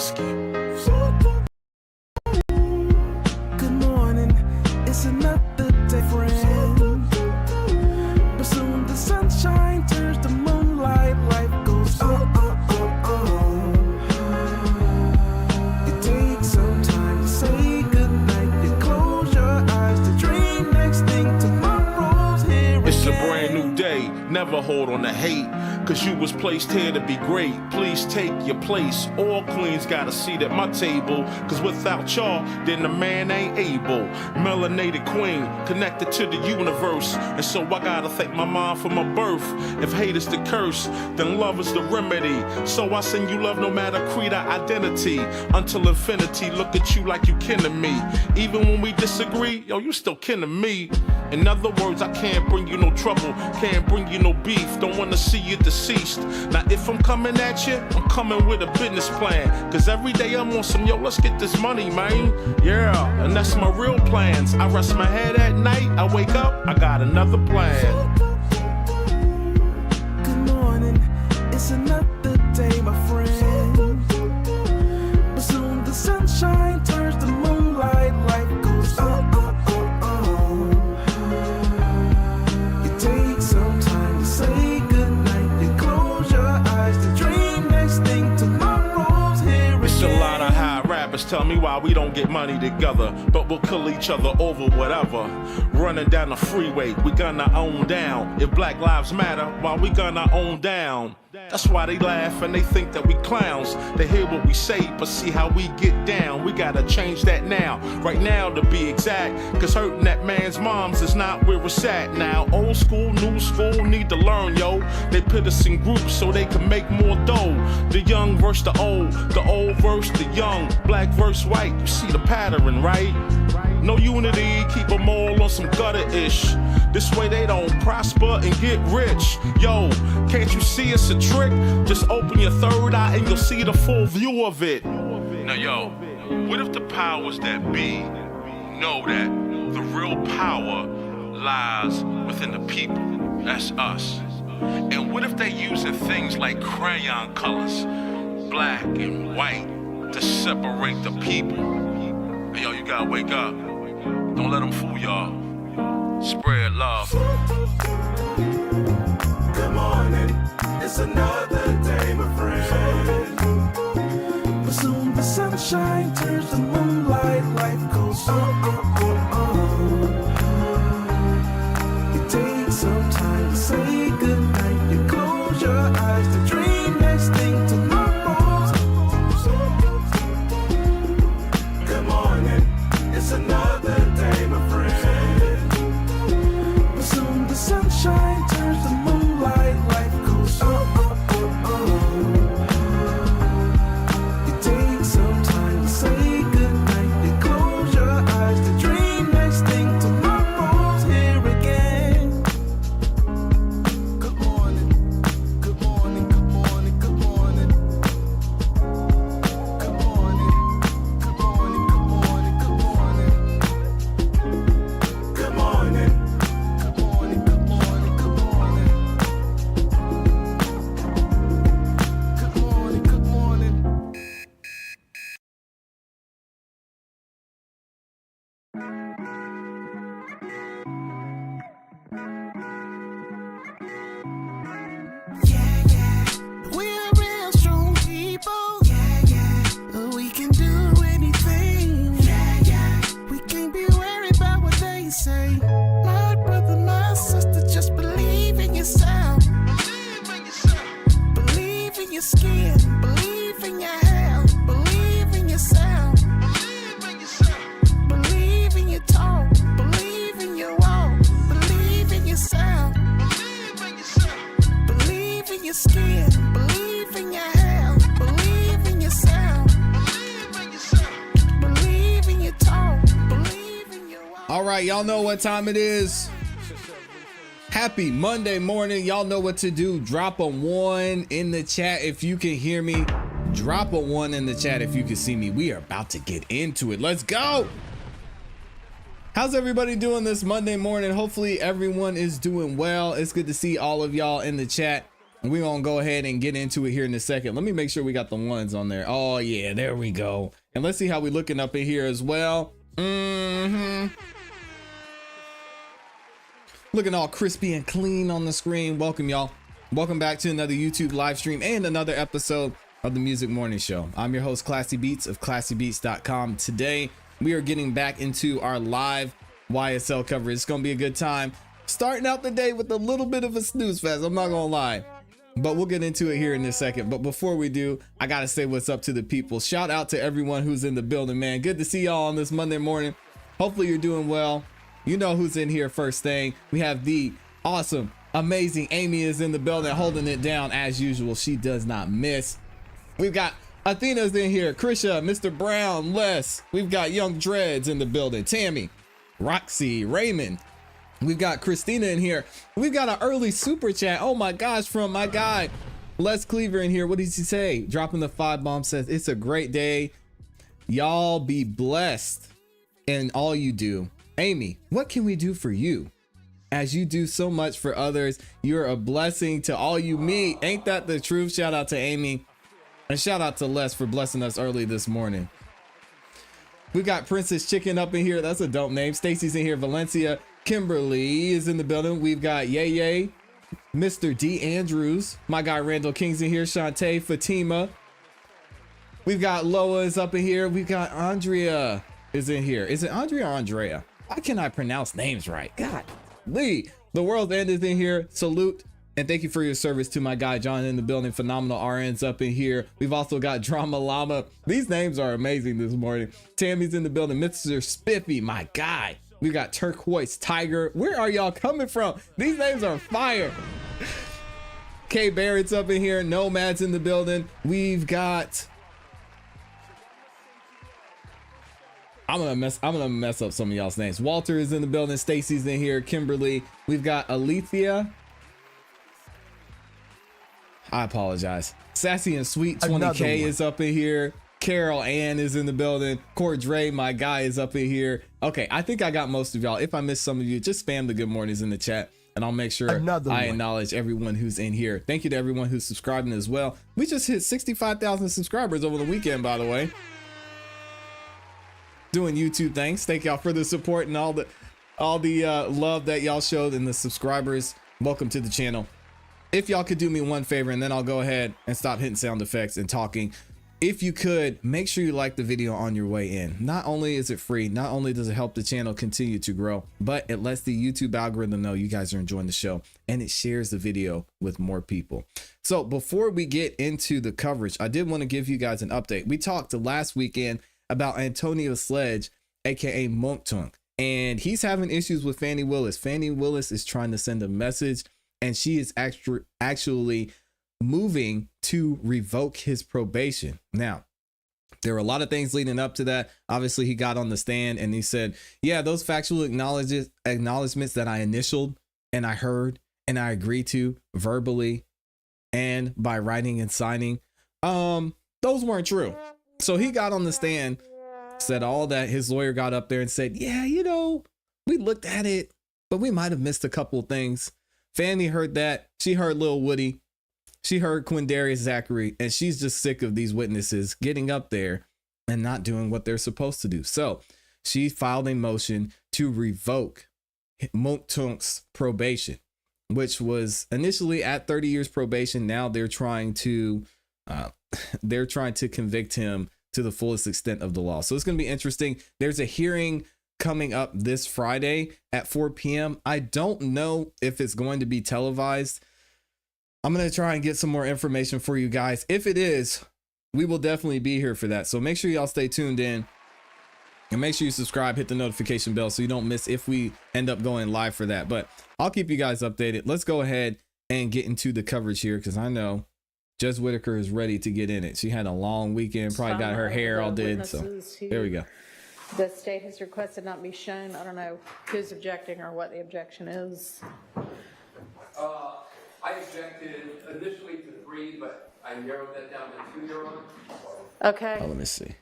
husky. Good morning, it's another day, friend. But soon the sunshine turns to moonlight, life goes It takes some time to say goodnight. You close your eyes to dream next thing tomorrow's here. It's a brand new day, never hold on to hate. Cause you was placed here to be great. Please take your place. All queens got a seat at my table. Cause without y'all, then the man ain't able. Melanated queen, connected to the universe. And so I gotta thank my mom for my birth. If hate is the curse, then love is the remedy. So I send you love no matter creed or identity. Until infinity, look at you like you kin to me. Even when we disagree, yo, you still kin to me. In other words, I can't bring you no trouble, can't bring you no beef, don't wanna see you deceased. Now if I'm coming at you, I'm coming with a business plan. Cause every day I'm on some, yo, let's get this money, man. Yeah, and that's my real plans. I rest my head at night, I wake up, I got another plan. Good morning, it's another day, my friend. But soon the sunshine turns to moonlight, life goes Tell me why we don't get money together, but we'll kill each other over whatever. Running down the freeway, we gun our own down. If Black Lives Matter, why we gun our own down? That's why they laugh and they think that we clowns. They hear what we say, but see how we get down. We gotta change that now, right now to be exact. Cause hurting that man's moms is not where it's at now. Old school, new school, need to learn, yo. They put us in groups so they can make more dough. The young versus the old versus the young. Black versus white, you see the pattern, right? No unity, keep them all on some gutter-ish. This way they don't prosper and get rich. Yo, can't you see it's a trick? Just open your third eye and you'll see the full view of it. Now yo, what if the powers that be know that the real power lies within the people? That's us. And what if they using things like crayon colors, black and white, to separate the people? Hey, yo, you gotta wake up. Don't let them fool y'all. Spread love. Good morning, it's another day, my friend. But soon the sunshine turns to moonlight, life goes It takes some time to say goodnight. You close your eyes to dream next thing tomorrow's. Good morning, it's another day, my friend. But soon the sunshine turns to moonlight, life goes It takes some time to say goodnight. You close your eyes to dream next thing tomorrow's here again. Good morning, good morning, good morning, good morning. Good morning, good morning, good morning, good morning. Good morning, good morning, good morning, good morning. Good morning, good morning. Yeah, yeah, we're real strong people. Yeah, yeah, we can do anything. Yeah, yeah, we can't be worried about what they say. My brother, my sister, just believe in yourself. Believe in yourself. Believe in your skin. Believe in your health. Believe in yourself. Believe in yourself. Believe in your talk. Believe in your walk. Believe in yourself. Believe in yourself. Believe in your skin. Believe in your health. Believe in yourself. Believe in yourself. Believe in your talk. Believe in your walk. All right, y'all know what time it is. Happy Monday morning. Y'all know what to do. Drop a 1 in the chat if you can hear me. Drop a 1 in the chat if you can see me. We are about to get into it. Let's go. How's everybody doing this Monday morning? Hopefully everyone is doing well. It's good to see all of y'all in the chat. We're gonna go ahead and get into it here in a second. Let me make sure we got the ones on there. Oh yeah, there we go. And let's see how we looking up in here as well. Looking all crispy and clean on the screen. Welcome, y'all. Welcome back to another YouTube live stream and another episode of the Music Morning Show. I'm your host, ClassE Beats of ClassEbeats.com. Today, we are getting back into our live YSL coverage. It's gonna be a good time. Starting out the day with a little bit of a snooze fest, I'm not gonna lie. But we'll get into it here in a second. But before we do, I gotta say what's up to the people. Shout out to everyone who's in the building, man. Good to see y'all on this Monday morning. Hopefully you're doing well. You know who's in here first thing. We have the awesome, amazing Amy is in the building, holding it down as usual. She does not miss. We've got Athena's in here, Krisha, Mr. Brown, Les. We've got Young Dreads in the building, Tammy, Roxy, Raymond. We've got Christina in here. We've got an early super chat. Oh my gosh, from my guy, Les Cleaver in here. What does he say? Dropping the 5 bomb, says, it's a great day. Y'all be blessed in all you do. Amy, what can we do for you? As you do so much for others, you're a blessing to all you meet. Ain't that the truth? Shout out to Amy. And shout out to Les for blessing us early this morning. We got Princess Chicken up in here. That's a dope name. Stacy's in here. Valencia. Kimberly is in the building. We've got Yay, Mr. D Andrews. My guy Randall King's in here. Shantae, Fatima. We've got Loa is up in here. We've got Andrea is in here. Is it Andrea or Andrea? Why can't I pronounce names right? God, Lee. The World End is in here. Salute. And thank you for your service to my guy John in the building. Phenomenal RN's up in here. We've also got Drama Llama. These names are amazing this morning. Tammy's in the building. Mr. Spiffy, my guy. We got Turquoise Tiger. Where are y'all coming from? These names are fire. Kay Barrett's up in here. Nomad's in the building. We've got, I'm gonna mess up some of y'all's names. Walter is in the building. Stacy's in here. Kimberly. We've got Alethea. I apologize. Sassy and Sweet 20K is up in here. Carol Ann is in the building. Cordray, my guy, is up in here. Okay, I think I got most of y'all. If I missed some of you, just spam the good mornings in the chat and I'll make sure I acknowledge everyone who's in here. Thank you to everyone who's subscribing as well. We just hit 65,000 subscribers over the weekend, by the way. Doing YouTube things. Thank y'all for the support and all the love that y'all showed and the subscribers. Welcome to the channel. If y'all could do me one favor and then I'll go ahead and stop hitting sound effects and talking. If you could, make sure you like the video on your way in. Not only is it free, not only does it help the channel continue to grow, but it lets the YouTube algorithm know you guys are enjoying the show and it shares the video with more people. So before we get into the coverage, I did want to give you guys an update. We talked last weekend about Antonio Sledge, aka Monktunk, and he's having issues with Fannie Willis. Fannie Willis is trying to send a message and she is actually moving to revoke his probation. Now, there were a lot of things leading up to that. Obviously, he got on the stand and he said, yeah, those factual acknowledgments that I initialed and I heard and I agreed to verbally and by writing and signing, those weren't true. So he got on the stand, said all that. His lawyer got up there and said, yeah, you know, we looked at it, but we might have missed a couple of things. Fannie heard that. She heard Lil Woody. She heard Quindarius Zachary, and she's just sick of these witnesses getting up there and not doing what they're supposed to do. So she filed a motion to revoke Monktunk's probation, which was initially at 30 years probation. Now they're trying to convict him to the fullest extent of the law. So it's going to be interesting. There's a hearing coming up this Friday at 4 p.m. I don't know if it's going to be televised. I'm going to try and get some more information for you guys. If it is, we will definitely be here for that. So make sure y'all stay tuned in and make sure you subscribe, hit the notification bell so you don't miss if we end up going live for that. But I'll keep you guys updated. Let's go ahead and get into the coverage here because I know Jess Whitaker is ready to get in it. She had a long weekend, probably got her hair all did. So there we go. The state has requested not be shown. I don't know who's objecting or what the objection is. I objected initially to 3, but I narrowed that down to 2, Your Honor. Okay. Oh, let me see.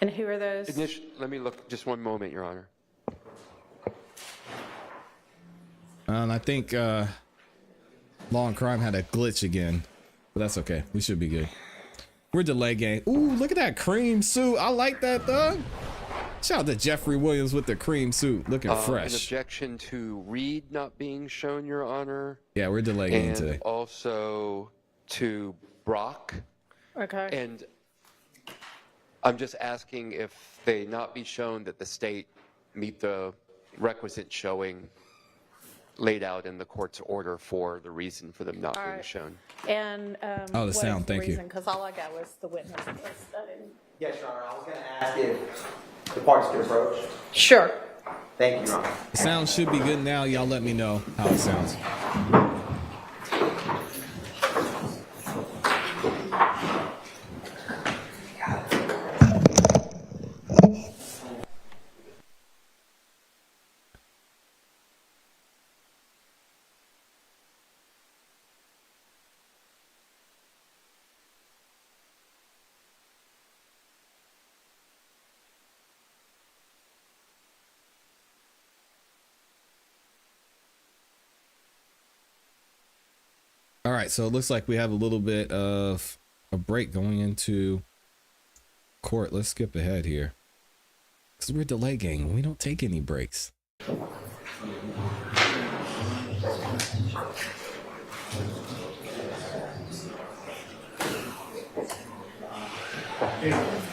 And who are those? Let me look just one moment, Your Honor. And I think Law and Crime had a glitch again, but that's okay. We should be good. We're delay gang. Ooh, look at that cream suit. I like that, Thug. Shout out to Jeffrey Williams with the cream suit, looking fresh. An objection to Reed not being shown, Your Honor. Yeah, we're delay gang today. And also to Brock. Okay. And I'm just asking if they not be shown that the state meet the requisite showing laid out in the court's order for the reason for them not being right. shown. And Oh, the sound, thank you. Because all I got was the witness list. I didn't... Yes, Your Honor. I was going to ask if the parties could approach. Sure. Thank you, Your Honor. The sound should be good now. Y'all let me know how it sounds. All right, so it looks like we have a little bit of a break going into court. Let's skip ahead here because we're delay gang. We don't take any breaks.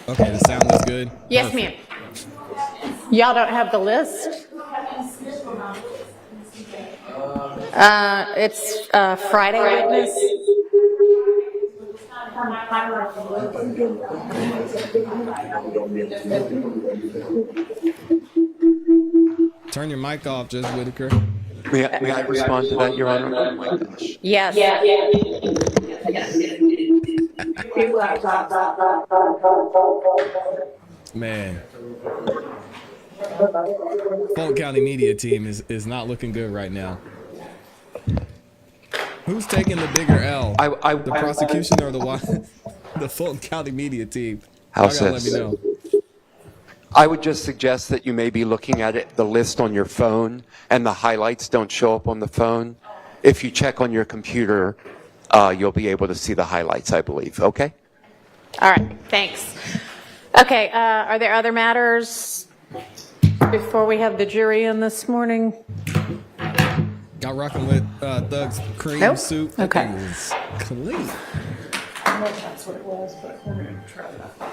Okay, the sound is good. Yes, ma'am. Y'all don't have the list? It's Friday witness. Turn your mic off, Judge Whitaker. May I respond to that, Your Honor? Oh my gosh. Yes. Man. Fulton County media team is not looking good right now. Who's taking the bigger L? The prosecution or the Fulton County media team? How's Y'all gotta this? let me know. I would just suggest that you may be looking at it, the list on your phone, and the highlights don't show up on the phone. If you check on your computer, you'll be able to see the highlights, I believe. Okay? All right, thanks. Okay, are there other matters before we have the jury in this morning? Got rocking with Thug's cream Nope. suit. That Okay. thing is clean.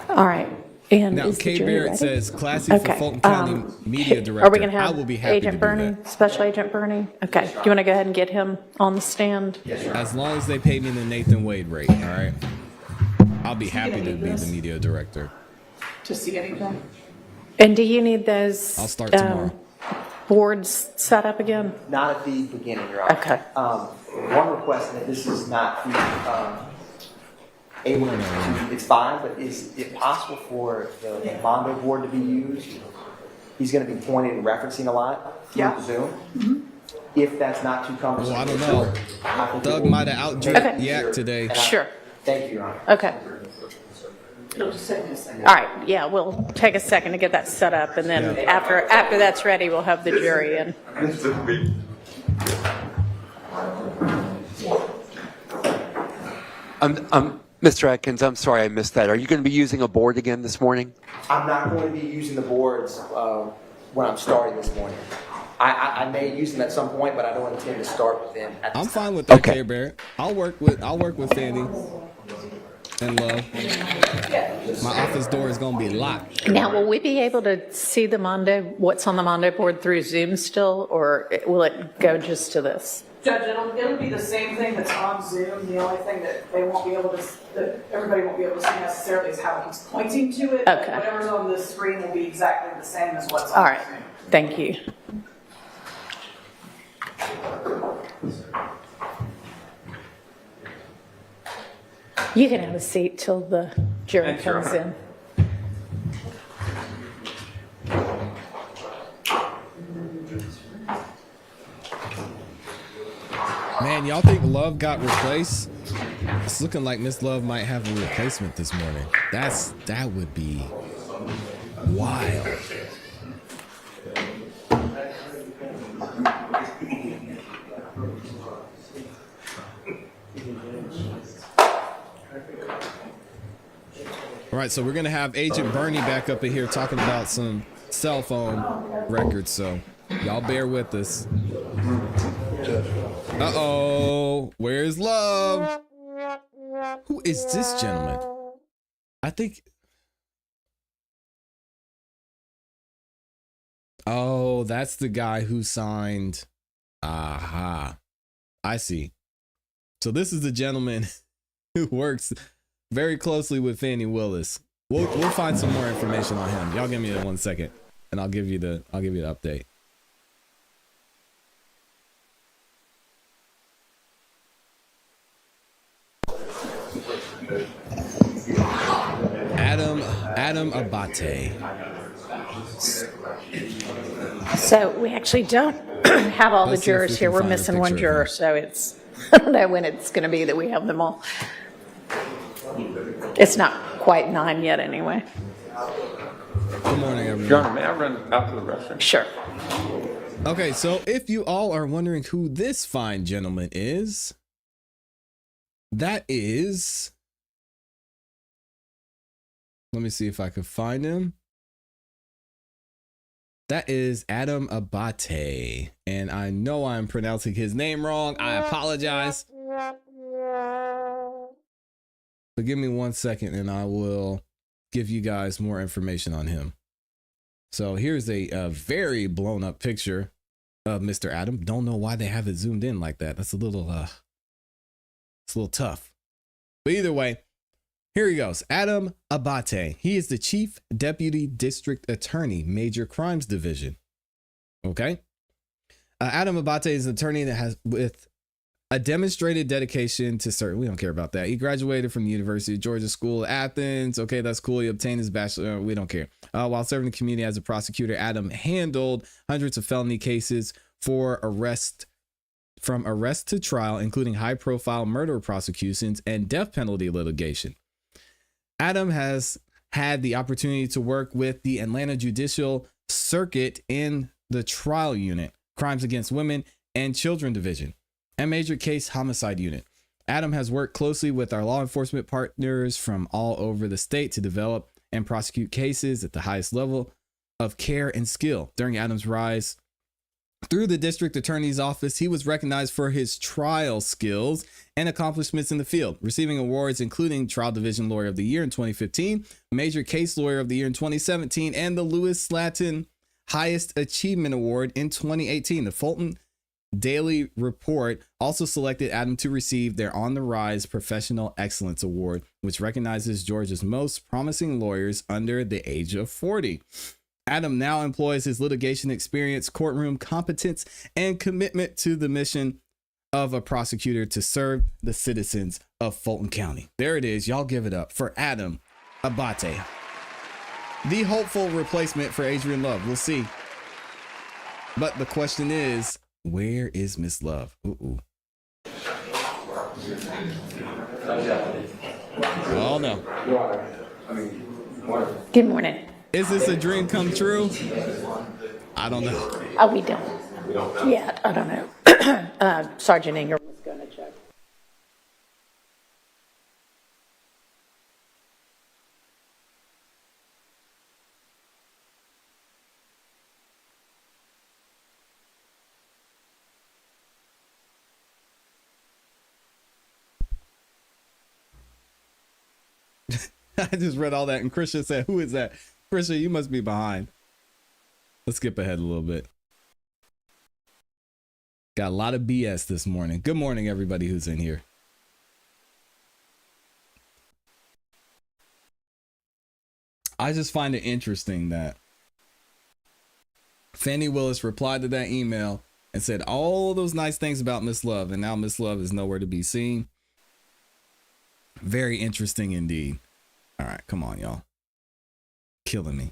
All right. And Now, is the Kay jury Barrett ready? says, "Classy for Okay, Fulton County Media Director." Are we going to I have will be happy Agent to Bernie, do that. Special Agent Bernie? Okay, do you want to go ahead and get him on the stand? As long as they pay me the Nathan Wade rate, all right? I'll be happy to be the media director. To see anything? And do you need those I'll start tomorrow. boards set up again? Not at the beginning, Your Honor. Okay. One request, and this is not able to, it's fine, but is it possible for the Mondo board to be used? He's going to be pointing and referencing a lot through Yeah. the Zoom. If that's not too cumbersome. Well, I don't know. I think Thug it will might have outdrew Okay. Yak today. And Sure. Thank you, Your Honor. Okay. It'll just take me a second. All right, yeah, we'll take a second to get that set up, and then after that's ready, we'll have the jury in. Mr. Atkins, I'm sorry I missed that. Are you going to be using a board again this morning? I'm not going to be using the boards when I'm starting this morning. I may use them at some point, but I don't intend to start with them at this I'm time. fine with that, Okay. Kay Barrett. I'll work with Fanny and Love. My office door is gonna be locked. Now, will we be able to see the Mondo, what's on the Mondo board through Zoom still, or will it go just to this? Judge, it'll be the same thing that's on Zoom. The only thing that they won't be able to, that everybody won't be able to see necessarily is how he's pointing to it. Okay. Whatever's on the screen will be exactly the same as what's on All right, Zoom. thank you. You can have a seat till the jury comes in. Man, y'all think Love got replaced? It's looking like Miss Love might have a replacement this morning. That would be wild. right, so we're gonna have Agent Bernie back up in here talking about some cell phone records, so y'all bear with us. Uh-oh, where's Love? Who is this gentleman? I think... Oh, that's the guy who signed... Aha. I see. So this is the gentleman who works very closely with Fannie Willis. We'll find some more information on him. Y'all give me 1 second, and I'll give you the update. Adam Abbate. So we actually don't have all the Let's see if jurors we here. can We're find a missing one picture of juror, him. so it's, I don't know when it's going to be that we have them all. It's not quite 9 yet anyway. Good morning, everyone. Your Honor, may I run out to the restroom? Sure. Okay, so if you all are wondering who this fine gentleman is, that is... Let me see if I can find him. That is Adam Abbate, and I know I'm pronouncing his name wrong. I apologize. But give me 1 second and I will give you guys more information on him. So here's a very blown up picture of Mr. Adam. Don't know why they have it zoomed in like that. That's a little, it's a little tough. But either way, here he goes. Adam Abbate. He is the Chief Deputy District Attorney, Major Crimes Division. Okay. Adam Abbate is an attorney that has with a demonstrated dedication to certain. We don't care about that. He graduated from the University of Georgia School of Athens. Okay, that's cool. He obtained his bachelor. We don't care. While serving the community as a prosecutor, Adam handled hundreds of felony cases for from arrest to trial, including high-profile murder prosecutions and death penalty litigation. Adam has had the opportunity to work with the Atlanta Judicial Circuit in the Trial Unit, Crimes Against Women and Children Division, and Major Case Homicide Unit. Adam has worked closely with our law enforcement partners from all over the state to develop and prosecute cases at the highest level of care and skill. During Adam's rise through the district attorney's office, he was recognized for his trial skills and accomplishments in the field, receiving awards including Trial Division Lawyer of the Year in 2015, Major Case Lawyer of the Year in 2017, and the Lewis Slatton Highest Achievement Award in 2018. The Fulton Daily Report also selected Adam to receive their On the Rise Professional Excellence Award, which recognizes Georgia's most promising lawyers under the age of 40. Adam now employs his litigation experience, courtroom competence, and commitment to the mission of a prosecutor to serve the citizens of Fulton County. There it is. Y'all give it up for Adam Abbate, the hopeful replacement for Adriane Love. We'll see. But the question is, where is Miss Love? Ooh. Oh, no. Good morning. Is this a dream come true? I don't know. Oh, we don't. Yeah, I don't know. Sergeant Ingram was going to check. I just read all that and Christian said, who is that? Christian, you must be behind. Let's skip ahead a little bit. Got a lot of BS this morning. Good morning, everybody who's in here. I just find it interesting that Fannie Willis replied to that email and said all those nice things about Miss Love, and now Miss Love is nowhere to be seen. Very interesting indeed. All right, come on, y'all. Killing me.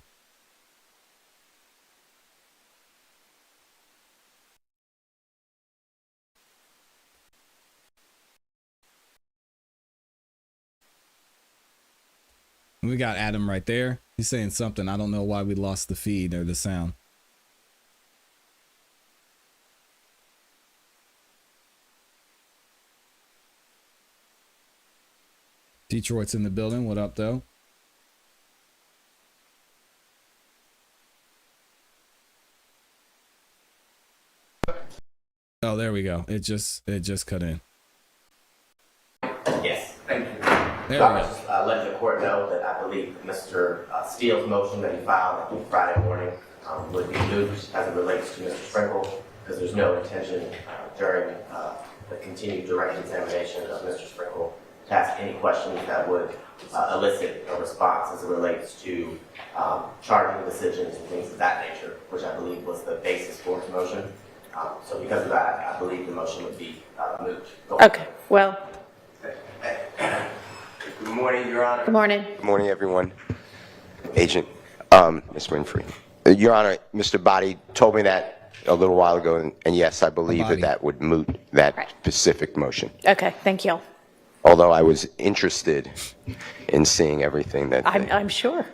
We got Adam right there. He's saying something. I don't know why we lost the feed or the sound. Detroit's in the building. What up, though? Oh, there we go. It just cut in. Yes, thank you. There So we I go. just let the court know that I believe Mr. Steele's motion that he filed on Friday morning would be moot as it relates to Mr. Sprinkle, because there's no intention during the continued direct examination of Mr. Sprinkle to ask any questions that would elicit a response as it relates to charging decisions and things of that nature, which I believe was the basis for his motion. So because of that, I believe the motion would be moot. Okay, well, Good morning, Your Honor. good morning. Good morning, everyone. Agent, Ms. Winfrey. Your Honor, Mr. Abbate told me that a little while ago, and yes, I believe Abbate. that would moot that Right. specific motion. Okay, thank you. Although I was interested in seeing everything that I'm sure.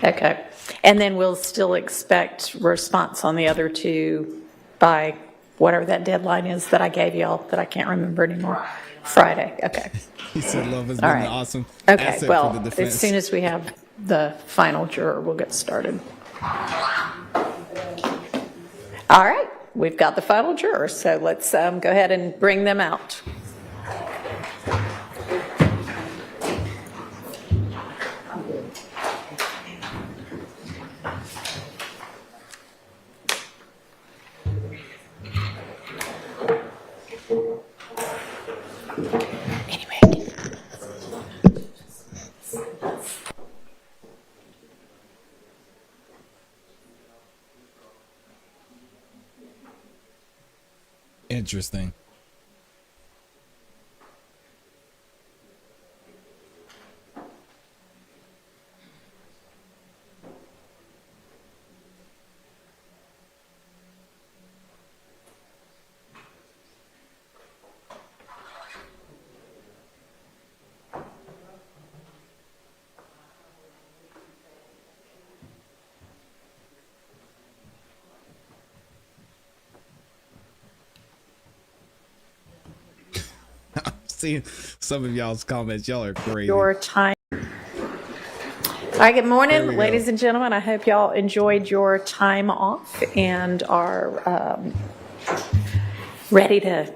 Okay, and then we'll still expect response on the other two by whatever that deadline is that I gave y'all that I can't remember anymore. Friday, okay. He said love has All been right. an awesome Okay, asset well, for the as defense. soon as we have the final juror, we'll get started. All right, we've got the final juror, so let's go ahead and bring them out. Interesting. See some of y'all's comments. Y'all are crazy. Your time. All right, good morning, There we ladies go. and gentlemen. I hope y'all enjoyed your time off and are ready to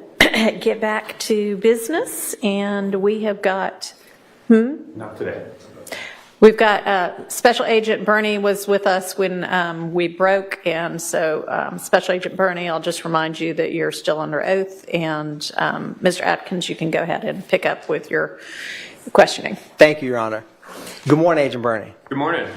get back to business. And we have got, Not today. we've got Special Agent Bernie was with us when we broke. And so Special Agent Bernie, I'll just remind you that you're still under oath. And Mr. Atkins, you can go ahead and pick up with your questioning. Thank you, Your Honor. Good morning, Agent Bernie. Good morning.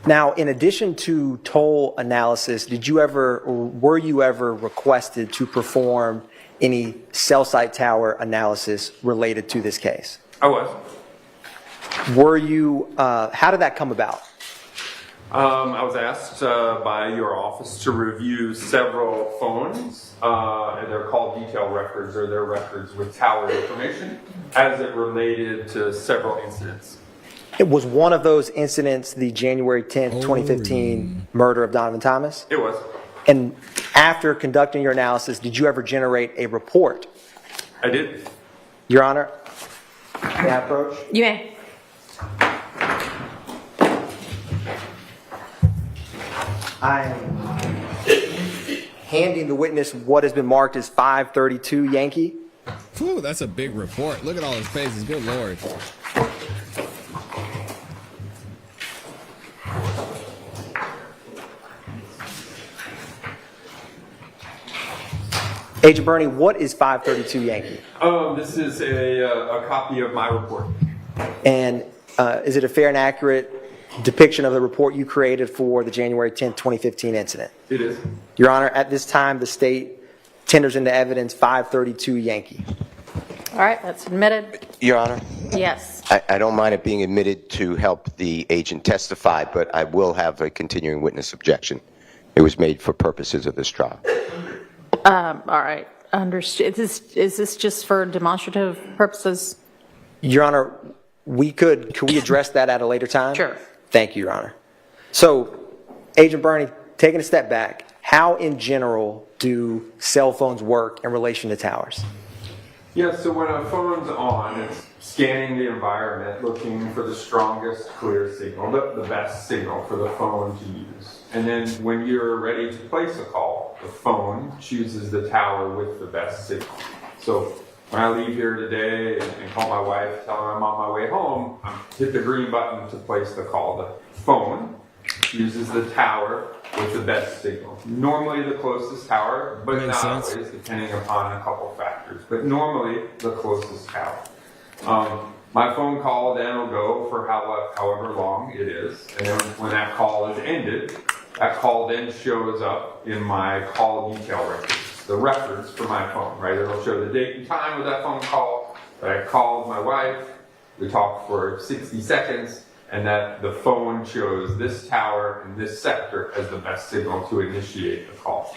Now, in addition to toll analysis, did you ever, or were you ever requested to perform any cell site tower analysis related to this case? I was. Were you, how did that come about? I was asked by your office to review several phones, and they're called detail records, or they're records with tower information, as it related to several incidents. It was one of those incidents the January 10th, 2015 murder of Donovan Thomas? It was. And after conducting your analysis, did you ever generate a report? I did. Your Honor, may I approach? You may. I am handing the witness what has been marked as 532 Yankee. Whew, that's a big report. Look at all his faces. Good Lord. Agent Bernie, what is 532 Yankee? This is a copy of my report. And is it a fair and accurate depiction of the report you created for the January 10th, 2015 incident? It is. Your Honor, at this time, the state tenders into evidence 532 Yankee. All right, that's admitted. Your Honor, Yes. I don't mind it being admitted to help the agent testify, but I will have a continuing witness objection. It was made for purposes of this trial. All right, understood. Is this just for demonstrative purposes? Your Honor, could we address that at a later time? Sure. Thank you, Your Honor. So, Agent Bernie, taking a step back, how in general do cell phones work in relation to towers? Yeah, so when a phone's on, it's scanning the environment, looking for the strongest clear signal, the best signal for the phone to use. And then when you're ready to place a call, the phone chooses the tower with the best signal. So when I leave here today and call my wife, tell her I'm on my way home, I hit the green button to place the call. The phone chooses the tower with the best signal. Normally the closest tower, but Makes not sense. always, depending upon a couple factors. But normally the closest tower. My phone call then will go for however long it is, and then when that call is ended, that call then shows up in my call detail records, the records for my phone, right? It'll show the date and time of that phone call, that I called my wife, we talked for 60 seconds, and that the phone chose this tower in this sector as the best signal to initiate the call.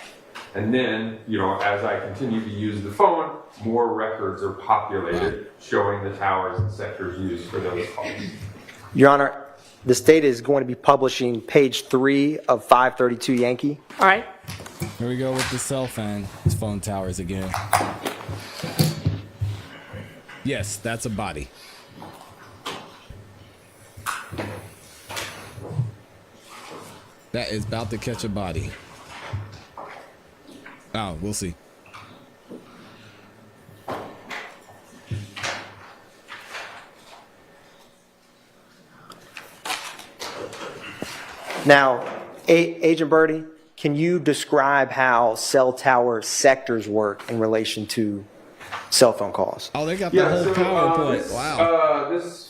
And then, as I continue to use the phone, more records are populated showing the towers and sectors used for those calls. Your Honor, the state is going to be publishing page 3 of 532 Yankee. All right. Here we go with the cell phone towers again. Yes, that's a body. That is about to catch a body. Oh, we'll see. Now, Agent Birdie, can you describe how cell tower sectors work in relation to cell phone calls? Oh, they got the whole PowerPoint. Wow. This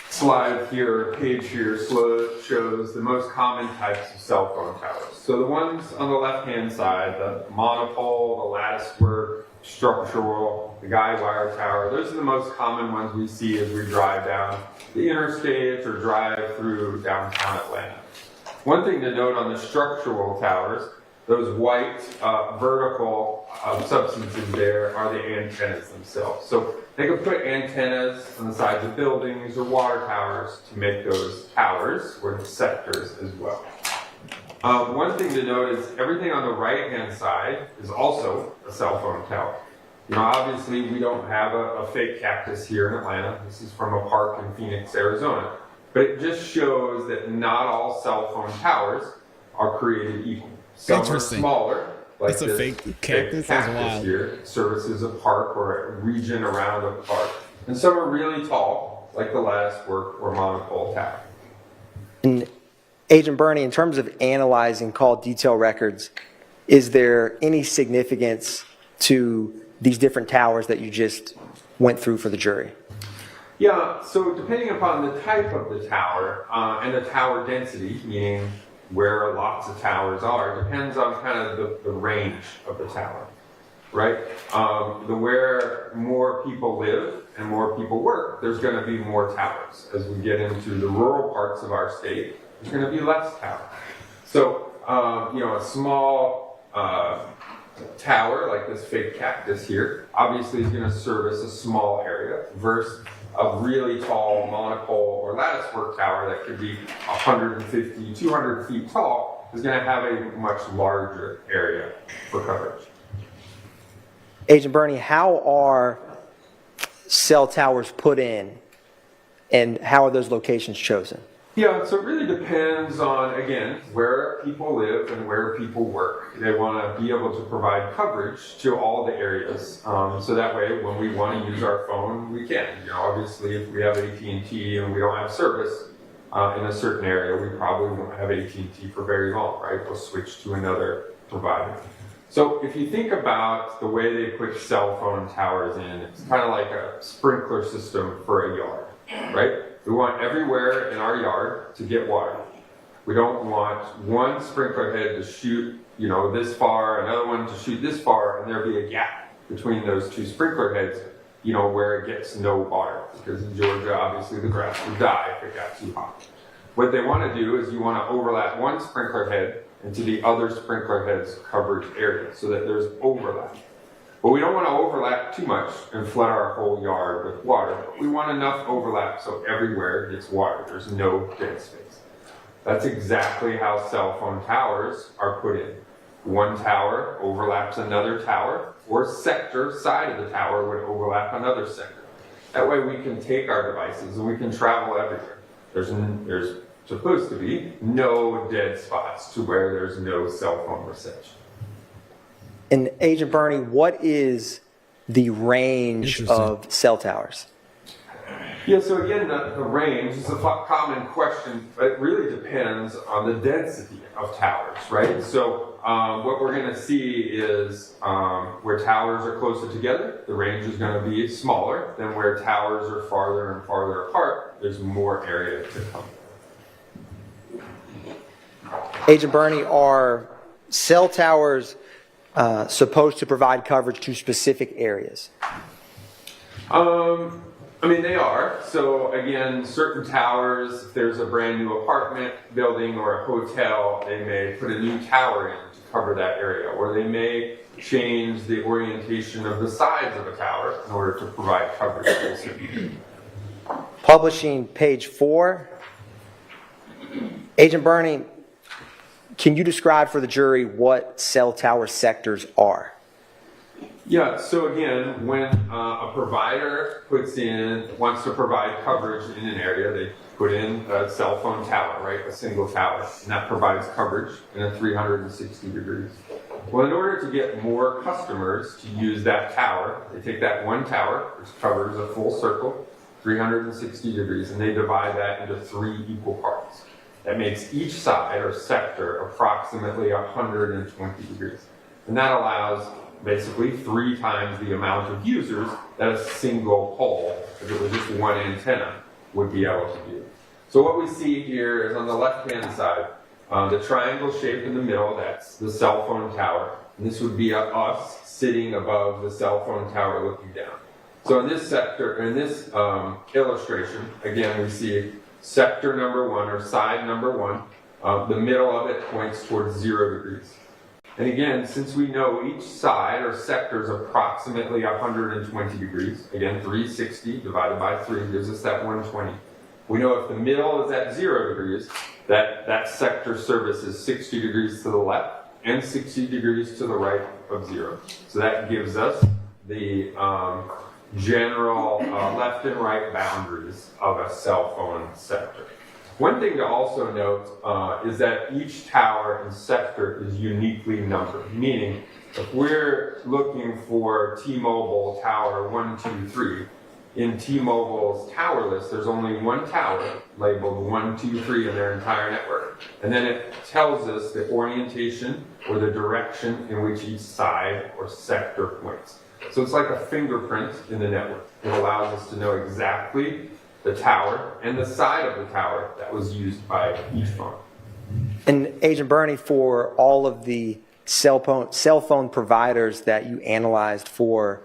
slide here, page here, shows the most common types of cell phone towers. So the ones on the left-hand side, the monopole, the lattice work, structural, the guy wire tower, those are the most common ones we see as we drive down the interstate or drive through downtown Atlanta. One thing to note on the structural towers, those white vertical substances there are the antennas themselves. So they could put antennas on the sides of buildings or water towers to make those towers or the sectors as well. One thing to note is everything on the right-hand side is also a cell phone tower. Obviously we don't have a fake cactus here in Atlanta. This is from a park in Phoenix, Arizona. But it just shows that not all cell phone towers are created equal. Some are smaller, like That's a this fake cactus? That's wild. here, services a park or a region around a park. And some are really tall, like the lattice work or monopole tower. And Agent Bernie, in terms of analyzing call detail records, is there any significance to these different towers that you just went through for the jury? Yeah, so depending upon the type of the tower and the tower density, meaning where lots of towers are, depends on kind of the range of the tower, right? Where more people live and more people work, there's going to be more towers. As we get into the rural parts of our state, there's going to be less towers. So, a small tower like this fake cactus here, obviously is going to service a small area versus a really tall monopole or lattice work tower that could be 150, 200 feet tall is going to have a much larger area for coverage. Agent Bernie, how are cell towers put in and how are those locations chosen? Yeah, so it really depends on, again, where people live and where people work. They want to be able to provide coverage to all the areas. So that way, when we want to use our phone, we can. Obviously, if we have AT&T and we don't have service in a certain area, we probably won't have AT&T for very long, right? We'll switch to another provider. So if you think about the way they put cell phone towers in, it's kind of like a sprinkler system for a yard, right? We want everywhere in our yard to get water. We don't want one sprinkler head to shoot, this far, another one to shoot this far, and there be a gap between those two sprinkler heads, where it gets no water. Because in Georgia, obviously, the grass would die if it got too hot. What they want to do is you want to overlap one sprinkler head into the other sprinkler head's coverage area so that there's overlap. But we don't want to overlap too much and flood our whole yard with water. We want enough overlap so everywhere gets water. There's no dead space. That's exactly how cell phone towers are put in. One tower overlaps another tower, or sector side of the tower would overlap another sector. That way we can take our devices and we can travel everywhere. There's supposed to be no dead spots to where there's no cell phone reception. And Agent Bernie, what is the range of cell towers? Yeah, so again, the range is a common question, but it really depends on the density of towers, right? So what we're going to see is where towers are closer together, the range is going to be smaller than where towers are farther and farther apart. There's more area to cover. Agent Bernie, are cell towers supposed to provide coverage to specific areas? I mean, they are. So again, certain towers, if there's a brand new apartment building or a hotel, they may put a new tower in to cover that area, or they may change the orientation of the sides of a tower in order to provide coverage to a certain area. Publishing, page 4. Agent Bernie, can you describe for the jury what cell tower sectors are? Yeah, so again, when a provider wants to provide coverage in an area, they put in a cell phone tower, right? A single tower, and that provides coverage in a 360 degrees. Well, in order to get more customers to use that tower, they take that one tower, which covers a full circle, 360 degrees, and they divide that into 3 equal parts. That makes each side or sector approximately 120 degrees. And that allows basically 3 times the amount of users that a single pole, if it was just one antenna, would be able to do. So what we see here is on the left-hand side, the triangle shape in the middle, that's the cell phone tower. And this would be us sitting above the cell phone tower looking down. So in this sector, in this illustration, again, we see sector number 1 or side number 1. The middle of it points towards 0 degrees. And again, since we know each side or sector is approximately 120 degrees, again, 360 divided by 3 gives us that 120. We know if the middle is at 0 degrees, that sector services 60 degrees to the left and 60 degrees to the right of 0. So that gives us the general left and right boundaries of a cell phone sector. One thing to also note is that each tower and sector is uniquely numbered, meaning if we're looking for T-Mobile tower 1, 2, 3, in T-Mobile's tower list, there's only one tower labeled 1, 2, 3 in their entire network. And then it tells us the orientation or the direction in which each side or sector points. So it's like a fingerprint in the network. It allows us to know exactly the tower and the side of the tower that was used by each phone. And Agent Bernie, for all of the cell phone providers that you analyzed for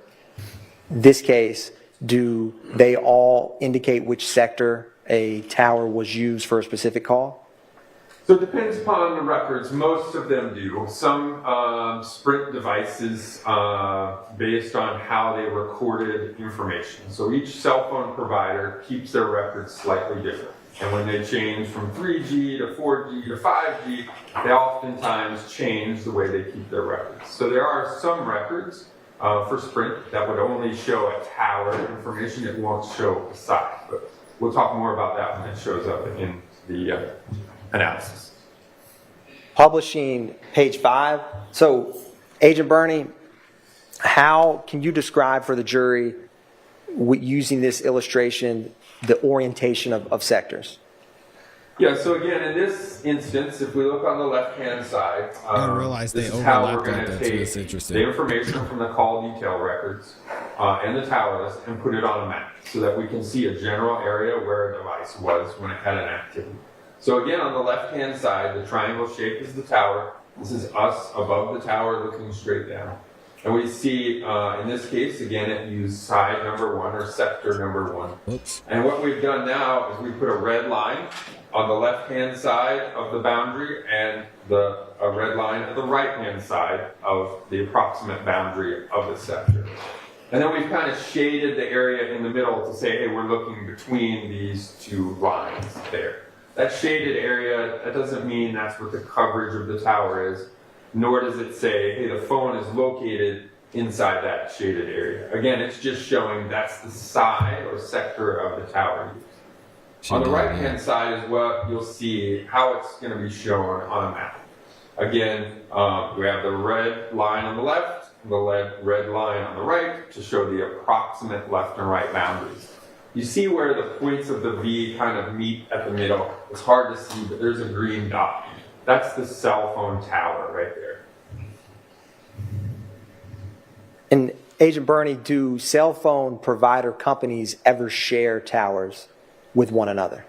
this case, do they all indicate which sector a tower was used for a specific call? So it depends upon the records. Most of them do. Some Sprint devices based on how they recorded information. So each cell phone provider keeps their records slightly different. And when they change from 3G to 4G to 5G, they oftentimes change the way they keep their records. So there are some records for Sprint that would only show a tower information. It won't show the side. But we'll talk more about that when it shows up in the analysis. Publishing, page 5. So, Agent Bernie, how can you describe for the jury, using this illustration, the orientation of sectors? Yeah, so again, in this instance, if we look on the left-hand side, I realized this they is how we're overlapped going like to that, too. take It's interesting. the information from the call detail records and the tower list and put it on a map so that we can see a general area where a device was when it had an activity. So again, on the left-hand side, the triangle shape is the tower. This is us above the tower looking straight down. And we see, in this case, again, it used side number 1 or sector number 1. Oops. And what we've done now is we put a red line on the left-hand side of the boundary and a red line at the right-hand side of the approximate boundary of the sector. And then we've kind of shaded the area in the middle to say, hey, we're looking between these 2 lines there. That shaded area, that doesn't mean that's what the coverage of the tower is, nor does it say, hey, the phone is located inside that shaded area. Again, it's just showing that's the side or sector of the tower used. On the right-hand side is what you'll see how it's going to be shown on a map. Again, we have the red line on the left, the red line on the right to show the approximate left and right boundaries. You see where the points of the V kind of meet at the middle. It's hard to see, but there's a green dot. That's the cell phone tower right there. And Agent Bernie, do cell phone provider companies ever share towers with one another?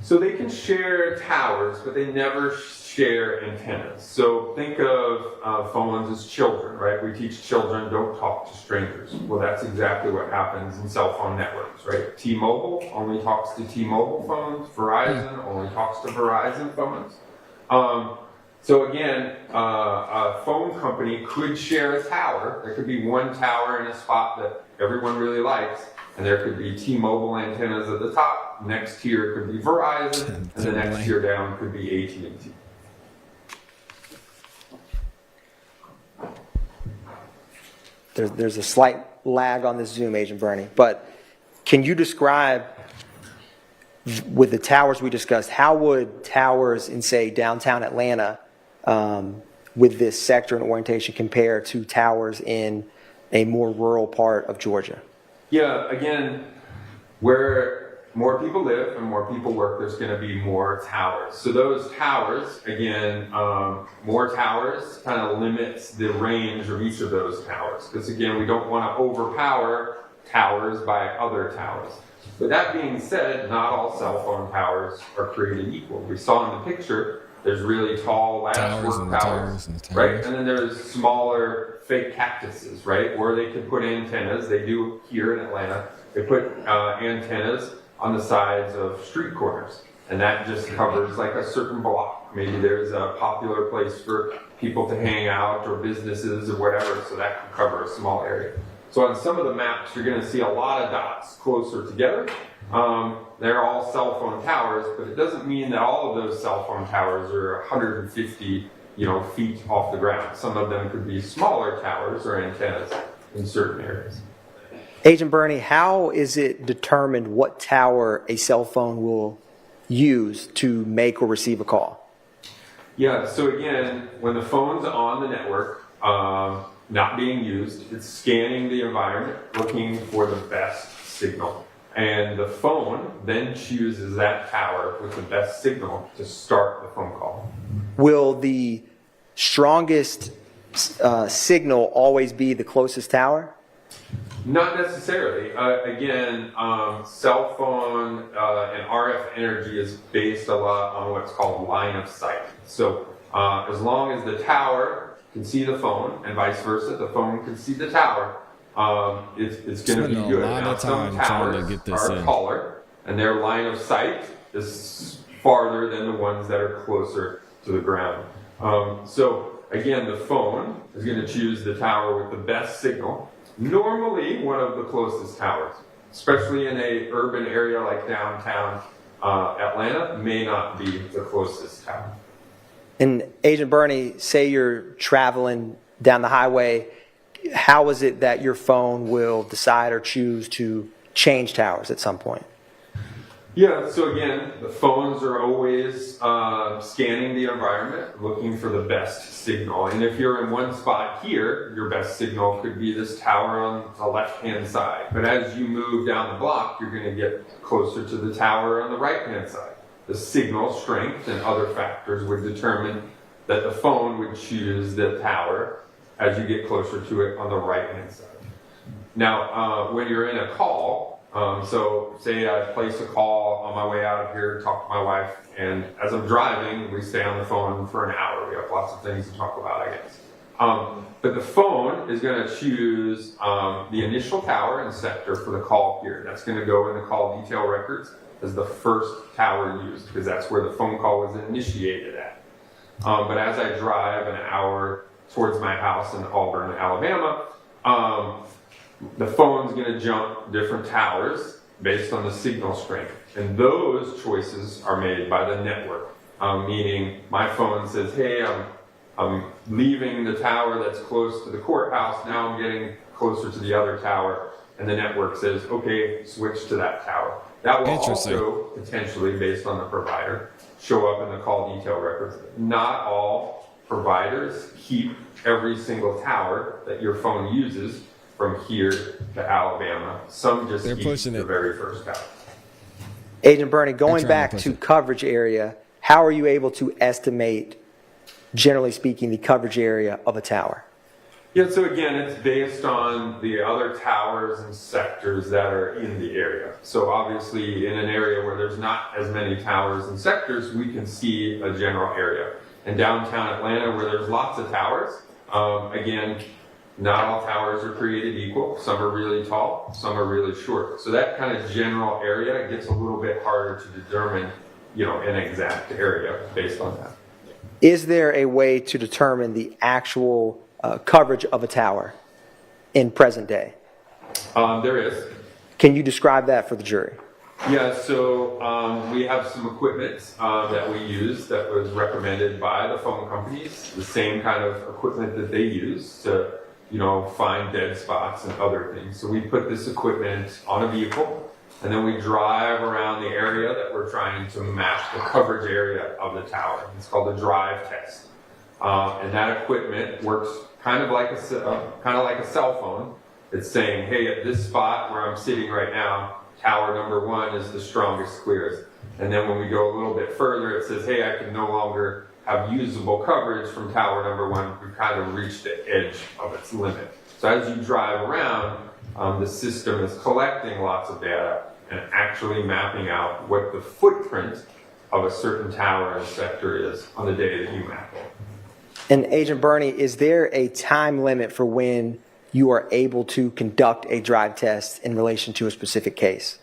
So they can share towers, but they never share antennas. So think of phones as children, right? We teach children don't talk to strangers. Well, that's exactly what happens in cell phone networks, right? T-Mobile only talks to T-Mobile phones. Verizon only talks to Verizon phones. So again, a phone company could share a tower. There could be one tower in a spot that everyone really likes, and there could be T-Mobile antennas at the top. Next tier could be Verizon, and the next tier down could be AT&T. There's a slight lag on the Zoom, Agent Bernie, but can you describe, with the towers we discussed, how would towers in, say, downtown Atlanta with this sector and orientation compare to towers in a more rural part of Georgia? Yeah, again, where more people live and more people work, there's going to be more towers. So those towers, again, more towers kind of limits the range of each of those towers. Because again, we don't want to overpower towers by other towers. But that being said, not all cell phone towers are created equal. We saw in the picture, there's really tall latticework towers, right? And then there's smaller fake cactuses, right? Where they can put antennas. They do here in Atlanta. They put antennas on the sides of street corners. And that just covers like a certain block. Maybe there's a popular place for people to hang out or businesses or whatever, so that can cover a small area. So on some of the maps, you're going to see a lot of dots closer together. They're all cell phone towers, but it doesn't mean that all of those cell phone towers are 150 feet off the ground. Some of them could be smaller towers or antennas in certain areas. Agent Bernie, how is it determined what tower a cell phone will use to make or receive a call? Yeah, so again, when the phone's on the network, not being used, it's scanning the environment, looking for the best signal. And the phone then chooses that tower with the best signal to start the phone call. Will the strongest signal always be the closest tower? Not necessarily. Again, cell phone and RF energy is based a lot on what's called line of sight. So as long as the tower can see the phone and vice versa, the phone can see the tower, it's going to be good. Now, some towers are taller, and their line of sight is farther than the ones that are closer to the ground. So again, the phone is going to choose the tower with the best signal. Normally, one of the closest towers, especially in an urban area like downtown Atlanta, may not be the closest tower. And Agent Bernie, say you're traveling down the highway, how is it that your phone will decide or choose to change towers at some point? Yeah, so again, the phones are always scanning the environment, looking for the best signal. And if you're in one spot here, your best signal could be this tower on the left-hand side. But as you move down the block, you're going to get closer to the tower on the right-hand side. The signal strength and other factors would determine that the phone would choose the tower as you get closer to it on the right-hand side. Now, when you're in a call, so say I place a call on my way out of here to talk to my wife, and as I'm driving, we stay on the phone for an hour. We have lots of things to talk about, I guess. But the phone is going to choose the initial tower and sector for the call here. That's going to go in the call detail records as the first tower used, because that's where the phone call was initiated at. But as I drive an hour towards my house in Auburn, Alabama, the phone's going to jump different towers based on the signal strength. And those choices are made by the network, meaning my phone says, hey, I'm I'm leaving the tower that's close to the courthouse, now I'm getting closer to the other tower, and the network says, okay, switch to that tower. That will also potentially, based on the provider, show up in the call detail records. Not all providers keep every single tower that your phone uses from here to Alabama. Some just keep the very first tower. Agent Bernie, going back to coverage area, how are you able to estimate, generally speaking, the coverage area of a tower? Yeah, so again, it's based on the other towers and sectors that are in the area. So obviously, in an area where there's not as many towers and sectors, we can see a general area. In downtown Atlanta, where there's lots of towers, again, not all towers are created equal. Some are really tall, some are really short. So that kind of general area gets a little bit harder to determine, an exact area based on that. Is there a way to determine the actual coverage of a tower in present day? There is. Can you describe that for the jury? Yeah, so we have some equipment that we use that was recommended by the phone companies, the same kind of equipment that they use to, find dead spots and other things. So we put this equipment on a vehicle, and then we drive around the area that we're trying to map the coverage area of the tower. It's called the drive test. And that equipment works kind of like a cell phone. It's saying, hey, at this spot where I'm sitting right now, tower number 1 is the strongest, clearest. And then when we go a little bit further, it says, hey, I can no longer have usable coverage from tower number 1. We've kind of reached the edge of its limit. So as you drive around, the system is collecting lots of data and actually mapping out what the footprint of a certain tower and sector is on the day that you map it. And Agent Bernie, is there a time limit for when you are able to conduct a drive test in relation to a specific case?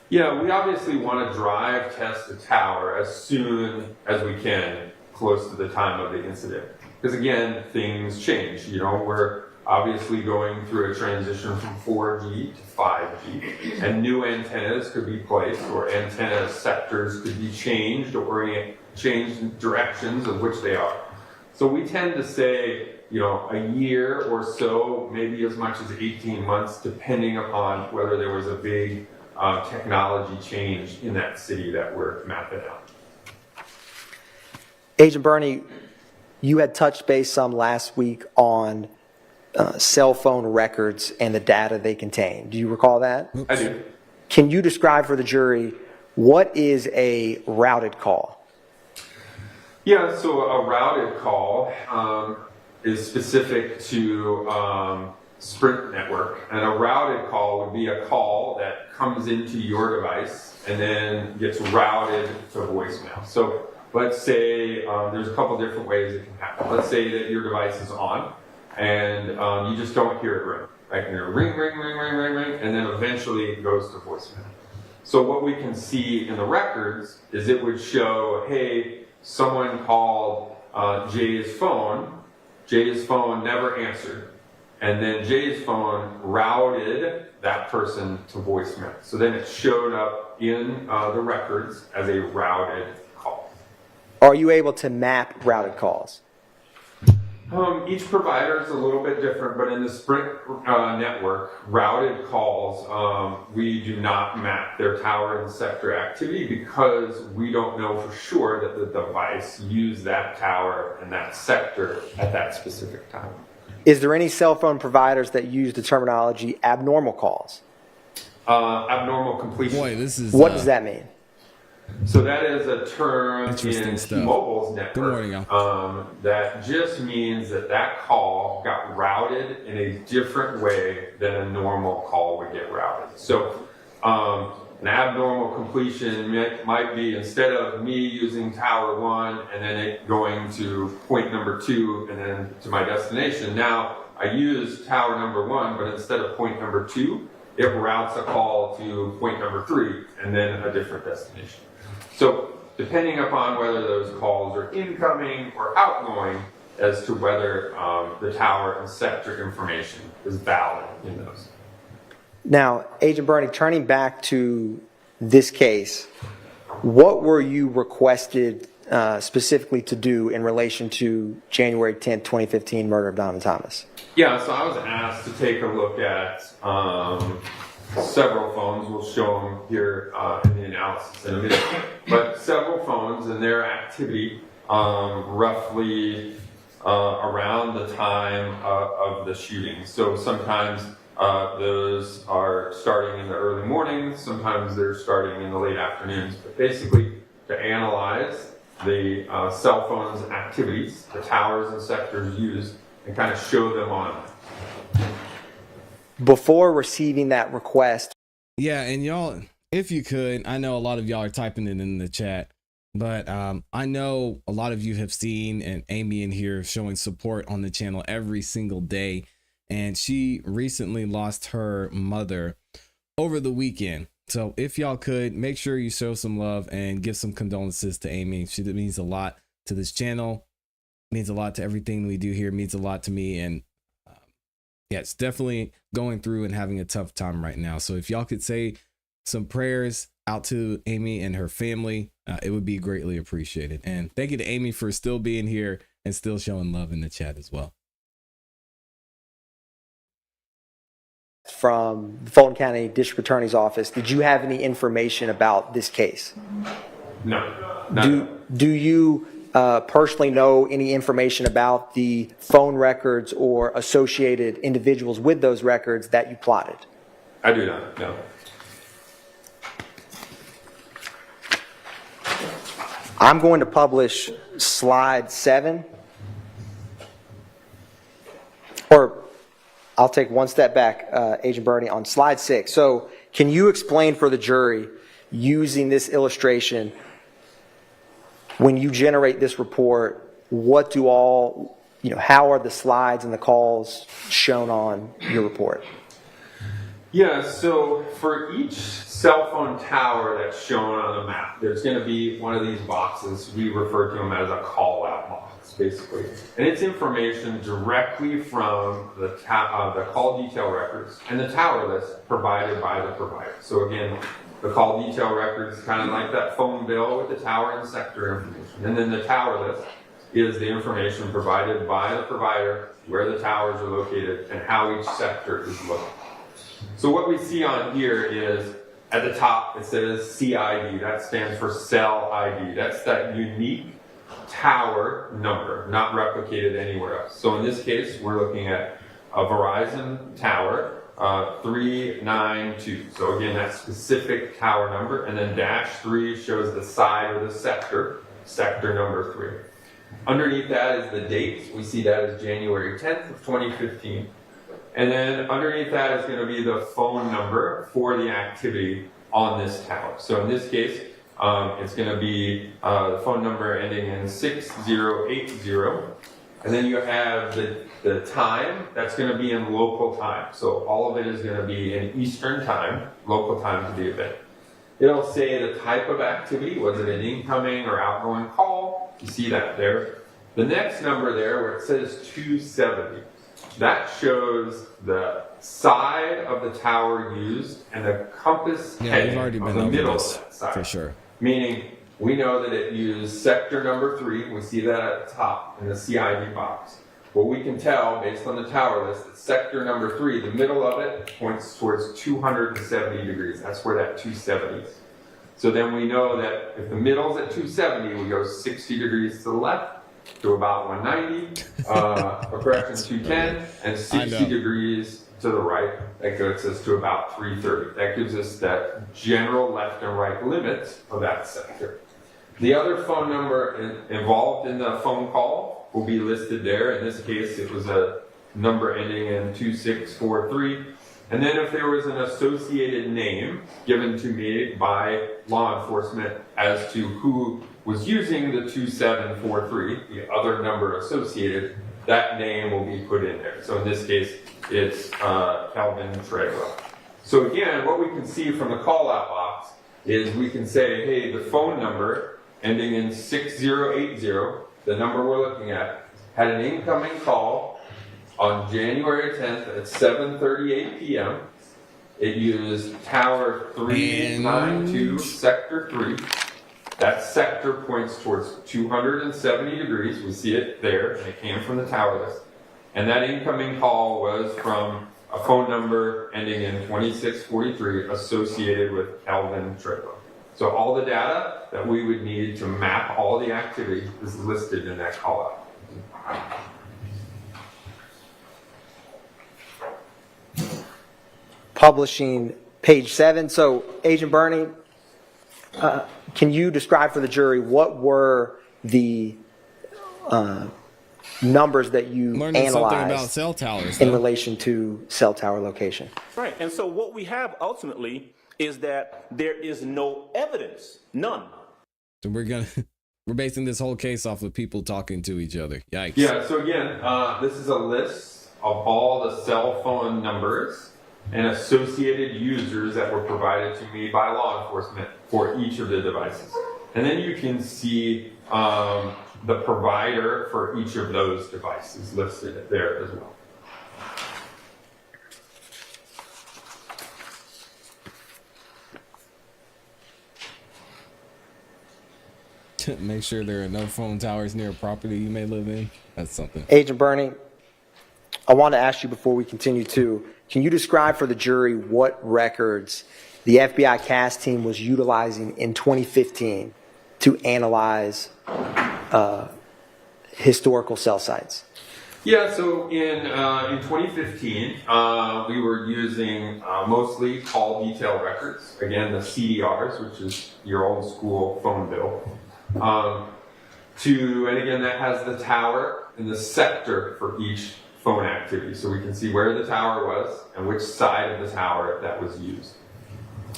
Yeah, we obviously want to drive test the tower as soon as we can, close to the time of the incident. Because again, things change. We're obviously going through a transition from 4G to 5G, and new antennas could be placed, or antenna sectors could be changed or changed directions of which they are. So we tend to say, a year or so, maybe as much as 18 months, depending upon whether there was a big technology change in that city that we're mapping out. Agent Bernie, you had touched base some last week on cell phone records and the data they contain. Do you recall that? I do. Can you describe for the jury what is a routed call? Yeah, so a routed call is specific to Sprint network, and a routed call would be a call that comes into your device and then gets routed to voicemail. So let's say there's a couple different ways it can happen. Let's say that your device is on and you just don't hear it ring, right? And you're ring, ring, ring, ring, ring, ring, and then eventually it goes to voicemail. So what we can see in the records is it would show, hey, someone called Jay's phone. Jay's phone never answered. And then Jay's phone routed that person to voicemail. So then it showed up in the records as a routed call. Are you able to map routed calls? Each provider is a little bit different, but in the Sprint network, routed calls, we do not map their tower and sector activity because we don't know for sure that the device used that tower and that sector at that specific time. Is there any cell phone providers that use the terminology abnormal calls? Abnormal completion. Boy, this is. What does that mean? So that is a term in stuff. T-Mobile's network. Good morning, y'all. That just means that call got routed in a different way than a normal call would get routed. So an abnormal completion might be, instead of me using tower 1 and then it going to point number 2 and then to my destination, now I use tower number 1, but instead of point number 2, it routes a call to point number 3 and then a different destination. So depending upon whether those calls are incoming or outgoing as to whether the tower and sector information is valid in those. Now, Agent Bernie, turning back to this case, what were you requested specifically to do in relation to January 10th, 2015 murder of Donovan Thomas? Yeah, so I was asked to take a look at several phones. We'll show them here in the analysis in a minute. But several phones and their activity roughly around the time of the shooting. So sometimes those are starting in the early mornings, sometimes they're starting in the late afternoons. But basically, to analyze the cell phone's activities, the towers and sectors used, and kind of show them on. Before receiving that request. Yeah, and y'all, if you could, I know a lot of y'all are typing it in the chat, but I know a lot of you have seen, and Amy in here showing support on the channel every single day, and she recently lost her mother over the weekend. So if y'all could, make sure you show some love and give some condolences to Amy. She means a lot to this channel, means a lot to everything we do here, means a lot to me, and yeah, it's definitely going through and having a tough time right now. So if y'all could say some prayers out to Amy and her family, it would be greatly appreciated. And thank you to Amy for still being here and still showing love in the chat as well. From the Fulton County District Attorney's Office, did you have any information about this case? No. Do you personally know any information about the phone records or associated individuals with those records that you plotted? I do not, no. I'm going to publish slide 7. Or I'll take one step back, Agent Bernie, on slide 6. So can you explain for the jury, using this illustration, when you generate this report, what do all, how are the slides and the calls shown on your report? Yeah, so for each cell phone tower that's shown on the map, there's going to be one of these boxes. We refer to them as a call-out box, basically. And it's information directly from the call detail records and the tower list provided by the provider. So again, the call detail records, kind of like that phone bill with the tower and sector information. And then the tower list is the information provided by the provider, where the towers are located, and how each sector is located. So what we see on here is, at the top, it says CID. That stands for cell ID. That's that unique tower number, not replicated anywhere else. So in this case, we're looking at a Verizon tower, 392. So again, that specific tower number, and then -3 shows the side of the sector, sector number 3. Underneath that is the date. We see that as January 10th of 2015. And then underneath that is going to be the phone number for the activity on this tower. So in this case, it's going to be the phone number ending in 6080. And then you have the time, that's going to be in local time. So all of it is going to be in Eastern time, local time to the event. It'll say the type of activity, was it an incoming or outgoing call? You see that there. The next number there where it says 270, that shows the side of the tower used and the compass heading of the middle of that side. For sure. Meaning, we know that it used sector number 3. We see that at the top in the CID box. What we can tell, based on the tower list, that sector number 3, the middle of it, points towards 270 degrees. That's where that 270 is. So then we know that if the middle's at 270, we go 60 degrees to the left to about 190, or correction, 210, and 60 degrees to the right. That gets us to about 330. That gives us that general left and right limit of that sector. The other phone number involved in the phone call will be listed there. In this case, it was a number ending in 2643. And then if there was an associated name given to me by law enforcement as to who was using the 2743, the other number associated, that name will be put in there. So in this case, it's Calvin Treadwell. So again, what we can see from the call-out box is we can say, hey, the phone number ending in 6080, the number we're looking at, had an incoming call on January 10th at 7:38 p.m. It used tower 392, sector 3. That sector points towards 270 degrees. We see it there, and it came from the tower list. And that incoming call was from a phone number ending in 2643 associated with Kelvin Trippo. So all the data that we would need to map all the activity is listed in that call out. Publishing page 7. So Agent Bernie, can you describe for the jury what were the numbers that you Learning something about analyzed cell towers in though. relation to cell tower location? Right, and so what we have ultimately is that there is no evidence, none. So we're basing this whole case off of people talking to each other. Yikes. Yeah, so again, this is a list of all the cell phone numbers and associated users that were provided to me by law enforcement for each of the devices. And then you can see the provider for each of those devices listed there as well. Make sure there are no phone towers near a property you may live in. That's something. Agent Bernie, I want to ask you before we continue too, can you describe for the jury what records the FBI CAS team was utilizing in 2015 to analyze historical cell sites? Yeah, so in 2015, we were using mostly call detail records. Again, the CDRs, which is your old school phone bill. And again, that has the tower and the sector for each phone activity. So we can see where the tower was and which side of the tower that was used.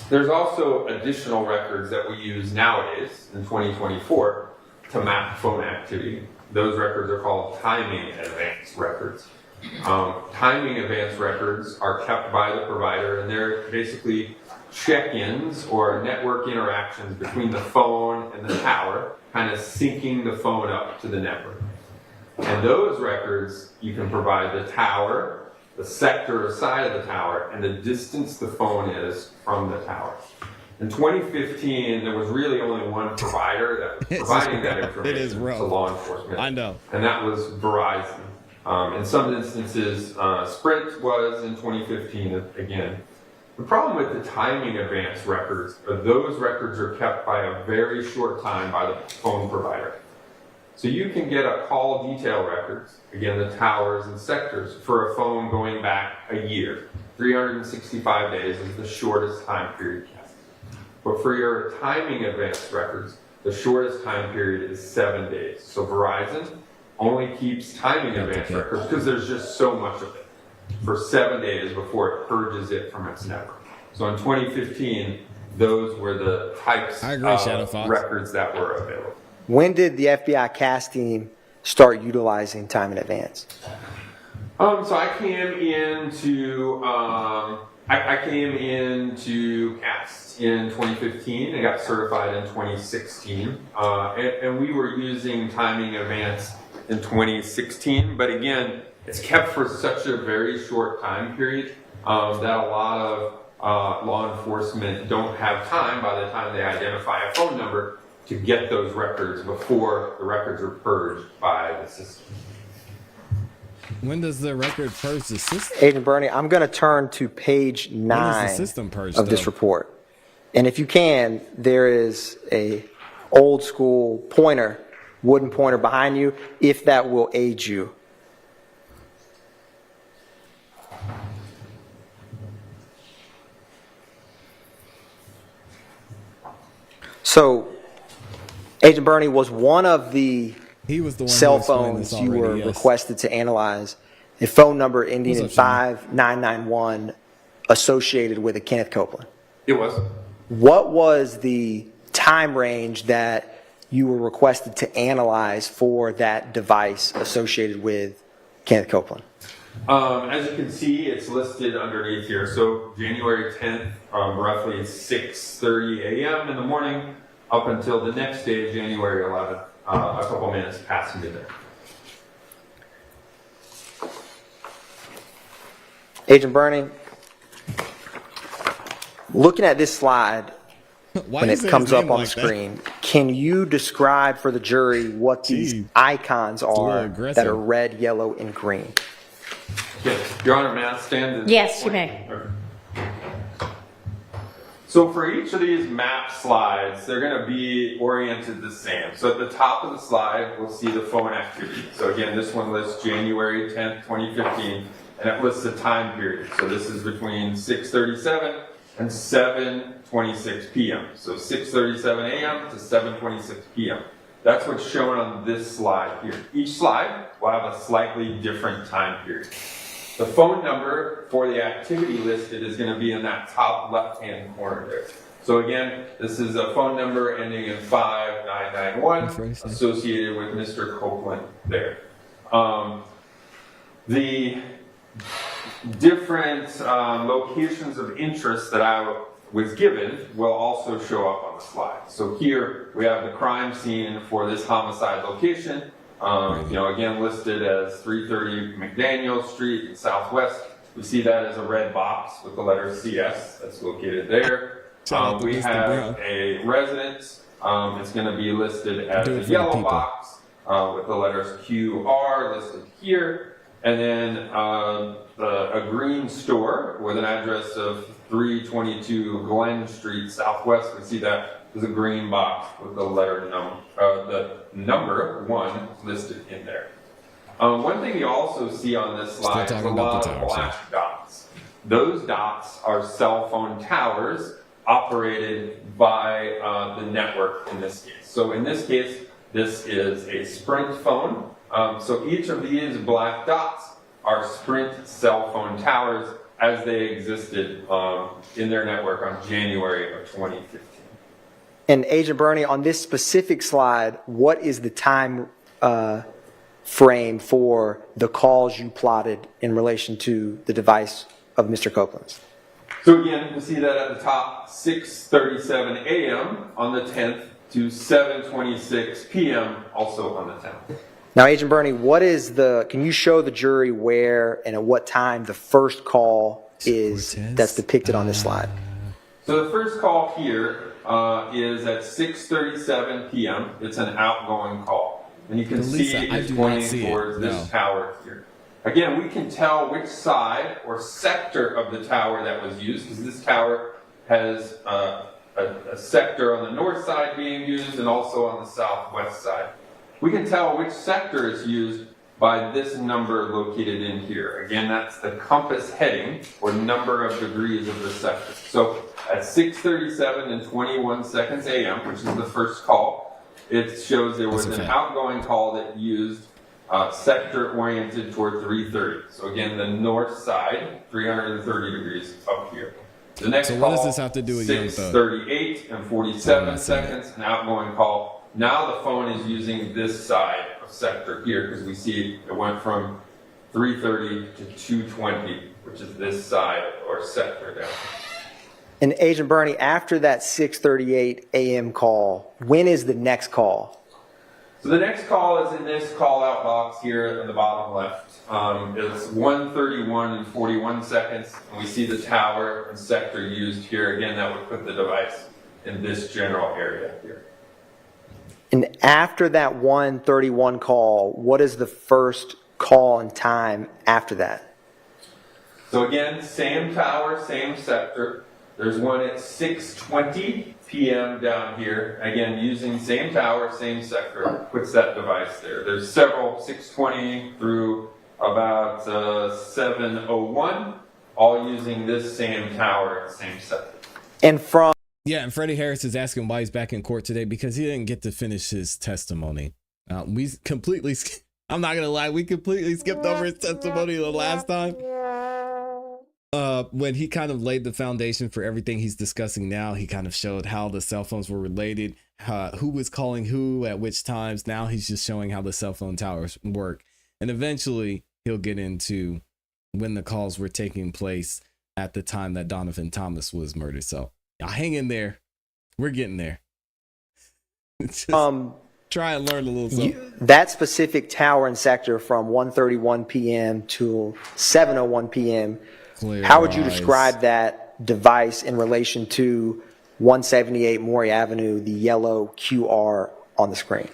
There's also additional records that we use nowadays in 2024 to map phone activity. Those records are called timing advance records. Timing advance records are kept by the provider, and they're basically check-ins or network interactions between the phone and the tower, kind of syncing the phone up to the network. And those records, you can provide the tower, the sector or side of the tower, and the distance the phone is from the tower. In 2015, there was really only one provider that was providing that information to law enforcement. I know. And that was Verizon. In some instances, Sprint was in 2015 again. The problem with the timing advance records are those records are kept by a very short time by the phone provider. So you can get a call detail records, again, the towers and sectors, for a phone going back a year. 365 days is the shortest time period kept. But for your timing advance records, the shortest time period is 7 days. So Verizon only keeps timing advance records because there's just so much of it for 7 days before it purges it from its network. So in 2015, those were the types of records that were available. When did the FBI CAS team start utilizing time in advance? So I came into CAS in 2015 and got certified in 2016. And we were using timing advance in 2016, but again, it's kept for such a very short time period that a lot of law enforcement don't have time by the time they identify a phone number to get those records before the records are purged by the system. When does the record purge the system? Agent Bernie, I'm going to turn to page 9 of this report. And if you can, there is a old school pointer, wooden pointer behind you, if that will aid you. So, Agent Bernie, was one of the cell phones you were requested to analyze a phone number ending in 5991 associated with a Kenneth Copeland? It was. What was the time range that you were requested to analyze for that device associated with Kenneth Copeland? As you can see, it's listed underneath here. So January 10th, roughly 6:30 a.m. in the morning, up until the next day, January 11th, a couple minutes past midnight. Agent Bernie, looking at this slide, when it comes up on the screen, Can you describe for the jury what these icons are aggressive. that are red, yellow, and green? Yes, Your Honor, may I stand? And Yes, you may. Okay. So for each of these map slides, they're going to be oriented the same. So at the top of the slide, we'll see the phone activity. So again, this one lists January 10th, 2015, and it lists the time period. So this is between 6:37 and 7:26 p.m. So 6:37 a.m. to 7:26 p.m. That's what's shown on this slide here. Each slide will have a slightly different time period. The phone number for the activity listed is going to be in that top left-hand corner there. So again, this is a phone number ending in 5991 associated with Mr. Copeland there. The different locations of interest that I was given will also show up on the slide. So here we have the crime scene for this homicide location. Again, listed as 330 McDaniel Street in Southwest. We see that as a red box with the letter CS that's located there. We have a residence. It's going to be listed as a yellow box with the letters QR listed here. And then a green store with an address of 322 Glen Street Southwest. We see that as a green box with the letter the number 1 listed in there. One thing you also see on this slide is a lot of black dots. Those dots are cell phone towers operated by the network in this case. So in this case, this is a Sprint phone. So each of these black dots are Sprint cell phone towers as they existed in their network on January of 2015. And Agent Burney, on this specific slide, what is the time frame for the calls you plotted in relation to the device of Mr. Copeland's? So again, we see that at the top, 6:37 a.m. on the 10th to 7:26 p.m. also on the 10th. Now, Agent Burney, can you show the jury where and at what time the first call is that's depicted on this slide? So the first call here is at 6:37 p.m. It's an outgoing call. And you can see it's pointing towards this tower here. Again, we can tell which side or sector of the tower that was used, because this tower has a sector on the north side being used and also on the southwest side. We can tell which sector is used by this number located in here. Again, that's the compass heading or number of degrees of the sector. So at 6:37 and 21 seconds a.m., which is the first call, it shows there was an outgoing call that used sector oriented toward 330. So again, the north side, 330 degrees up here. The next call, does this have to do with 6:38 and 47 seconds, an outgoing call. Now the phone is using this side of sector here because we see it went from 330 to 220, which is this side or sector down. And Agent Burney, after that 6:38 a.m. call, when is the next call? So the next call is in this call out box here on the bottom left. It's 1:31 and 41 seconds. And we see the tower and sector used here. Again, that would put the device in this general area here. And after that 1:31 call, what is the first call and time after that? So again, same tower, same sector. There's one at 6:20 p.m. down here. Again, using same tower, same sector, puts that device there. There's several 6:20 through about 7:01, all using this same tower, same sector. And from and Freddie Harris is asking why he's back in court today because he didn't get to finish his testimony. We completely, I'm not going to lie, we completely skipped over his testimony the last time. When he kind of laid the foundation for everything he's discussing now, he kind of showed how the cell phones were related, who was calling who at which times. Now he's just showing how the cell phone towers work. And eventually he'll get into when the calls were taking place at the time that Donovan Thomas was murdered. So y'all hang in there. We're getting there. Just try and learn a little something. That specific tower and sector from 1:31 p.m. to 7:01 p.m., how would you describe that device in relation to 178 Maury Avenue, the yellow QR on the screen?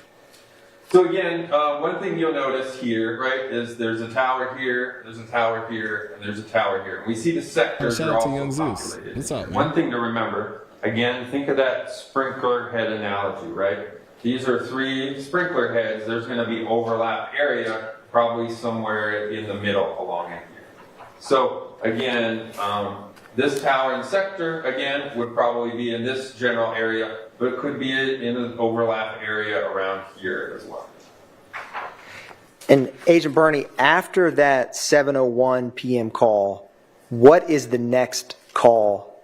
So again, one thing you'll notice here, right, is there's a tower here, there's a tower here, and there's a tower here. We see the sectors Shout are out to also Young Zeus. populated. What's up, man? One thing to remember, again, think of that sprinkler head analogy, right? These are 3 sprinkler heads. There's going to be overlap area probably somewhere in the middle along in here. So again, this tower and sector, again, would probably be in this general area, but it could be in an overlap area around here as well. And Agent Bernie, after that 7:01 p.m. call, what is the next call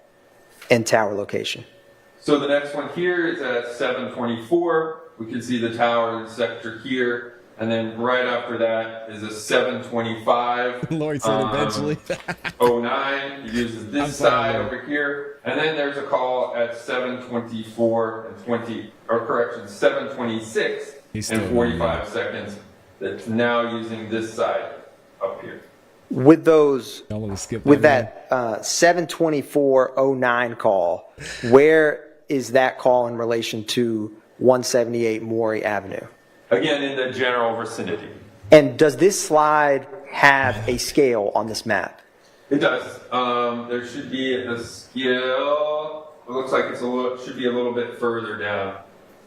and tower location? So the next one here is at 7:24. We can see the tower and sector here. And then right after that is a 7:25. Lloyd said eventually. 09. He uses this side over here. And then there's a call at 7:24 and 7:26 and 45 seconds that's now using this side up here. With those, Y'all want to skip with that? that 7:24:09 call, where is that call in relation to 178 Maury Avenue? Again, in the general vicinity. And does this slide have a scale on this map? It does. There should be a scale. It looks like should be a little bit further down.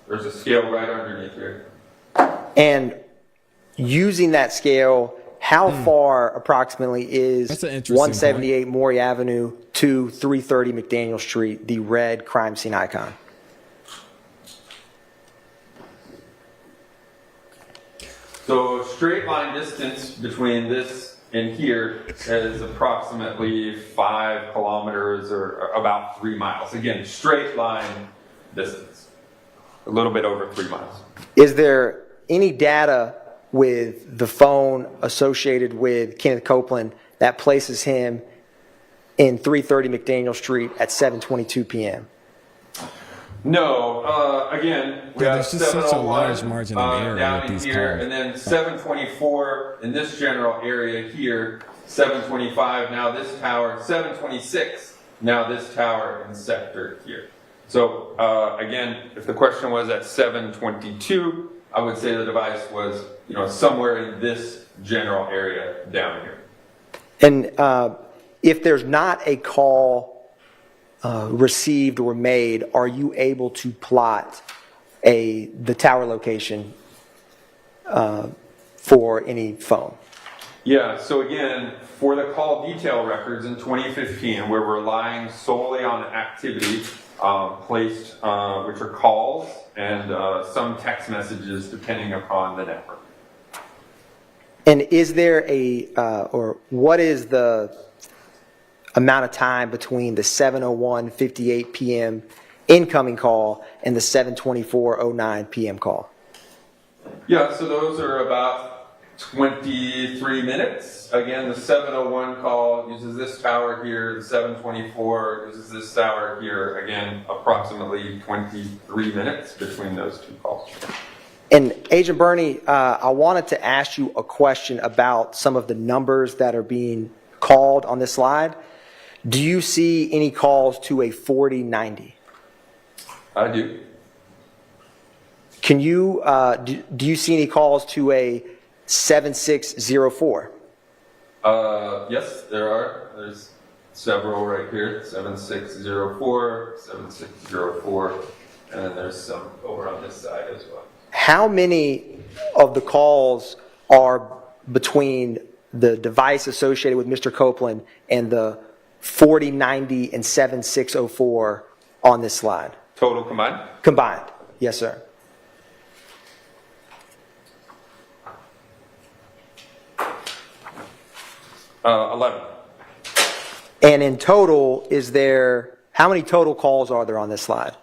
There's a scale right underneath here. And using that scale, how far approximately is That's an interesting 178 Maury Avenue to 330 McDaniel Street, the red crime scene icon? So straight line distance between this and here is approximately 5 kilometers or about 3 miles. Again, straight line distance. A little bit over 3 miles. Is there any data with the phone associated with Kenneth Copeland that places him in 330 McDaniel Street at 7:22 p.m.? No, again, we Yeah, have there's just such a 701 large margin of error down with in these here, calls. and then 724 in this general area here, 725 now this tower, 726 now this tower and sector here. So again, if the question was at 722, I would say the device was somewhere in this general area down here. And if there's not a call received or made, are you able to plot the tower location for any phone? Yeah, so again, for the call detail records in 2015, we're relying solely on activity placed, which are calls and some text messages depending upon the network. And is there or what is the amount of time between the 7:01:58 p.m. incoming call and the 7:24:09 p.m. call? Yeah, so those are about 23 minutes. Again, the 7:01 call uses this tower here, the 7:24 uses this tower here. Again, approximately 23 minutes between those two calls. And Agent Bernie, I wanted to ask you a question about some of the numbers that are being called on this slide. Do you see any calls to a 4090? I do. Can you, do you see any calls to a 7604? Yes, there are. There's several right here. 7604, 7604, and then there's some over on this side as well. How many of the calls are between the device associated with Mr. Copeland and the 4090 and 7604 on this slide? Total combined? Combined, yes, sir. Uh, 11. And in total, how many total calls are there on this slide?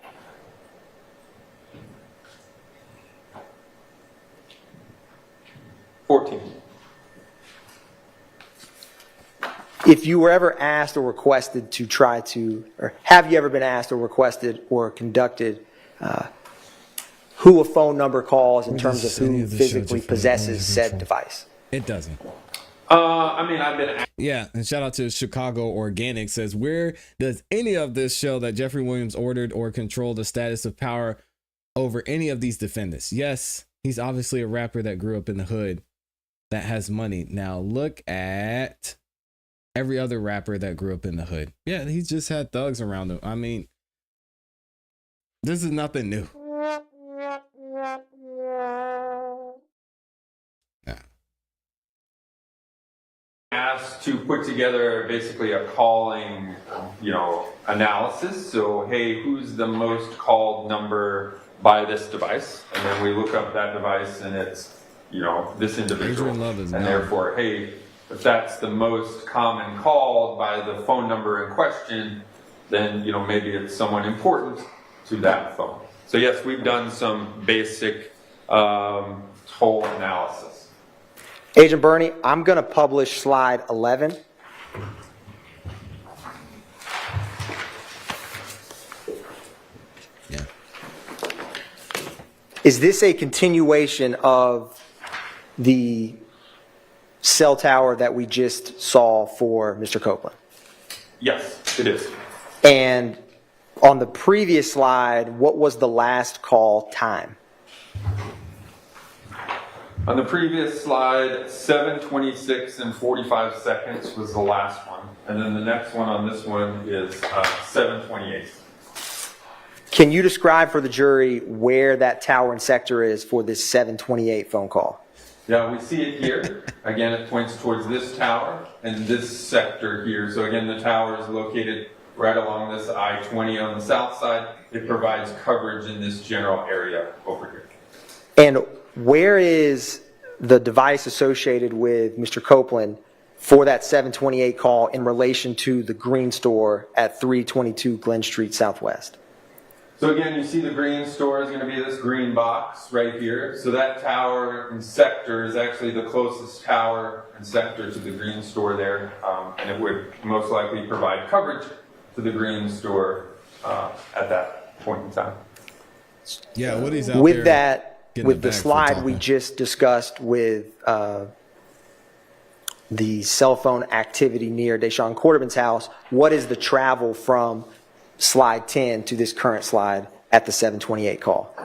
If you were ever asked or requested to try to, or have you ever been asked or requested or conducted who a phone number calls in terms of who physically possesses said device? It doesn't. I mean, I've been. Yeah, and shout out to Chicago Organic says, where does any of this show that Jeffrey Williams ordered or controlled the status of power over any of these defendants? Yes, he's obviously a rapper that grew up in the hood that has money. Now look at every other rapper that grew up in the hood. Yeah, he's just had thugs around him. I mean, this is nothing new. Yeah. Asked to put together basically a calling, analysis. So, hey, who's the most called number by this device? And then we look up that device and it's, this individual. And therefore, hey, if that's the most common called by the phone number in question, then, maybe it's someone important to that phone. So yes, we've done some basic toll analysis. Agent Bernie, I'm going to publish slide 11. Yeah. Is this a continuation of the cell tower that we just saw for Mr. Copeland? Yes, it is. And on the previous slide, what was the last call time? On the previous slide, 7:26 and 45 seconds was the last one. And then the next one on this one is 7:28. Can you describe for the jury where that tower and sector is for this 7:28 phone call? Yeah, we see it here. Again, it points towards this tower and this sector here. So again, the tower is located right along this I-20 on the south side. It provides coverage in this general area over here. And where is the device associated with Mr. Copeland for that 7:28 call in relation to the green store at 322 Glen Street Southwest? So again, you see the green store is going to be this green box right here. So that tower and sector is actually the closest tower and sector to the green store there. And it would most likely provide coverage to the green store at that point in time. Yeah, what he's out with there that, with the slide we just discussed with the cell phone activity near Deshaun Quarterman's house, what is the travel from slide 10 to this current slide at the 7:28 call?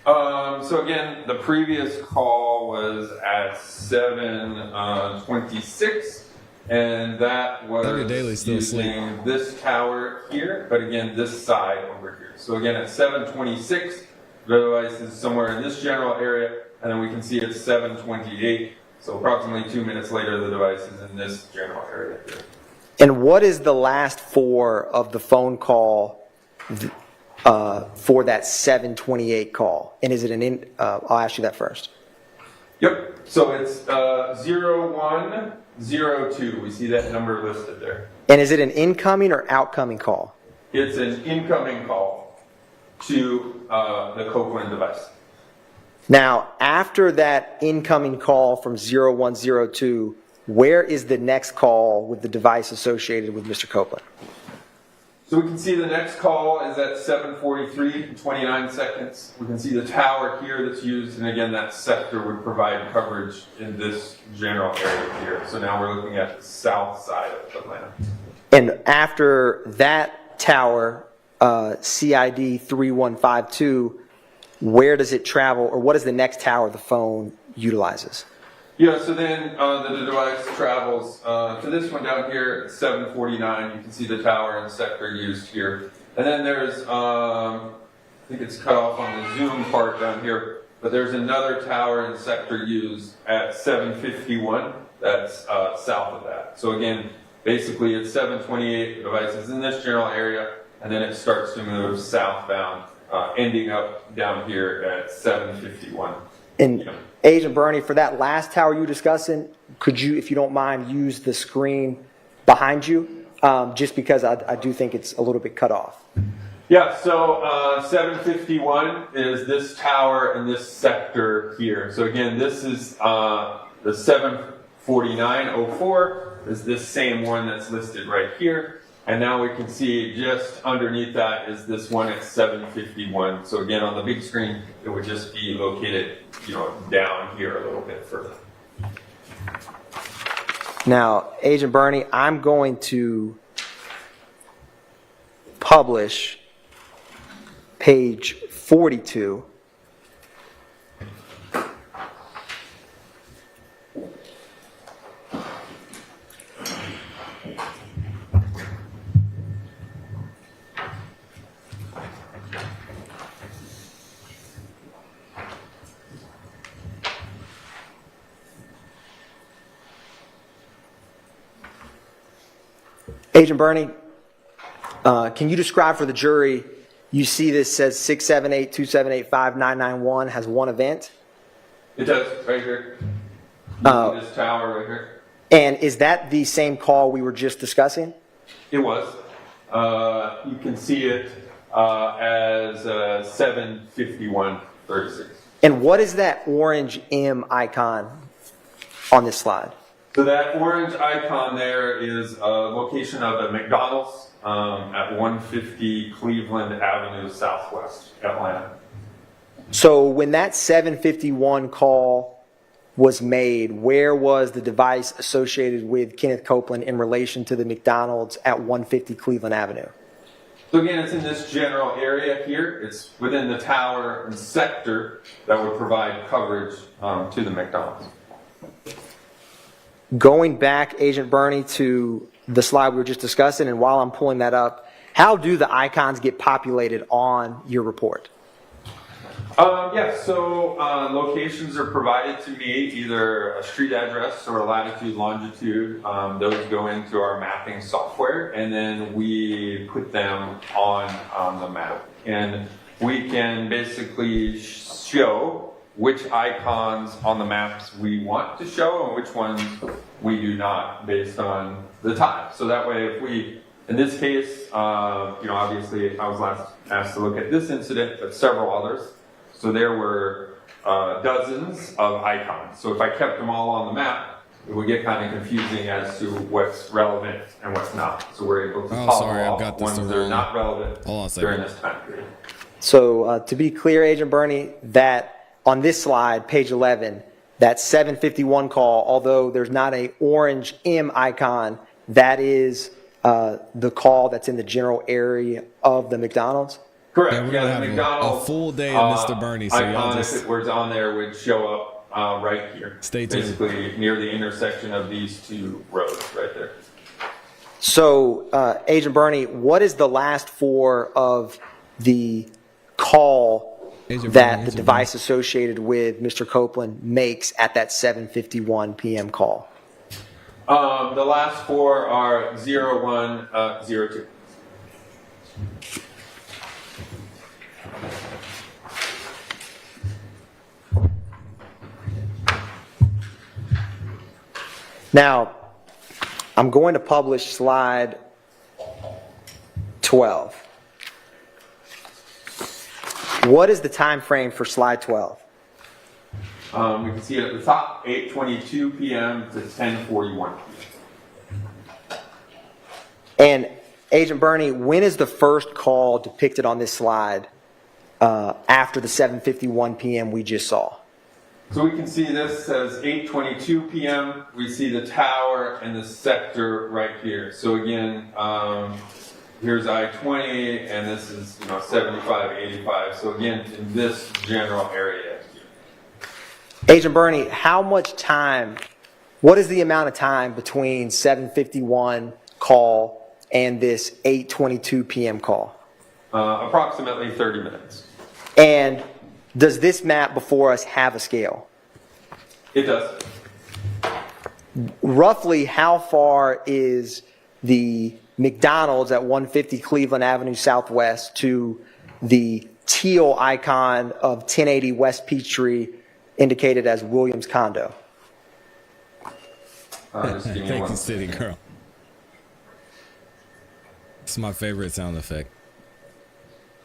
So again, the previous call was at 7:26, and that was using this tower here, but again, this side over here. So again, at 7:26, the device is somewhere in this general area, and then we can see it's 7:28. So approximately 2 minutes later, the device is in this general area here. And what is the last four of the phone call for that 7:28 call? And is it I'll ask you that first. Yep. So it's 0102. We see that number listed there. And is it an incoming or outcoming call? It's an incoming call to the Copeland device. Now, after that incoming call from 0102, where is the next call with the device associated with Mr. Copeland? So we can see the next call is at 7:43 and 29 seconds. We can see the tower here that's used, and again, that sector would provide coverage in this general area here. So now we're looking at the south side of Atlanta. And after that tower, CID 3152, where does it travel, or what is the next tower the phone utilizes? Yeah, so then the device travels to this one down here at 7:49. You can see the tower and sector used here. And then there's, I think it's cut off on the Zoom part down here, but there's another tower and sector used at 7:51. That's south of that. So again, basically at 7:28, the device is in this general area, and then it starts to move southbound, ending up down here at 7:51. And Agent Bernie, for that last tower you were discussing, could you, if you don't mind, use the screen behind you? Just because I do think it's a little bit cut off. Yeah, so 751 is this tower and this sector here. So again, this is the 74904 is this same one that's listed right here. And now we can see just underneath that is this one at 751. So again, on the big screen, it would just be located, down here a little bit further. Now, Agent Bernie, I'm going to publish page 42. Agent Bernie, can you describe for the jury, you see this says 678-278-5991 has one event? It does, right here. This tower right here. And is that the same call we were just discussing? It was. You can see it as 7:51:36. And what is that orange M icon on this slide? So that orange icon there is a location of a McDonald's at 150 Cleveland Avenue Southwest, Atlanta. So when that 751 call was made, where was the device associated with Kenneth Copeland in relation to the McDonald's at 150 Cleveland Avenue? So again, it's in this general area here. It's within the tower and sector that would provide coverage to the McDonald's. Going back, Agent Bernie, to the slide we were just discussing, and while I'm pulling that up, how do the icons get populated on your report? So locations are provided to me, either a street address or a latitude, longitude. Those go into our mapping software, and then we put them on the map. And we can basically show which icons on the maps we want to show and which ones we do not, based on the time. So that way, if we, in this case, obviously I was last asked to look at this incident, but several others. So there were dozens of icons. So if I kept them all on the map, it would get kind of confusing as to what's relevant and what's not. So we're able to follow off ones that are not relevant during this time period. So to be clear, Agent Bernie, that on this slide, page 11, that 751 call, although there's not an orange M icon, that is the call that's in the general area of the McDonald's? Correct. Yeah, we're gonna have McDonald's, a full day of Mr. Bernie. So icon, if it was on there, would show up right here. Stay tuned. Basically near the intersection of these two roads right there. So, Agent Bernie, what is the last four of the call that the device associated with Mr. Copeland makes at that 7:51 p.m. call? The last four are 0102. Now, I'm going to publish slide 12. What is the time frame for slide 12? We can see it at the top, 8:22 p.m. to 10:41 p.m. And Agent Bernie, when is the first call depicted on this slide after the 7:51 p.m. we just saw? So we can see this says 8:22 p.m. We see the tower and the sector right here. So again, here's I-20, and this is 75, 85. So again, in this general area. Agent Bernie, how much time? What is the amount of time between 7:51 call and this 8:22 p.m. call? Approximately 30 minutes. And does this map before us have a scale? It does. Roughly how far is the McDonald's at 150 Cleveland Avenue Southwest to the teal icon of 1080 West Peachtree indicated as Williams Condo? Thank you, City Girl. It's my favorite sound effect.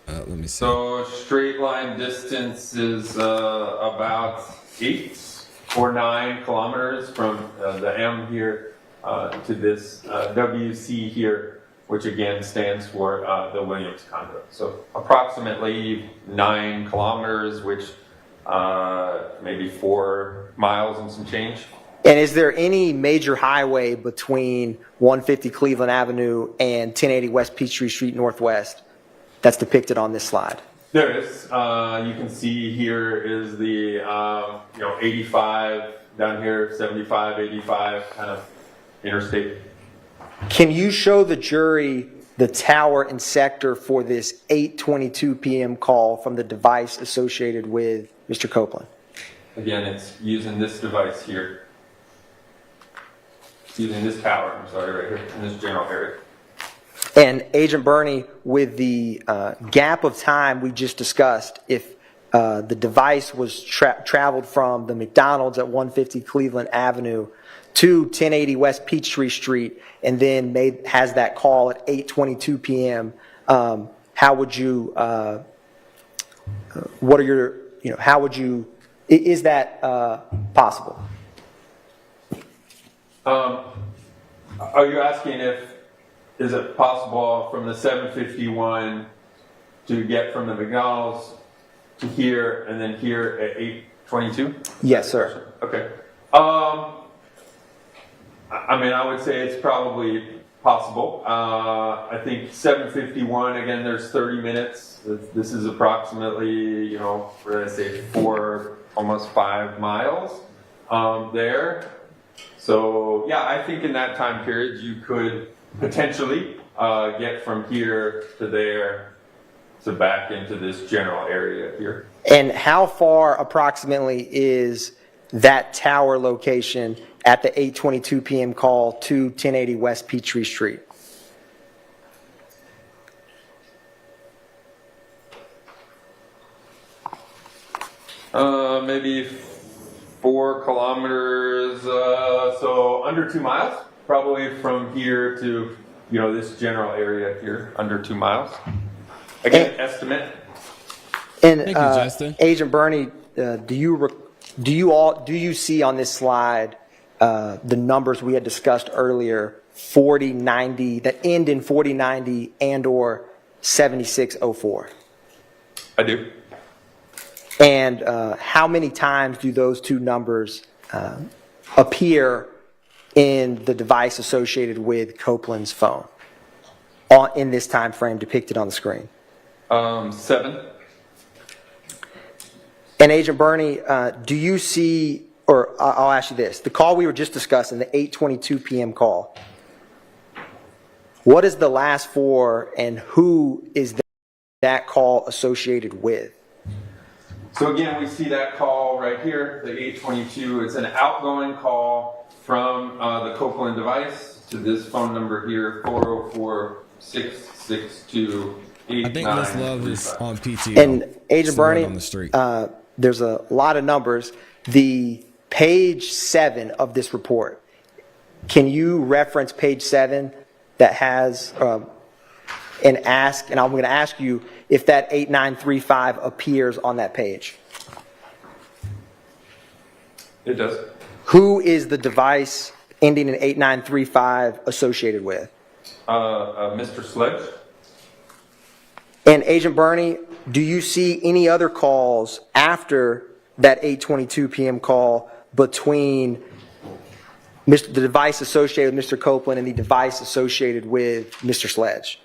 Let me see. So straight line distance is about 8 or 9 kilometers from the M here to this WC here, which again stands for the Williams Condo. So approximately 9 kilometers, which maybe 4 miles and some change. And is there any major highway between 150 Cleveland Avenue and 1080 West Peachtree Street Northwest that's depicted on this slide? There is. You can see here is the 85 down here, 75, 85 kind of interstate. Can you show the jury the tower and sector for this 8:22 p.m. call from the device associated with Mr. Copeland? Again, it's using this device here. It's using this tower, I'm sorry, right here in this general area. And Agent Burney, with the gap of time we just discussed, if the device was traveled from the McDonald's at 150 Cleveland Avenue to 1080 West Peachtree Street and then has that call at 8:22 p.m., how would you, what are your, how would you, is that possible? Are you asking is it possible from the 751 to get from the McDonald's to here and then here at 8:22? Yes, sir. Okay. I mean, I would say it's probably possible. I think 751, again, there's 30 minutes. This is approximately, we're going to say 4, almost 5 miles there. So, yeah, I think in that time period, you could potentially get from here to there to back into this general area here. And how far approximately is that tower location at the 8:22 p.m. call to 1080 West Peachtree Street? Maybe 4 kilometers, so under 2 miles, probably from here to, this general area here, under 2 miles. Again, estimate. And Thank you, Justin. Agent Burney, do you see on this slide the numbers we had discussed earlier, 4090, that end in 4090 and or 7604? I do. And how many times do those two numbers appear in the device associated with Copeland's phone in this time frame depicted on the screen? 7. And Agent Burney, do you see, or I'll ask you this, the call we were just discussing, the 8:22 p.m. call, what is the last 4 and who is that call associated with? So again, we see that call right here, the 822. It's an outgoing call from the Copeland device to this phone number here, 404-662-8935. I think Miss Love is on PTO. And Agent Burney, on the street. There's a lot of numbers. The page 7 of this report, can you reference page 7 that has and I'm going to ask you if that 8935 appears on that page? It does. Who is the device ending in 8935 associated with? Mr. Sledge. And Agent Burney, do you see any other calls after that 8:22 p.m. call between the device associated with Mr. Copeland and the device associated with Mr. Sledge?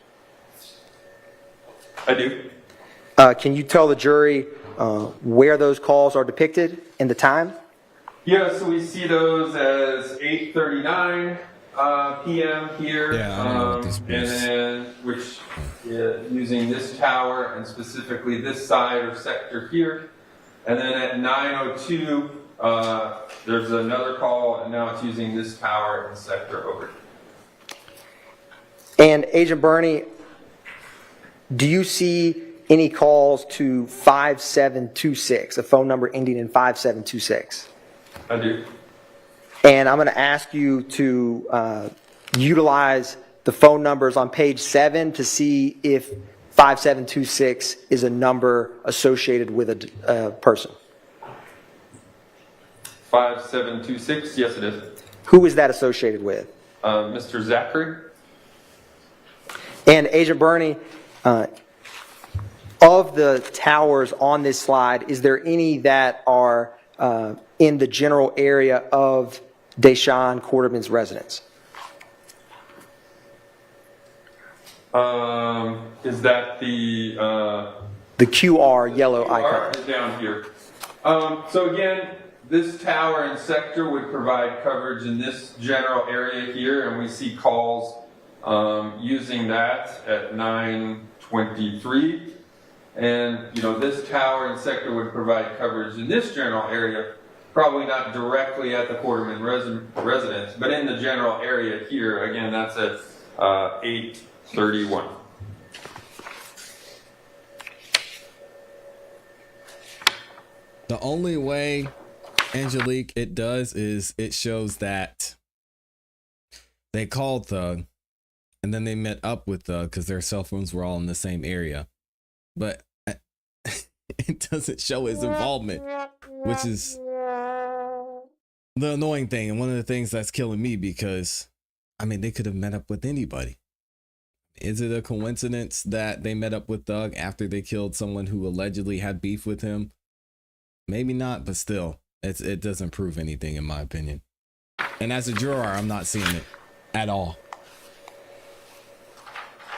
I do. Can you tell the jury where those calls are depicted in the time? Yeah, so we see those as 8:39 p.m. here, Yeah, I don't know what this and is. then using this tower and specifically this side or sector here, and then at 9:02 there's another call, and now it's using this tower and sector over here. And Agent Burney, do you see any calls to 5726, a phone number ending in 5726? I do. And I'm going to ask you to utilize the phone numbers on page 7 to see if 5726 is a number associated with a person. 5726, yes it is. Who is that associated with? Mr. Zachary. And Agent Burney, of the towers on this slide, is there any that are in the general area of Deshaun Quarterman's residence? Is that the QR yellow QR icon. is down here. So again, this tower and sector would provide coverage in this general area here, and we see calls using that at 9:23. And this tower and sector would provide coverage in this general area, probably not directly at the Quarterman residence, but in the general area here. Again, that's at 8:31. The only way, Angelique, it does is it shows that they called Thug and then they met up with Thug because their cell phones were all in the same area. But it doesn't show his involvement, which is the annoying thing. And one of the things that's killing me because, I mean, they could have met up with anybody. Is it a coincidence that they met up with Thug after they killed someone who allegedly had beef with him? Maybe not, but still, it doesn't prove anything in my opinion. And as a juror, I'm not seeing it at all.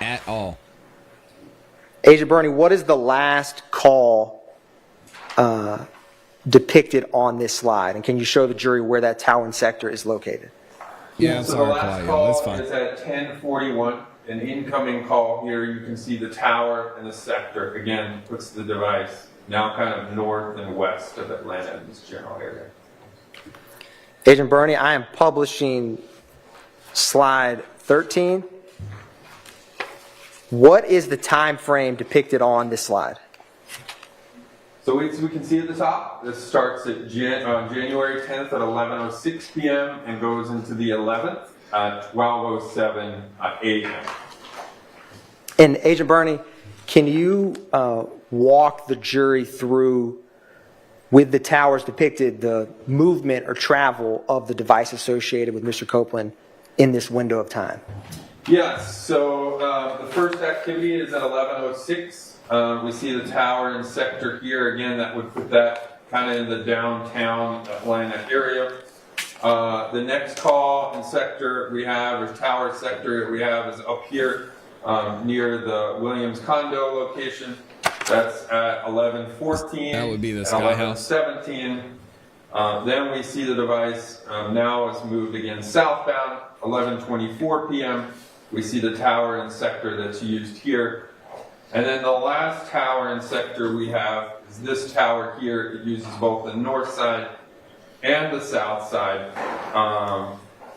At all. Agent Bernie, what is the last call depicted on this slide? And can you show the jury where that tower and sector is located? Yeah, I'm so sorry, the last Claudio. That's call fine. is at 10:41. An incoming call here. You can see the tower and the sector. Again, puts the device now kind of north and west of Atlanta in this general area. Agent Bernie, I am publishing slide 13. What is the time frame depicted on this slide? So we can see at the top, this starts at January 10th at 11:06 p.m. and goes into the 11th at 12:07 a.m. And Agent Bernie, can you walk the jury through, with the towers depicted, the movement or travel of the device associated with Mr. Copeland in this window of time? Yes, so the first activity is at 11:06. We see the tower and sector here. Again, that would put that kind of in the downtown Atlanta area. The next call and sector we have, or tower sector we have, is up here near the Williams condo location. That's at 11:14. That would be the Sky House. 11:17. Then we see the device now is moved again southbound, 11:24 p.m. We see the tower and sector that's used here. And then the last tower and sector we have is this tower here. It uses both the north side and the south side.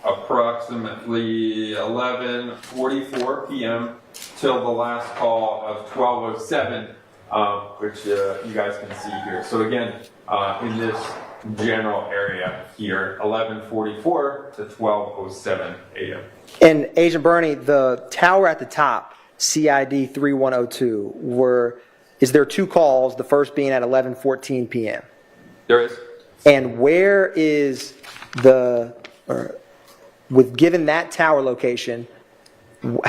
Approximately 11:44 p.m. till the last call of 12:07, which you guys can see here. So again, in this general area here, 11:44 to 12:07 a.m. And Agent Bernie, the tower at the top, CID 3102, is there two calls, the first being at 11:14 p.m.? There is. And where is given that tower location,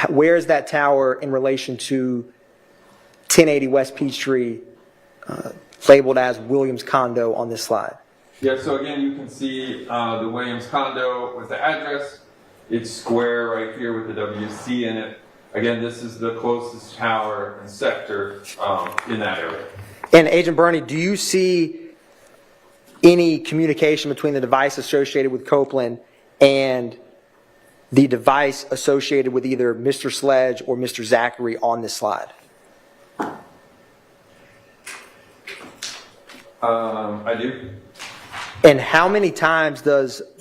where is that tower in relation to 1080 West Peachtree, labeled as Williams condo on this slide? Yeah, so again, you can see the Williams condo with the address. It's square right here with the WC in it. Again, this is the closest tower and sector in that area. And Agent Bernie, do you see any communication between the device associated with Copeland and the device associated with either Mr. Sledge or Mr. Zachary on this slide? I do. And how many times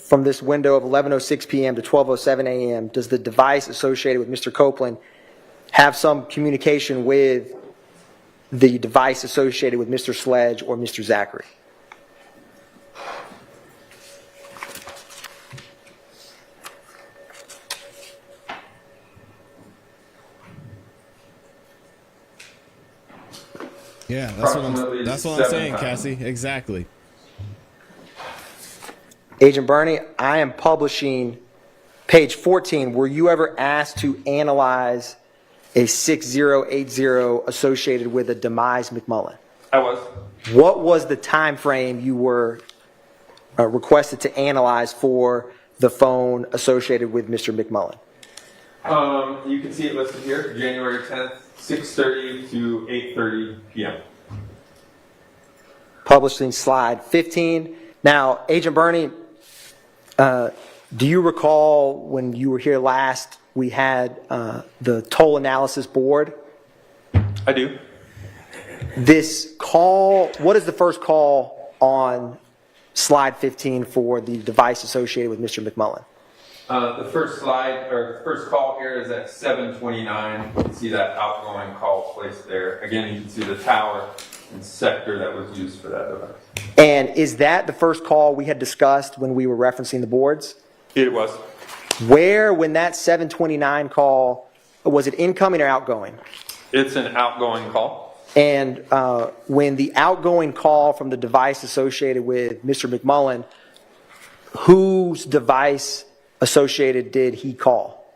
from this window of 11:06 p.m. to 12:07 a.m. does the device associated with Mr. Copeland have some communication with the device associated with Mr. Sledge or Mr. Zachary? Yeah, that's what I'm saying, Cassie. Exactly. Agent Bernie, I am publishing page 14. Were you ever asked to analyze a 6080 associated with a Demise McMullen? I was. What was the time frame you were requested to analyze for the phone associated with Mr. McMullen? You can see it listed here, January 10th, 6:30 to 8:30 p.m. Published in slide 15. Now, Agent Burney, do you recall when you were here last, we had the toll analysis board? I do. This call, what is the first call on slide 15 for the device associated with Mr. McMullen? The first slide, or the first call here is at 7:29. You can see that outgoing call placed there. Again, you can see the tower and sector that was used for that device. And is that the first call we had discussed when we were referencing the boards? It was. Where, when that 729 call, was it incoming or outgoing? It's an outgoing call. And when the outgoing call from the device associated with Mr. McMullen, whose device associated did he call?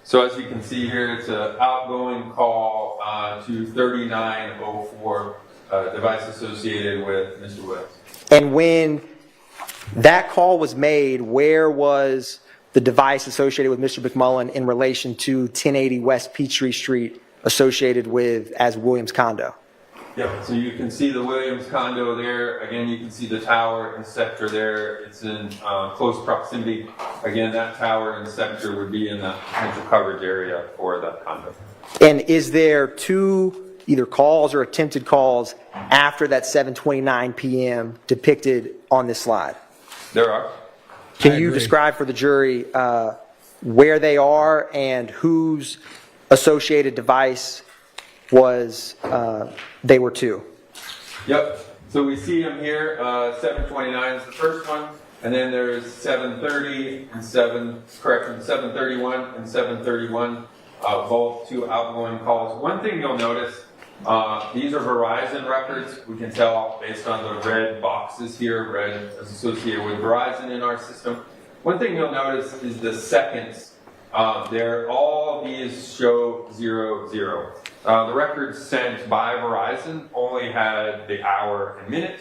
So as you can see here, it's an outgoing call to 3904, device associated with Mr. Williams. And when that call was made, where was the device associated with Mr. McMullen in relation to 1080 West Peachtree Street associated with as Williams condo? Yep, so you can see the Williams condo there. Again, you can see the tower and sector there. It's in close proximity. Again, that tower and sector would be in the potential coverage area for that condo. And is there two either calls or attempted calls after that 7:29 p.m. depicted on this slide? There are. Can you describe for the jury where they are and whose associated device was they were to? Yep. So we see them here. 729 is the first one, and then there's 730 and 731 and 731, both two outgoing calls. One thing you'll notice, these are Verizon records. We can tell based on the red boxes here, red is associated with Verizon in our system. One thing you'll notice is the seconds. All these show 00. The records sent by Verizon only had the hour and minute.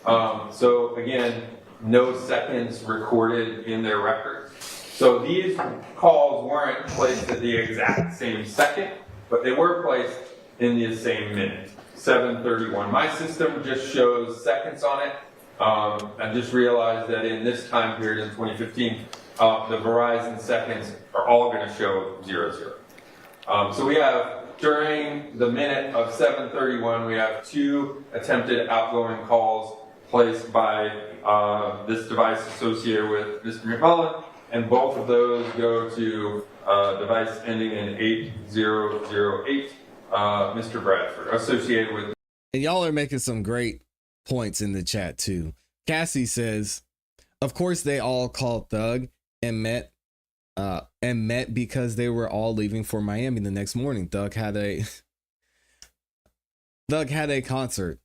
So again, no seconds recorded in their records. So these calls weren't placed at the exact same second, but they were placed in the same minute, 7:31. My system just shows seconds on it. I just realized that in this time period in 2015, the Verizon seconds are all going to show 00. So we have, during the minute of 7:31, we have two attempted outgoing calls placed by this device associated with Mr. McMullen, and both of those go to device ending in 8008, Mr. Bradford, associated with. And y'all are making some great points in the chat too. Cassie says, of course they all called Thug and met because they were all leaving for Miami the next morning. Thug had a concert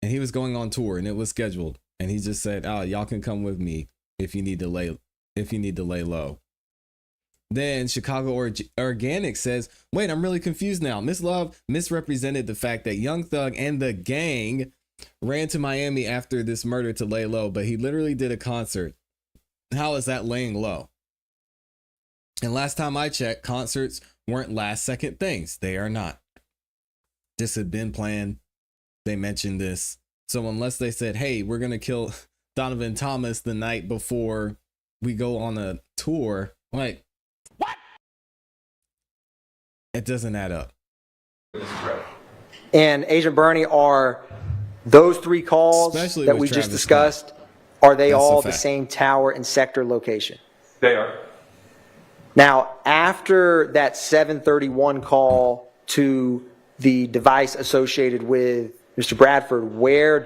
and he was going on tour and it was scheduled, and he just said, "Oh, y'all can come with me if you need to lay low." Then Chicago Organic says, "Wait, I'm really confused now. Miss Love misrepresented the fact that Young Thug and the gang ran to Miami after this murder to lay low, but he literally did a concert. How is that laying low? And last time I checked, concerts weren't last second things. They are not. This had been planned. They mentioned this. So unless they said, hey, we're going to kill Donovan Thomas the night before we go on a tour, like, what? It doesn't add up." And Agent Burney, are those three calls Especially that with we just Travis discussed, Scott. are they That's a all the fact. same tower and sector location? They are. Now, after that 731 call to the device associated with Mr. Bradford, where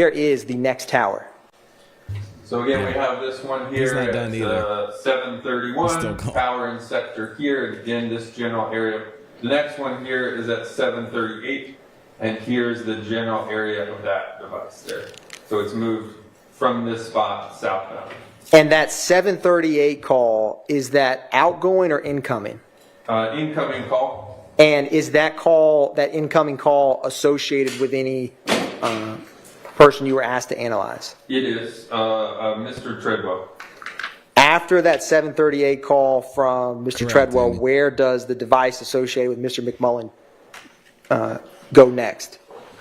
is the next tower? So again, we have this one here not done at either. 731, Still power and sector here, again, this general area. The next one here is at 738, and here's the general area of that device there. So it's moved from this spot southbound. And that 738 call, is that outgoing or incoming? Incoming call. And is that incoming call associated with any person you were asked to analyze? It is Mr. Treadwell. After that 7:38 call from Mr. Correct, Treadwell, Andy. where does the device associated with Mr. McMullen go next?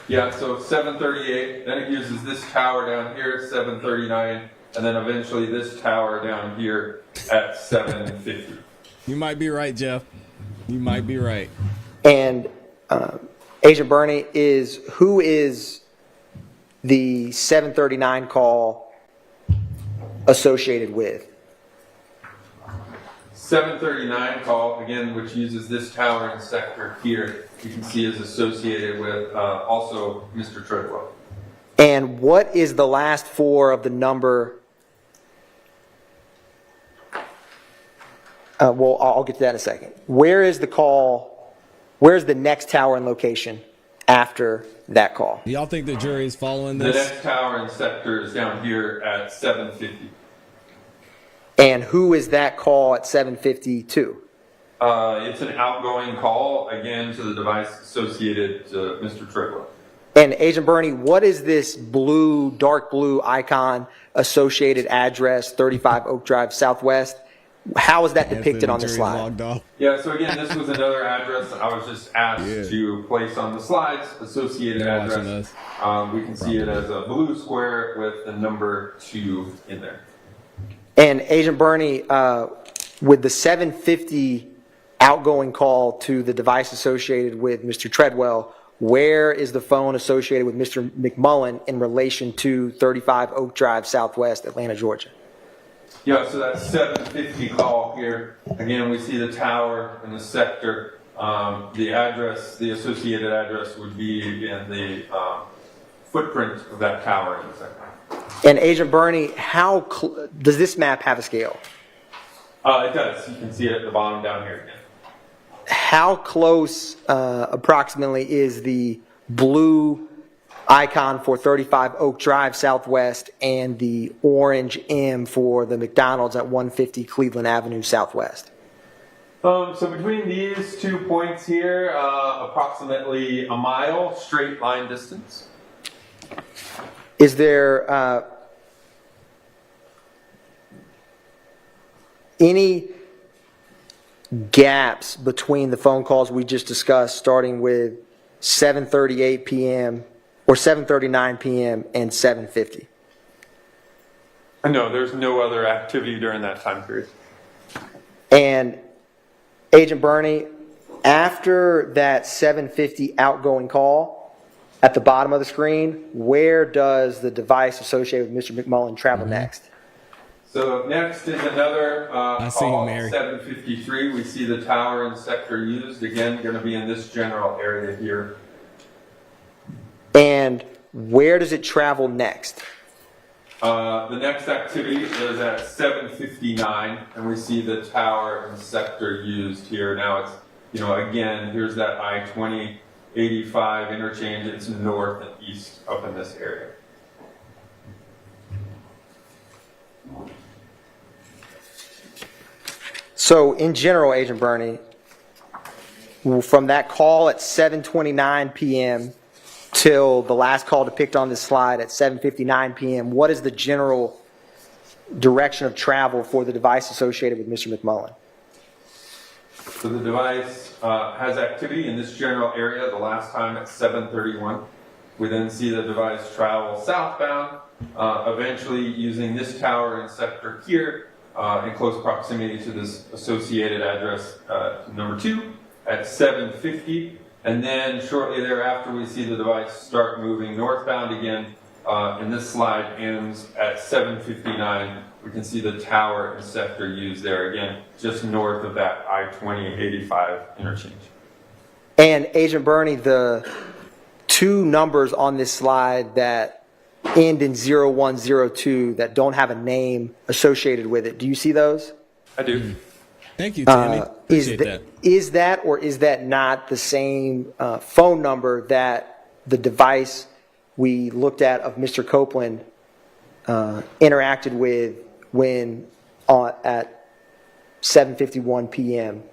Yeah, so 7:38, then it uses this tower down here, 7:39, and then eventually this tower down here at 7:50. You might be right, Jeff. You might be right. And Agent Burney, who is the 7:39 call associated with? 7:39 call, again, which uses this tower and sector here, you can see is associated with also Mr. Treadwell. And what is the last four of the number? Well, I'll get to that in a second. Where is the call? Where's the next tower and location after that call? Do y'all think the jury is following The this? next tower and sector is down here at 7:50. And who is that call at 7:52? It's an outgoing call, again, to the device associated to Mr. Treadwell. And Agent Burney, what is this blue, dark blue icon associated address, 35 Oak Drive Southwest? How is that depicted on the slide? Logged off. Yeah, so again, this was another address that I was just asked to place on the slides, associated They're watching address. us. We can see it as a blue square with the number 2 in there. And Agent Burney, with the 750 outgoing call to the device associated with Mr. Treadwell, where is the phone associated with Mr. McMullen in relation to 35 Oak Drive Southwest, Atlanta, Georgia? Yeah, so that 750 call here, again, we see the tower and the sector. The address, the associated address would be in the footprint of that tower in the sector. And Agent Burney, does this map have a scale? It does. You can see it at the bottom down here again. How close approximately is the blue icon for 35 Oak Drive Southwest and the orange M for the McDonald's at 150 Cleveland Avenue Southwest? So between these 2 points here, approximately a mile straight line distance. Is there any gaps between the phone calls we just discussed, starting with 7:38 p.m. or 7:39 p.m. and 7:50? No, there's no other activity during that time period. And Agent Burney, after that 7:50 outgoing call, at the bottom of the screen, where does the device associated with Mr. McMullen travel next? So next is another see him, call, Mary. 753. We see the tower and sector used. Again, going to be in this general area here. And where does it travel next? The next activity is at 7:59, and we see the tower and sector used here. Now it's, again, here's that I-20/85 interchange. It's north and east up in this area. So in general, Agent Burney, from that call at 7:29 p.m. till the last call depicted on this slide at 7:59 p.m., what is the general direction of travel for the device associated with Mr. McMullen? So the device has activity in this general area the last time at 7:31. We then see the device travel southbound, eventually using this tower and sector here in close proximity to this associated address number 2 at 7:50. And then shortly thereafter, we see the device start moving northbound again. And this slide ends at 7:59. We can see the tower and sector used there again, just north of that I-20/85 interchange. And Agent Burney, the two numbers on this slide that end in 0102 that don't have a name associated with it, do you see those? I do. Thank you, Tammy. Appreciate that. Is that or is that not the same phone number that the device we looked at of Mr. Copeland interacted with when at 7:51 p.m.?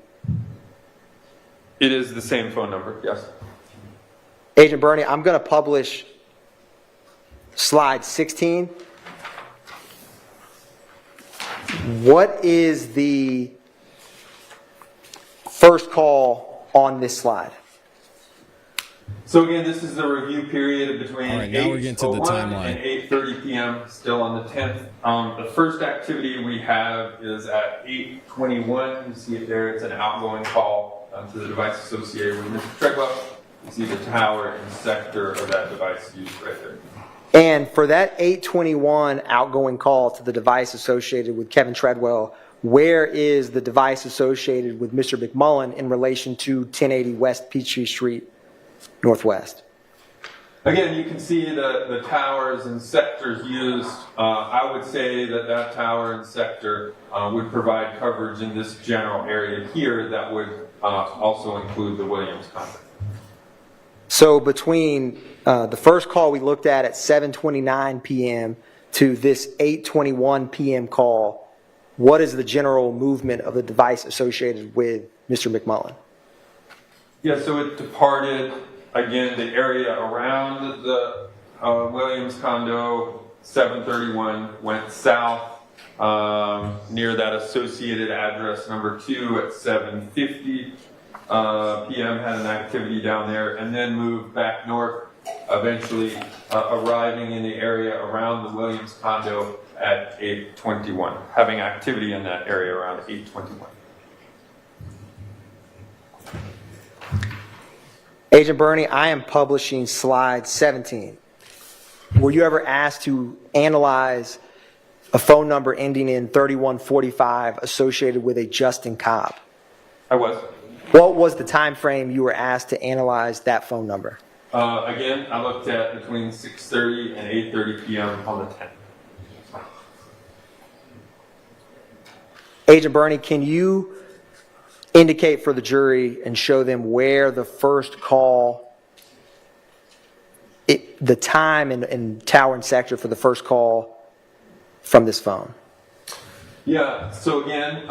It is the same phone number, yes. Agent Burney, I'm going to publish slide 16. What is the first call on this slide? So again, this is the review period between All right, now we're getting to the 8:01 timeline. and 8:30 p.m. still on the 10th. The first activity we have is at 8:21. You see it there. It's an outgoing call to the device associated with Mr. Treadwell. You see the tower and sector of that device used right there. And for that 8:21 outgoing call to the device associated with Kevin Treadwell, where is the device associated with Mr. McMullen in relation to 1080 West Peachtree Street Northwest? Again, you can see the towers and sectors used. I would say that that tower and sector would provide coverage in this general area here that would also include the Williams complex. So between the first call we looked at 7:29 p.m. to this 8:21 p.m. call, what is the general movement of the device associated with Mr. McMullen? Yeah, so it departed, again, the area around the Williams condo, 731, went south near that associated address number 2 at 7:50 p.m. had an activity down there, and then moved back north, eventually arriving in the area around the Williams condo at 8:21, having activity in that area around 8:21. Agent Burney, I am publishing slide 17. Were you ever asked to analyze a phone number ending in 3145 associated with a Justin Cobb? I was. What was the time frame you were asked to analyze that phone number? Again, I looked at between 6:30 and 8:30 p.m. on the 10th. Agent Burney, can you indicate for the jury and show them where the first call, the time and tower and sector for the first call from this phone? Yeah, so again,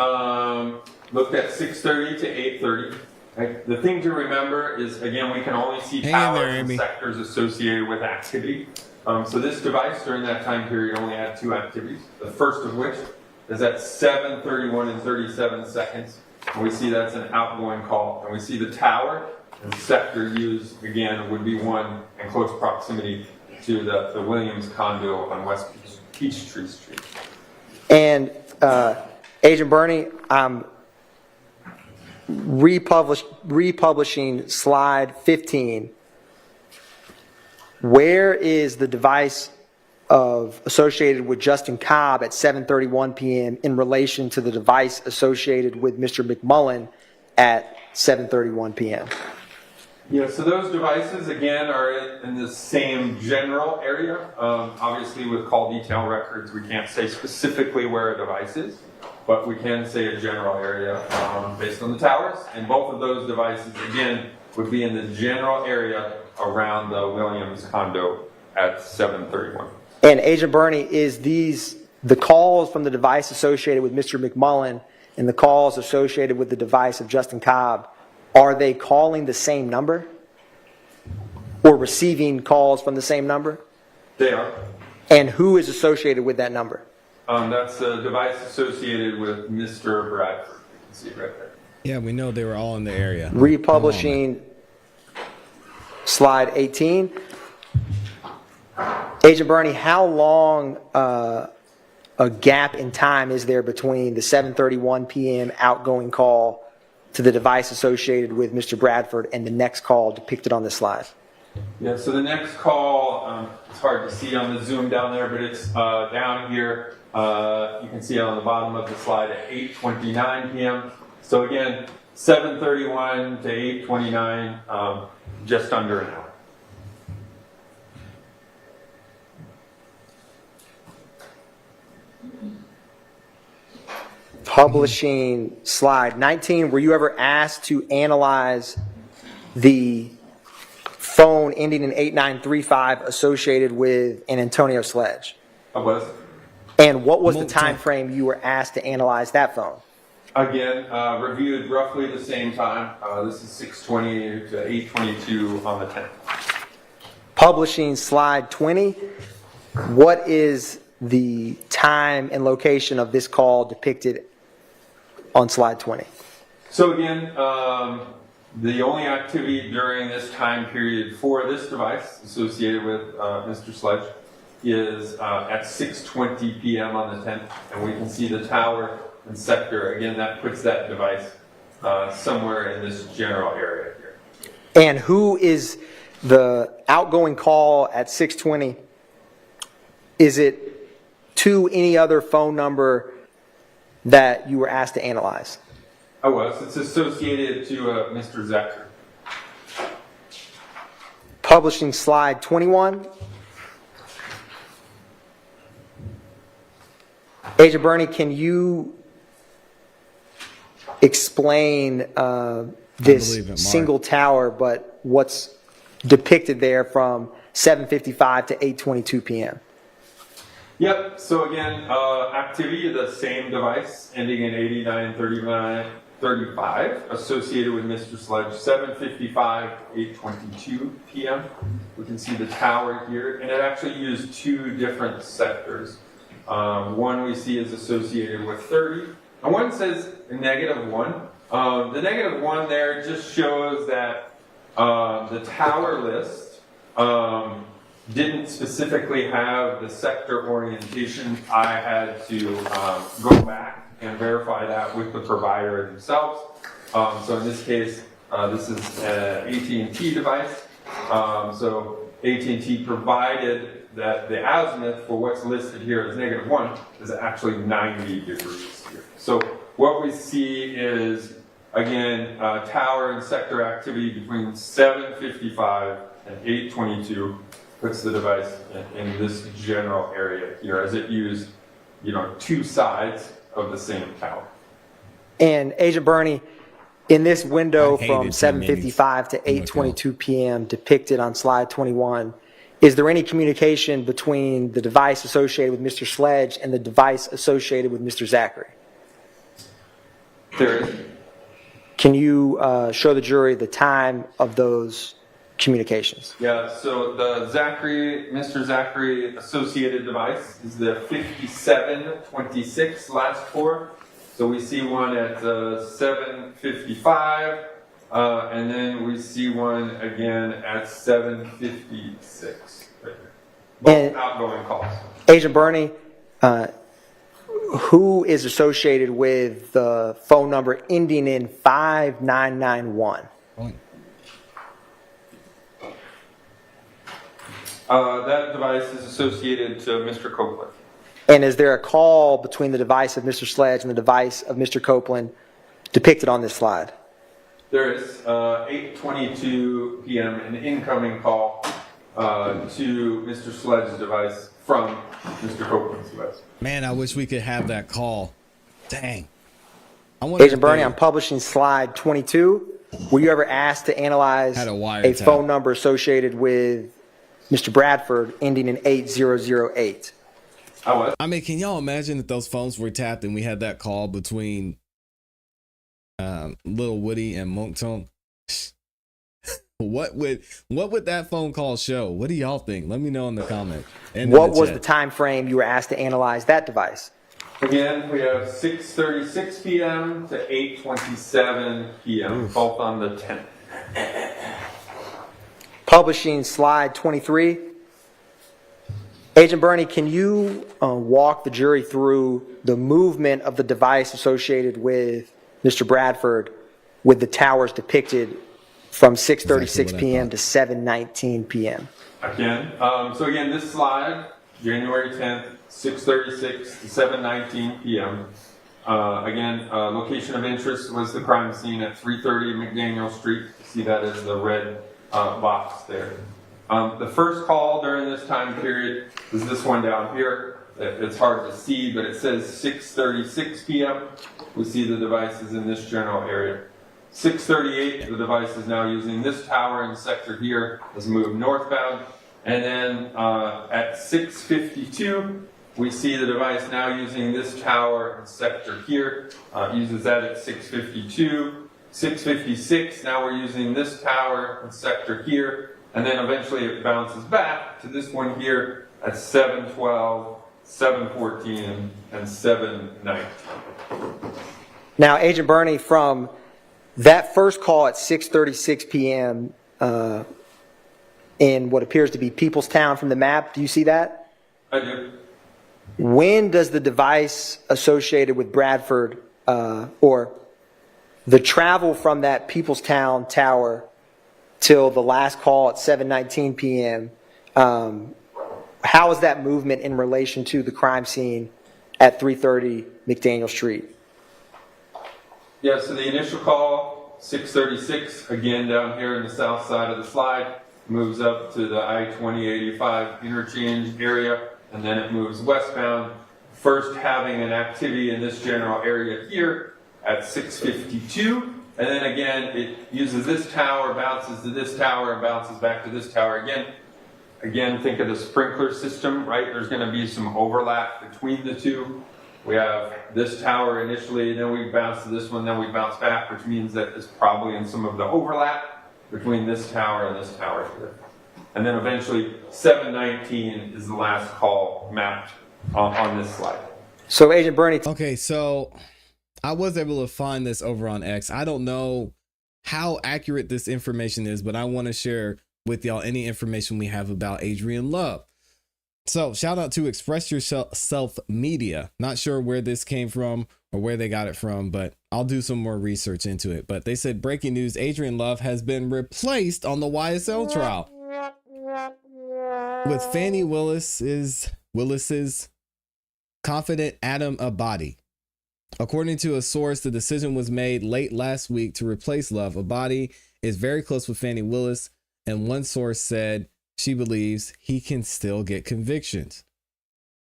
looked at 6:30 to 8:30. Right? The thing to remember is, again, we can only see towers and sectors associated with activity. So this device during that time period only had 2 activities. The first of which is at 7:31 and 37 seconds. And we see that's an outgoing call. And we see the tower and sector used, again, would be one in close proximity to the Williams condo on West Peachtree Street. And Agent Burney, I'm republishing slide 15. Where is the device associated with Justin Cobb at 7:31 p.m. in relation to the device associated with Mr. McMullen at 7:31 p.m.? Yeah, so those devices, again, are in the same general area. Obviously, with call detail records, we can't say specifically where a device is, but we can say a general area based on the towers. And both of those devices, again, would be in the general area around the Williams condo at 7:31. And Agent Burney, is the calls from the device associated with Mr. McMullen and the calls associated with the device of Justin Cobb, are they calling the same number or receiving calls from the same number? They are. And who is associated with that number? That's a device associated with Mr. Bradford. You can see it right there. Yeah, we know they were all in the area. Republishing slide 18. Agent Burney, how long a gap in time is there between the 7:31 p.m. outgoing call to the device associated with Mr. Bradford and the next call depicted on this slide? Yeah, so the next call, it's hard to see on the Zoom down there, but it's down here. You can see it on the bottom of the slide at 8:29 p.m. So again, 7:31 to 8:29, just under an hour. Publishing slide 19, were you ever asked to analyze the phone ending in 8935 associated with an Antonio Sledge? I was. And what was the time frame you were asked to analyze that phone? Again, reviewed roughly the same time. This is 6:20 to 8:22 on the 10th. Publishing slide 20, what is the time and location of this call depicted on slide 20? So again, the only activity during this time period for this device associated with Mr. Sledge is at 6:20 p.m. on the 10th, and we can see the tower and sector. Again, that puts that device somewhere in this general area here. And who is the outgoing call at 6:20? Is it to any other phone number that you were asked to analyze? I was. It's associated to Mr. Zachary. Publishing slide 21. Agent Burney, can you explain this single tower, but what's depicted there from 7:55 to 8:22 p.m.? Yep. So again, activity of the same device ending in 8935 associated with Mr. Sledge, 7:55 to 8:22 p.m. We can see the tower here, and it actually used two different sectors. One we see is associated with 30, and one says -1. The -1 there just shows that the tower list didn't specifically have the sector orientation. I had to go back and verify that with the provider themselves. So in this case, this is an AT&T device. So AT&T provided that the azimuth for what's listed here as -1 is actually 90 degrees here. So what we see is, again, tower and sector activity between 7:55 and 8:22 puts the device in this general area here, as it used, two sides of the same tower. And Agent Burney, in this window from 7:55 to 8:22 p.m. depicted on slide 21, is there any communication between the device associated with Mr. Sledge and the device associated with Mr. Zachary? There is. Can you show the jury the time of those communications? Yeah, so the Mr. Zachary associated device is the 5726 last four. So we see one at 7:55, and then we see one again at 7:56. Right there. Both outgoing calls. Agent Burney, who is associated with the phone number ending in 5991? That device is associated to Mr. Copeland. And is there a call between the device of Mr. Sledge and the device of Mr. Copeland depicted on this slide? There is 8:22 p.m. an incoming call to Mr. Sledge's device from Mr. Copeland's device. Man, I wish we could have that call. Dang. Agent Burney, I'm publishing slide 22. Were you ever asked to analyze a phone number associated with Mr. Bradford ending in 8008? I was. I mean, can y'all imagine if those phones were tapped and we had that call between Little Woody and Moncton? What would that phone call show? What do y'all think? Let me know in the comment. What was the time frame you were asked to analyze that device? Again, we have 6:36 p.m. to 8:27 p.m. both on the 10th. Publishing slide 23. Agent Burney, can you walk the jury through the movement of the device associated with Mr. Bradford with the towers depicted from 6:36 p.m. to 7:19 p.m.? Again, so again, this slide, January 10th, 6:36 to 7:19 p.m. Again, location of interest was the crime scene at 330 McDaniel Street. You see that as the red box there. The first call during this time period is this one down here. It's hard to see, but it says 6:36 p.m. We see the device is in this general area. 6:38, the device is now using this tower and sector here, has moved northbound. And then at 6:52, we see the device now using this tower and sector here, uses that at 6:52. 6:56, now we're using this tower and sector here, and then eventually it bounces back to this one here at 7:12, 7:14, and 7:19. Now, Agent Burney, from that first call at 6:36 p.m. In what appears to be Peoplestown from the map, do you see that? I do. When does the device associated with Bradford, or the travel from that Peoplestown tower till the last call at 7:19 p.m., how is that movement in relation to the crime scene at 330 McDaniel Street? Yeah, so the initial call, 6:36, again down here in the south side of the slide, moves up to the I-2085 interchange area, and then it moves westbound, first having an activity in this general area here at 6:52, and then again it uses this tower, bounces to this tower, and bounces back to this tower again. Again, think of the sprinkler system, right? There's going to be some overlap between the two. We have this tower initially, then we bounce to this one, then we bounce back, which means that it's probably in some of the overlap between this tower and this tower here. And then eventually 7:19 is the last call mapped on this slide. So Agent Burney. Okay, so I was able to find this over on X. I don't know how accurate this information is, but I want to share with y'all any information we have about Adriane Love. So shout out to Express Yourself Media. Not sure where this came from or where they got it from, but I'll do some more research into it. But they said, breaking news, Adriane Love has been replaced on the YSL trial with Fannie Willis's confidant Adam Abbate. According to a source, the decision was made late last week to replace Love. Abbate is very close with Fannie Willis, and one source said she believes he can still get convictions.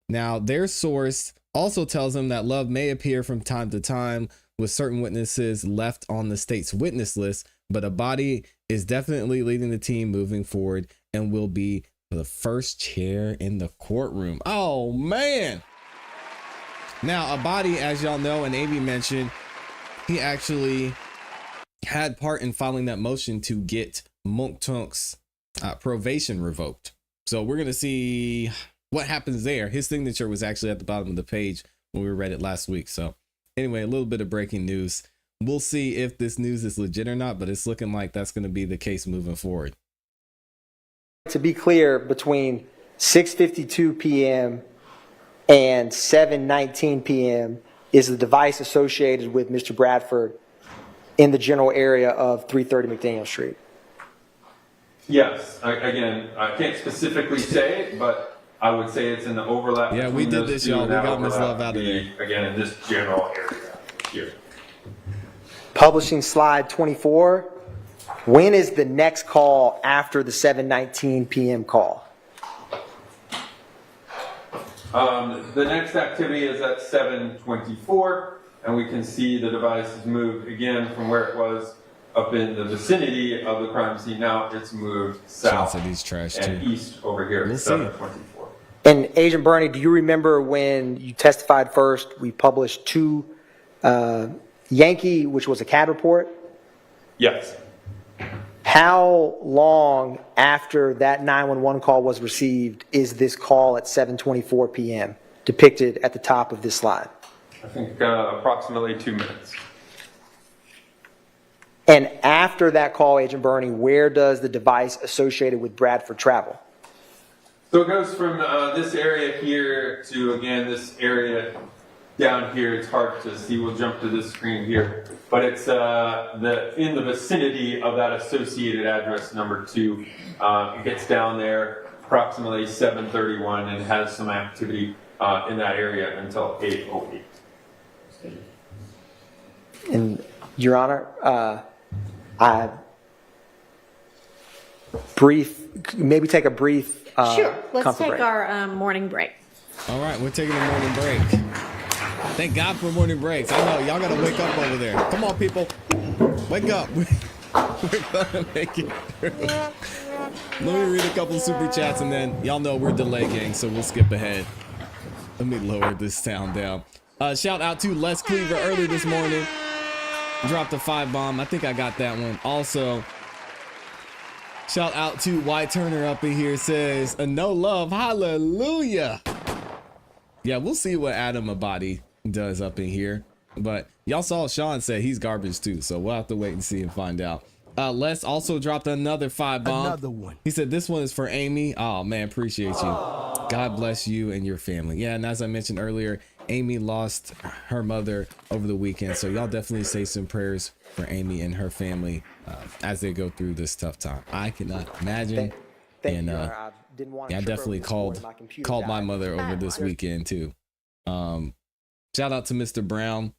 Now, their source also tells them that Love may appear from time to time with certain witnesses left on the state's witness list, but Abbate is definitely leading the team moving forward and will be the first chair in the courtroom. Oh, man. Now, Abbate, as y'all know, and Amy mentioned, he actually had part in filing that motion to get Monktunk's probation revoked. So we're going to see what happens there. His signature was actually at the bottom of the page when we read it last week. So anyway, a little bit of breaking news. We'll see if this news is legit or not, but it's looking like that's going to be the case moving forward. To be clear, between 6:52 p.m. and 7:19 p.m. is the device associated with Mr. Bradford in the general area of 330 McDaniel Street. Yes, again, I can't specifically say it, but I would say it's in the overlap. Yeah, we did this, y'all. We got Ms. Love out of there. Again, in this general area here. Publishing slide 24. When is the next call after the 7:19 p.m. call? The next activity is at 7:24, and we can see the device has moved again from where it was up in the vicinity of the crime scene. Now it's moved south and east over here at 7:24. And Agent Burney, do you remember when you testified first, we published two Yankee, which was a CAD report? Yes. How long after that 911 call was received is this call at 7:24 p.m. depicted at the top of this slide? I think approximately 2 minutes. And after that call, Agent Burney, where does the device associated with Bradford travel? So it goes from this area here to, again, this area down here. It's hard to see. We'll jump to this screen here. But it's in the vicinity of that associated address number 2. It gets down there approximately 7:31 and has some activity in that area until 8:08. And Your Honor, maybe take a brief Sure, let's take break. our morning break. All right, we're taking a morning break. Thank God for morning breaks. I know, y'all gotta wake up over there. Come on, people. Wake up. We're gonna make it through. Let me read a couple super chats and then y'all know we're delay gang, so we'll skip ahead. Let me lower this sound down. Shout out to Les Cleaver early this morning. Dropped a 5 bomb. I think I got that one. Also, Shout out to White Turner up in here, says a no love, hallelujah. Yeah, we'll see what Adam Abbate does up in here. But y'all saw Sean said he's garbage too, so we'll have to wait and see and find out. Les also dropped another 5 bomb. Another one. He said this one is for Amy. Oh man, appreciate you. God bless you and your family. Yeah, and as I mentioned earlier, Amy lost her mother over the weekend, so y'all definitely say some prayers for Amy and her family as they go through this tough time. I cannot imagine. Thank you. I didn't want to I definitely called my mother over this weekend too. Shout out to Mr. Brown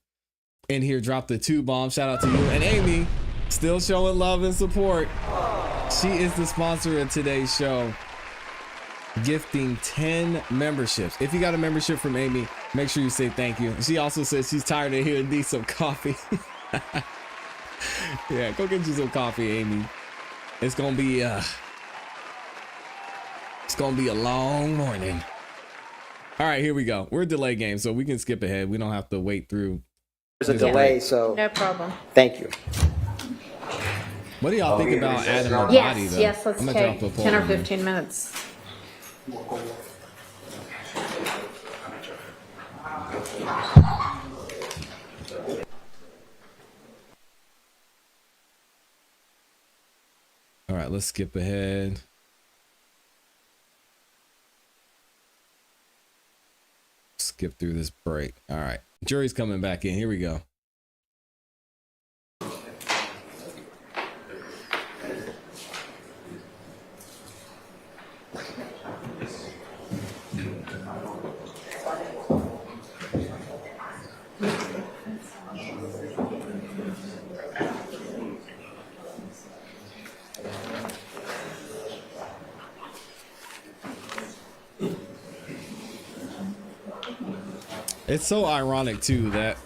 in here, dropped the 2 bomb. Shout out to you and Amy, still showing love and support. She is the sponsor of today's show, gifting 10 memberships. If you got a membership from Amy, make sure you say thank you. She also says she's tired of hearing need some coffee. Yeah, go get you some coffee, Amy. It's gonna be a long morning. All right, here we go. We're a delay game, so we can skip ahead. We don't have to wait through. There's a delay, so No problem. thank you. What do y'all think about Adam Abbate, Yes, though? yes, let's I'm gonna take drop a poll 10 or in here. 15 minutes. All right, let's skip ahead. Skip through this break. All right, jury's coming back in. Here we go. It's so ironic too that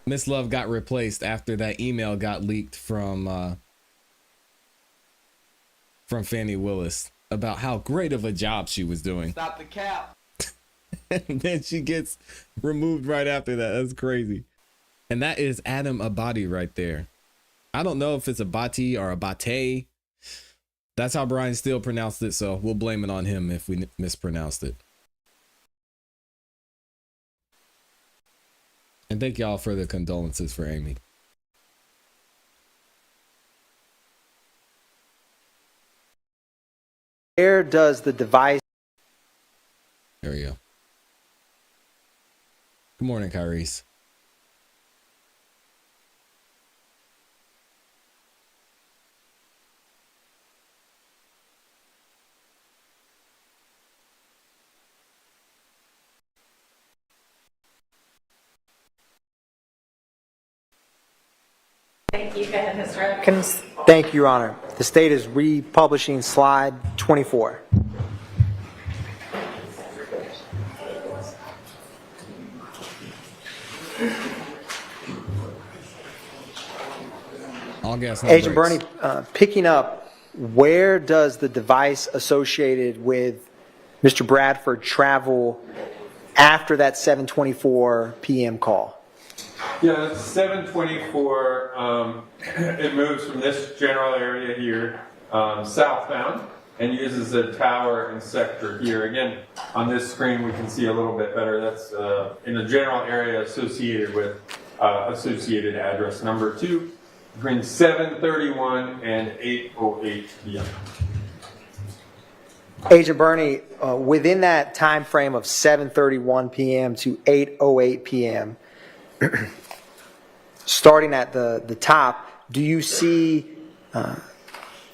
Miss Love got replaced after that email got leaked from Fannie Willis about how great of a job she was doing. Stop the cap. And then she gets removed right after that. That's crazy. And that is Adam Abbate right there. I don't know if it's Abbate or Abbate. That's how Brian Steele pronounced it, so we'll blame it on him if we mispronounced it. And thank y'all for the condolences for Amy. Where does the device... There we go. Good morning, Kyrese. Thank you, Mr. Atkins. Thank you, Your Honor. The state is republishing slide 24. All gas, no Agent brakes. Bernie, picking up, where does the device associated with Mr. Bradford travel after that 7:24 p.m. call? Yeah, it's 724. It moves from this general area here southbound and uses a tower and sector here. Again, on this screen we can see a little bit better. That's in a general area associated with associated address number 2 between 7:31 and 8:08 p.m. Agent Bernie, within that time frame of 7:31 p.m. to 8:08 p.m., starting at the top, do you see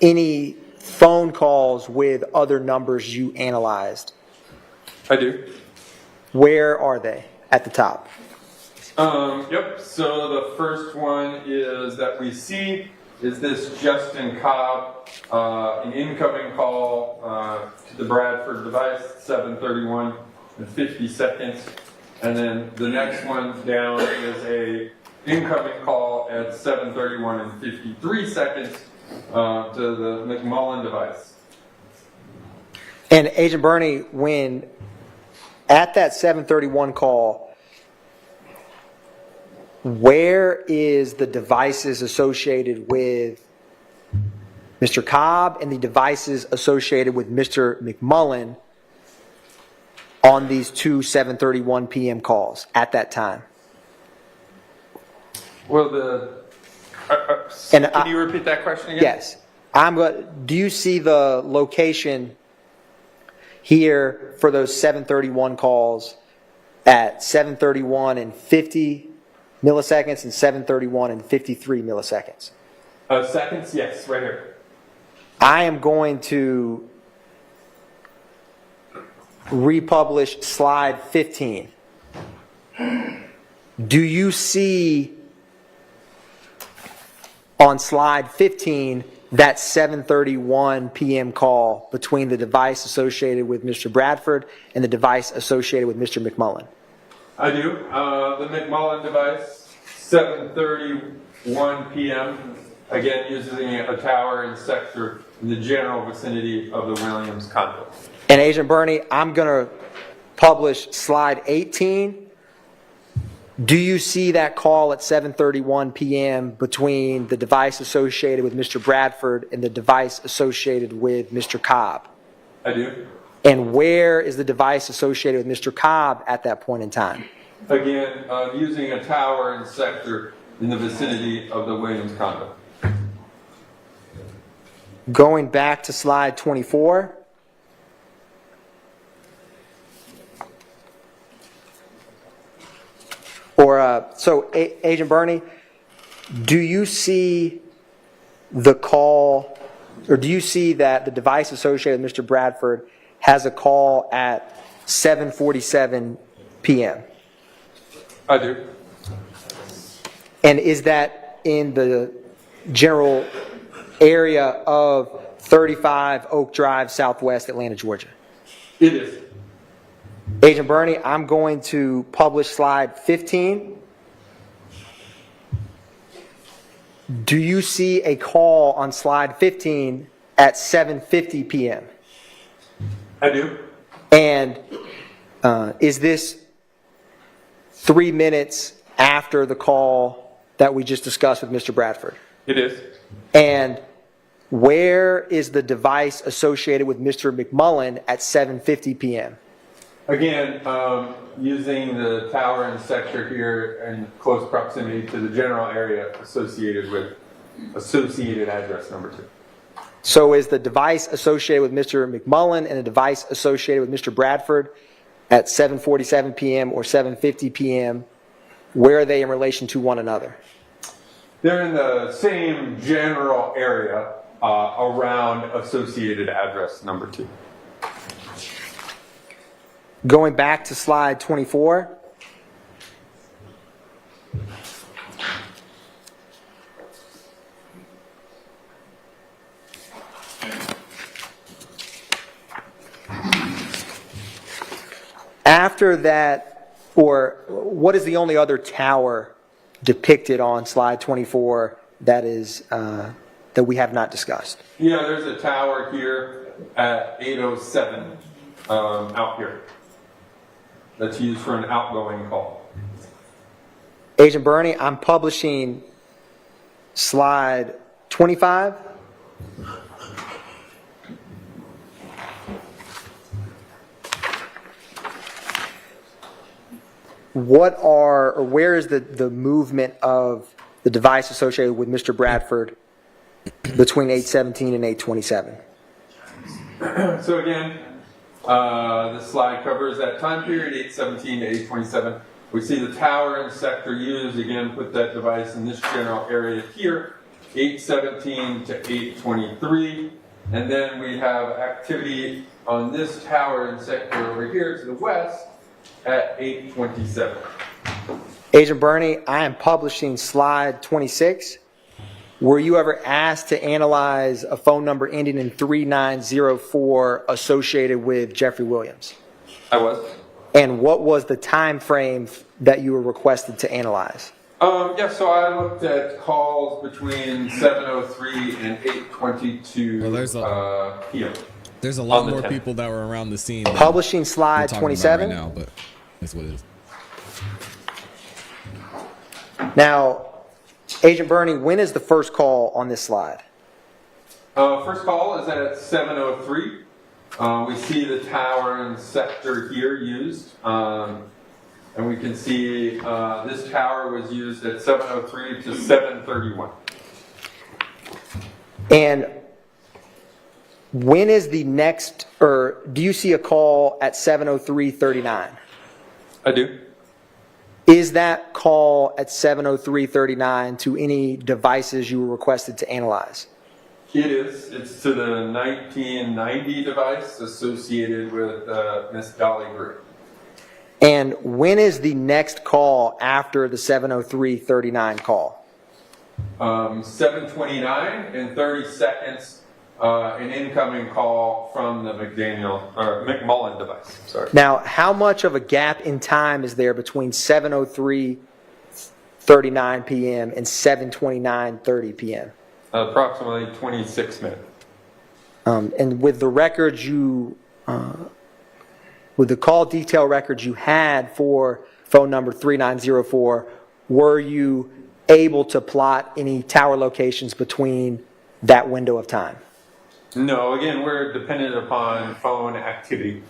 any phone calls with other numbers you analyzed? I do. Where are they at the top? Yep, so the first one is that we see is this Justin Cobb, an incoming call to the Bradford device, 7:31 and 50 seconds. And then the next one down is a incoming call at 7:31 and 53 seconds to the McMullen device. And Agent Bernie, when at that 7:31 call, where is the devices associated with Mr. Cobb and the devices associated with Mr. McMullen on these two 7:31 p.m. calls at that time? Well, can you repeat that question again? Yes. Do you see the location here for those 7:31 calls at 7:31 and 50 milliseconds and 7:31 and 53 milliseconds? Seconds, yes, right here. I am going to republish slide 15. Do you see on slide 15 that 7:31 p.m. call between the device associated with Mr. Bradford and the device associated with Mr. McMullen? I do. The McMullen device, 7:31 p.m., again using a tower and sector in the general vicinity of the Williams condo. And Agent Burney, I'm going to publish slide 18. Do you see that call at 7:31 p.m. between the device associated with Mr. Bradford and the device associated with Mr. Cobb? I do. And where is the device associated with Mr. Cobb at that point in time? Again, using a tower and sector in the vicinity of the Williams condo. Going back to slide 24. So Agent Burney, do you see the call, or do you see that the device associated with Mr. Bradford has a call at 7:47 p.m.? I do. And is that in the general area of 35 Oak Drive, Southwest Atlanta, Georgia? It is. Agent Burney, I'm going to publish slide 15. Do you see a call on slide 15 at 7:50 p.m.? I do. And is this 3 minutes after the call that we just discussed with Mr. Bradford? It is. And where is the device associated with Mr. McMullen at 7:50 p.m.? Again, using the tower and sector here in close proximity to the general area associated with associated address number 2. So is the device associated with Mr. McMullen and the device associated with Mr. Bradford at 7:47 p.m. or 7:50 p.m., where are they in relation to one another? They're in the same general area around associated address number 2. Going back to slide 24. After that, or what is the only other tower depicted on slide 24 that is that we have not discussed? Yeah, there's a tower here at 807 out here that's used for an outgoing call. Agent Burney, I'm publishing slide 25. Where is the movement of the device associated with Mr. Bradford between 8:17 and 8:27? So again, this slide covers that time period, 8:17 to 8:27. We see the tower and sector used. Again, put that device in this general area here, 8:17 to 8:23. And then we have activity on this tower and sector over here to the west at 8:27. Agent Burney, I am publishing slide 26. Were you ever asked to analyze a phone number ending in 3904 associated with Jeffrey Williams? I was. And what was the time frame that you were requested to analyze? Yeah, so I looked at calls between 7:03 and 8:22 p.m. There's a lot more people that were around the scene. Publishing slide 27. Right now, but that's what it is. Now, Agent Burney, when is the first call on this slide? First call is at 7:03. We see the tower and sector here used. And we can see this tower was used at 7:03 to 7:31. And when is the next, or do you see a call at 7:03:39? I do. Is that call at 7:03:39 to any devices you were requested to analyze? It is. It's to the 1990 device associated with Miss Dolly Greer. And when is the next call after the 7:03:39 call? 7:29 and 30 seconds, an incoming call from the McMullen device. Sorry. Now, how much of a gap in time is there between 7:03:39 p.m. and 7:29:30 p.m.? Approximately 26 minutes. And with the records with the call detail records you had for phone number 3904, were you able to plot any tower locations between that window of time? No, again, we're dependent upon phone activity,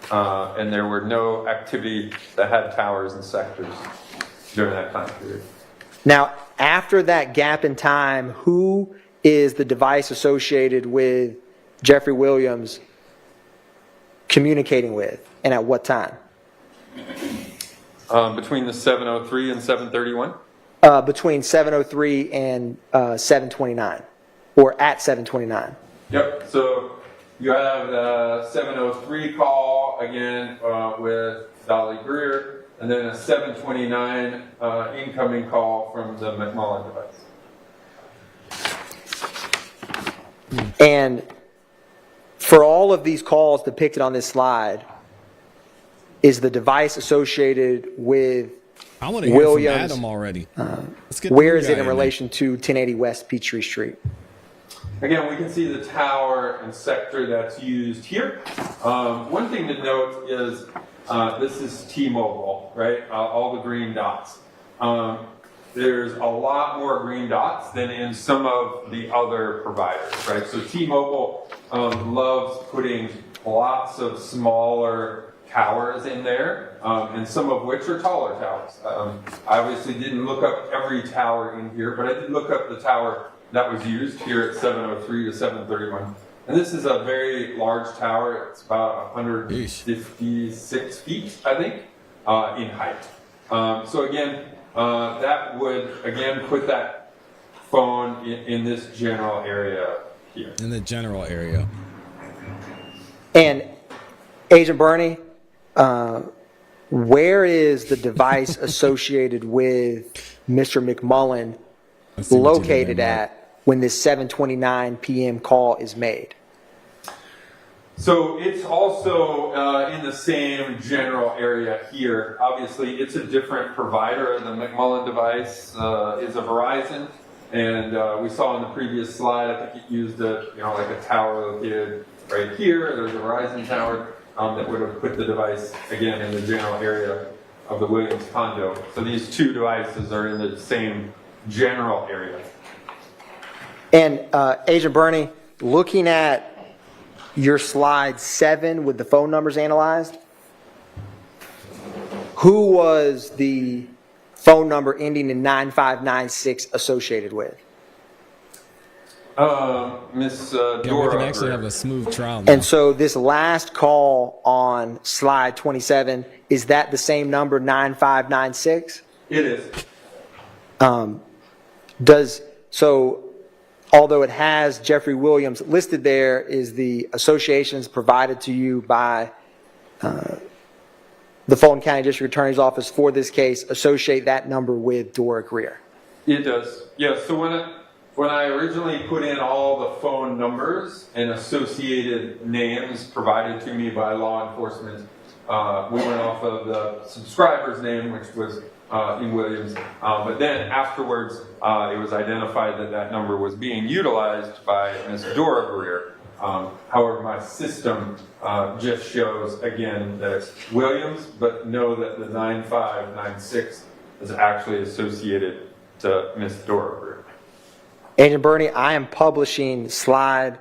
and there were no activity that had towers and sectors during that time period. Now, after that gap in time, who is the device associated with Jeffrey Williams communicating with, and at what time? Between the 7:03 and 7:31? Between 7:03 and 7:29, or at 7:29. Yep, so you have the 7:03 call again with Dolly Greer, and then a 7:29 incoming call from the McMullen device. And for all of these calls depicted on this slide, is the device associated with I want to hear Williams, from Adam already. where is it in relation to 1080 West Peachtree Street? Again, we can see the tower and sector that's used here. One thing to note is this is T-Mobile, right? All the green dots. There's a lot more green dots than in some of the other providers, right? So T-Mobile loves putting lots of smaller towers in there, and some of which are taller towers. I obviously didn't look up every tower in here, but I did look up the tower that was used here at 7:03 to 7:31. And this is a very large tower. It's about 156 feet, I think, in height. So again, that would, again, put that phone in this general area here. In the general area. And Agent Bernie, where is the device associated with Mr. McMullen located at when this 7:29 p.m. call is made? So it's also in the same general area here. Obviously, it's a different provider. The McMullen device is a Verizon, and we saw in the previous slide, I think it used like a tower located right here. There's a Verizon tower that would have put the device again in the general area of the Williams condo. So these two devices are in the same general area. And Agent Bernie, looking at your slide 7 with the phone numbers analyzed, who was the phone number ending in 9596 associated with? Miss Yeah, we Dora. can actually have a smooth trial now. And so this last call on slide 27, is that the same number, 9596? It is. Although it has Jeffrey Williams listed there, is the associations provided to you by the Fulton County District Attorney's Office for this case associate that number with Dora Greer? It does. Yeah, so when I originally put in all the phone numbers and associated names provided to me by law enforcement, we went off of the subscriber's name, which was in Williams. But then afterwards, it was identified that that number was being utilized by Ms. Dora Greer. However, my system just shows, again, that it's Williams, but know that the 9596 is actually associated to Ms. Dora Greer. Agent Bernie, I am publishing slide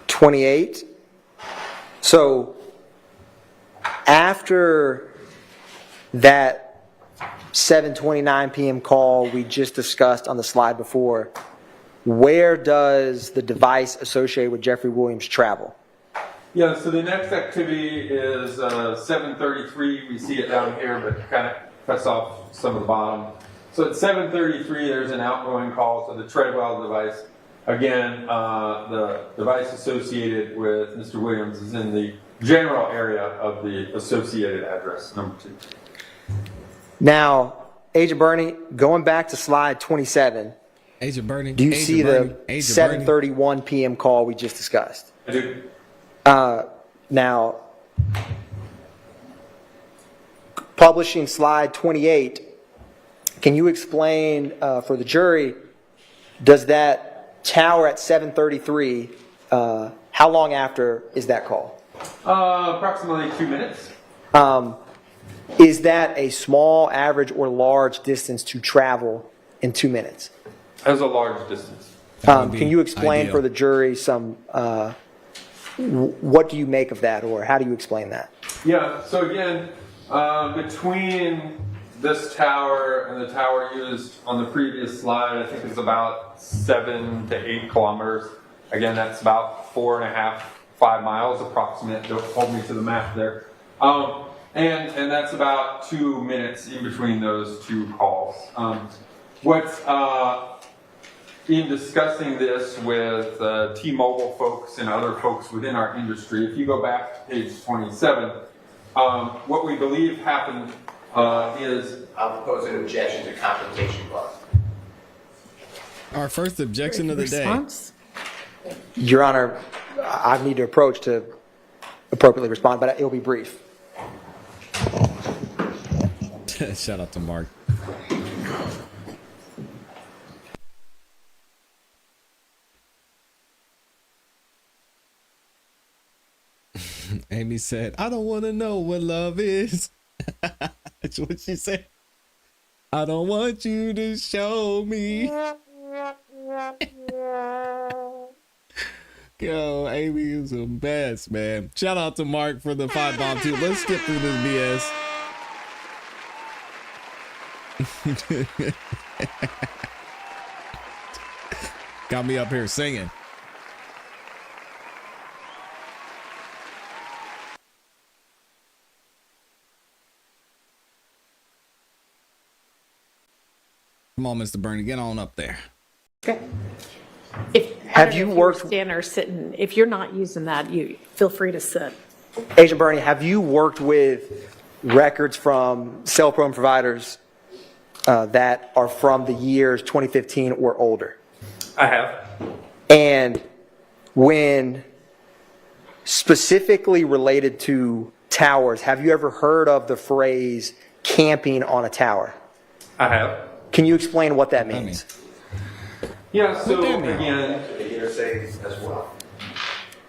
28. So after that 7:29 p.m. call we just discussed on the slide before, where does the device associated with Jeffrey Williams travel? Yeah, so the next activity is 7:33. We see it down here, but kind of cuts off some of the bottom. So at 7:33, there's an outgoing call to the Treadwell device. Again, the device associated with Mr. Williams is in the general area of the associated address, number 2. Now, Agent Bernie, going back to slide 27, Agent Bernie. do you Agent see Bernie, the Agent 7:31 p.m. call we just discussed? I do. Now, publishing slide 28, can you explain for the jury, does that tower at 7:33, how long after is that call? Approximately 2 minutes. Is that a small, average, or large distance to travel in 2 minutes? That's a large distance. Can you explain ideal. for the jury some, what do you make of that, or how do you explain that? Yeah, so again, between this tower and the tower used on the previous slide, I think it's about 7 to 8 kilometers. Again, that's about 4.5, 5 miles approximate. Don't hold me to the map there. And that's about 2 minutes in between those two calls. In discussing this with T-Mobile folks and other folks within our industry, if you go back to page 27, what we believe happened is... I'll propose an objection to confrontation clause. Our first objection of the Response? Your Honor, I need to approach to appropriately respond, but it'll be brief. day. Shout out to Mark. Amy said, I don't want to know what love is. That's what she said. I don't want you to show me. Yo, Amy is the best, man. Shout out to Mark for the 5 bomb too. Let's skip through this BS. Got me up here singing. Come on, Mr. Bernie, get on up there. Okay. Have you worked? Stand or sitting. If you're not using that, you feel free to sit. Agent Bernie, have you worked with records from cell phone providers that are from the years 2015 or older? I have. And when specifically related to towers, have you ever heard of the phrase camping on a tower? I have. Can you explain what that means? Yeah, so that mean? again, As well.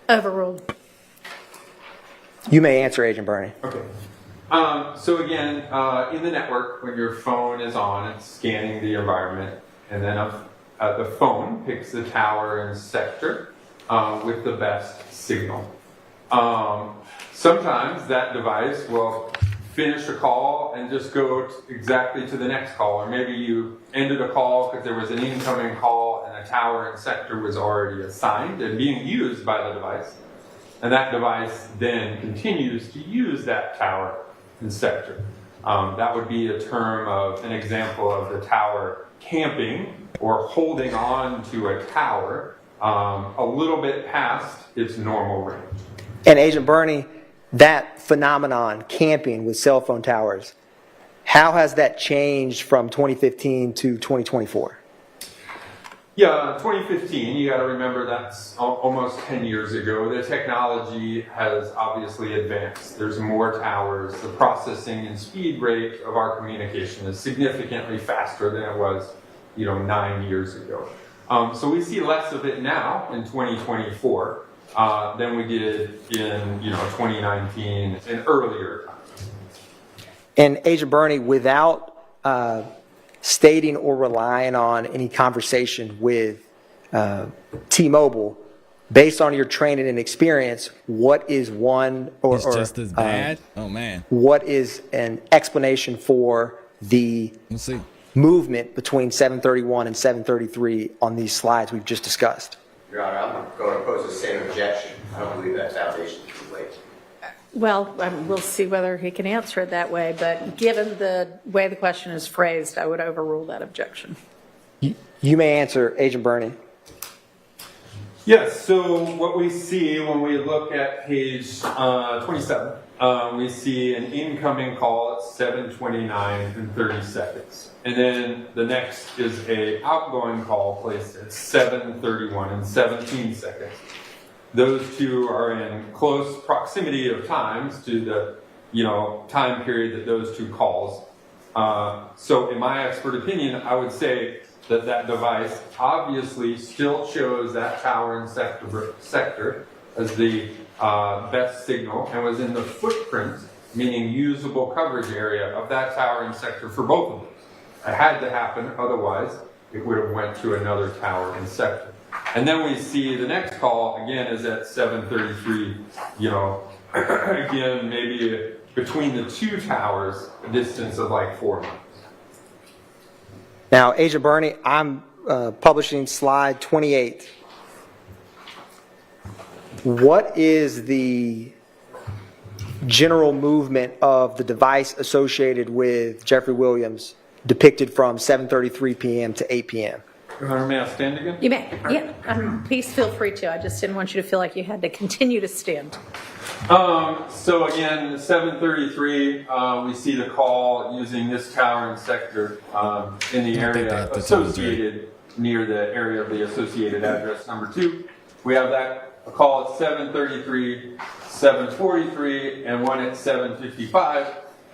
Overruled. You may answer, Agent Bernie. okay. So again, in the network, when your phone is on, it's scanning the environment, and then the phone picks the tower and sector with the best signal. Sometimes that device will finish a call and just go exactly to the next call, or maybe you ended a call because there was an incoming call and a tower and sector was already assigned and being used by the device, and that device then continues to use that tower and sector. That would be a term of an example of the tower camping or holding on to a tower a little bit past its normal range. And Agent Bernie, that phenomenon, camping with cell phone towers, how has that changed from 2015 to 2024? Yeah, 2015, you got to remember that's almost 10 years ago. The technology has obviously advanced. There's more towers. The processing and speed rate of our communication is significantly faster than it was, 9 years ago. So we see less of it now in 2024 than we did in, 2019 and earlier. And Agent Bernie, without stating or relying on any conversation with T-Mobile, based on your training and experience, what is one It's just as bad. Oh man. what is an explanation for the Let's see. movement between 731 and 733 on these slides we've just discussed? Your Honor, I'm going to pose the same objection. I don't believe that foundation is too late. Well, we'll see whether he can answer it that way, but given the way the question is phrased, I would overrule that objection. You may answer, Agent Burney. Yes, so what we see when we look at page 27, we see an incoming call at 7:29 and 30 seconds. And then the next is a outgoing call placed at 7:31 and 17 seconds. Those two are in close proximity of times to the time period that those two calls. So in my expert opinion, I would say that device obviously still shows that tower and sector as the best signal and was in the footprint, meaning usable coverage area of that tower and sector for both of those. It had to happen, otherwise it would have went to another tower and sector. And then we see the next call again is at 7:33, again maybe between the two towers a distance of like 4 miles. Now, Agent Burney, I'm publishing slide 28. What is the general movement of the device associated with Jeffrey Williams depicted from 7:33 p.m. to 8 p.m.? Your Honor, may I stand again? You may, yeah. Please feel free to. I just didn't want you to feel like you had to continue to stand. So again, 7:33, we see the call using this tower and sector in the area associated near the area of the associated address number 2. We have a call at 7:33, 7:43, and one at 7:55,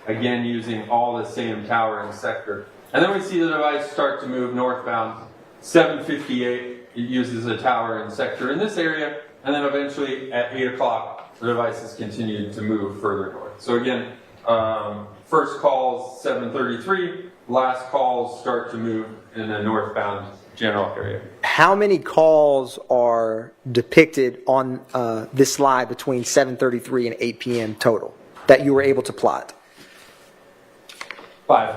again using all the same tower and sector. And then we see the device start to move northbound. 7:58, it uses a tower and sector in this area, and then eventually at 8 o'clock, the devices continue to move further north. So again, first calls 7:33, last calls start to move in a northbound general area. How many calls are depicted on this slide between 7:33 and 8 p.m. total that you were able to plot? 5.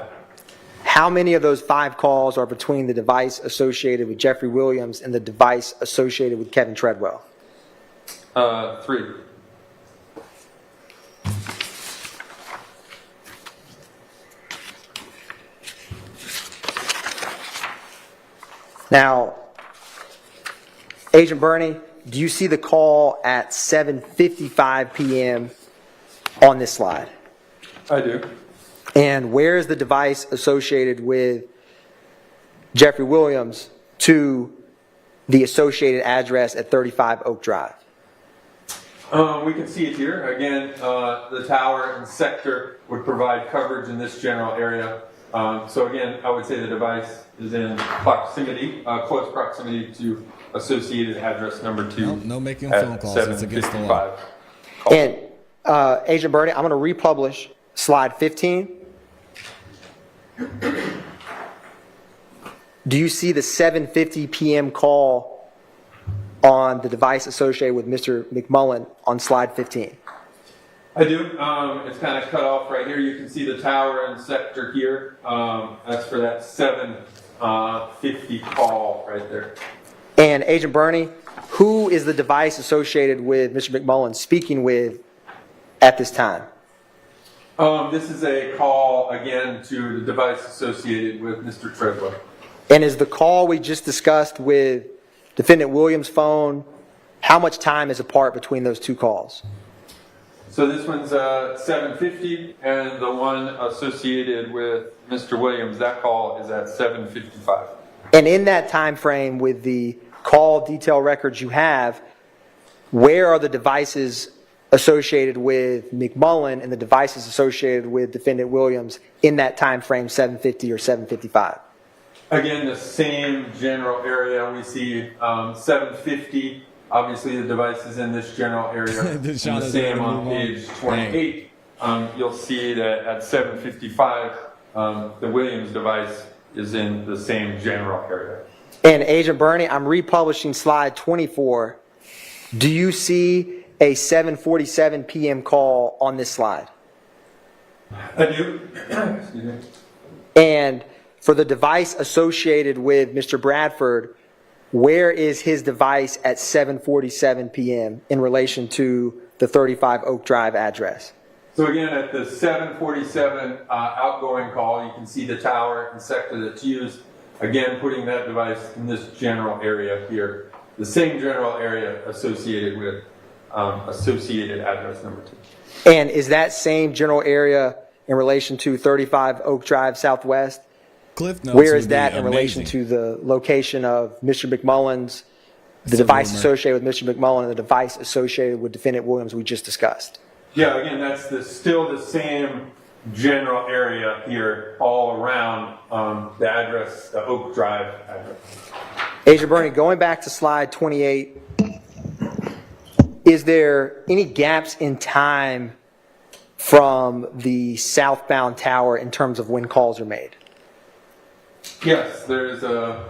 How many of those 5 calls are between the device associated with Jeffrey Williams and the device associated with Kevin Treadwell? 3. Now, Agent Burney, do you see the call at 7:55 p.m. on this slide? I do. And where is the device associated with Jeffrey Williams to the associated address at 35 Oak Drive? We can see it here. Again, the tower and sector would provide coverage in this general area. So again, I would say the device is in proximity, close proximity to associated address number 2. No making phone calls. It's against the law. And Agent Burney, I'm going to republish slide 15. Do you see the 7:50 p.m. call on the device associated with Mr. McMullen on slide 15? I do. It's kind of cut off right here. You can see the tower and sector here. That's for that 7:50 call right there. And Agent Burney, who is the device associated with Mr. McMullen speaking with at this time? This is a call, again, to the device associated with Mr. Treadwell. And is the call we just discussed with Defendant Williams' phone, how much time is apart between those two calls? So this one's 7:50, and the one associated with Mr. Williams, that call is at 7:55. And in that time frame with the call detail records you have, where are the devices associated with McMullen and the devices associated with Defendant Williams in that time frame, 7:50 or 7:55? Again, the same general area. We see 7:50. Obviously, the device is in this general area. And the same on page 28. You'll see that at 7:55, the Williams device is in the same general area. And Agent Burney, I'm republishing slide 24. Do you see a 7:47 p.m. call on this slide? I do. Excuse me. And for the device associated with Mr. Bradford, where is his device at 7:47 p.m. in relation to the 35 Oak Drive address? So again, at the 7:47 outgoing call, you can see the tower and sector that's used. Again, putting that device in this general area here, the same general area associated with associated address number 2. And is that same general area in relation to 35 Oak Drive Southwest? Cliff notes Where is would be that in relation amazing. to the location of Mr. McMullen's, the device associated with Mr. McMullen, and the device associated with Defendant Williams we just discussed? Yeah, again, that's still the same general area here all around the address, the Oak Drive address. Agent Burney, going back to slide 28, is there any gaps in time from the southbound tower in terms of when calls are made? Yes, there's a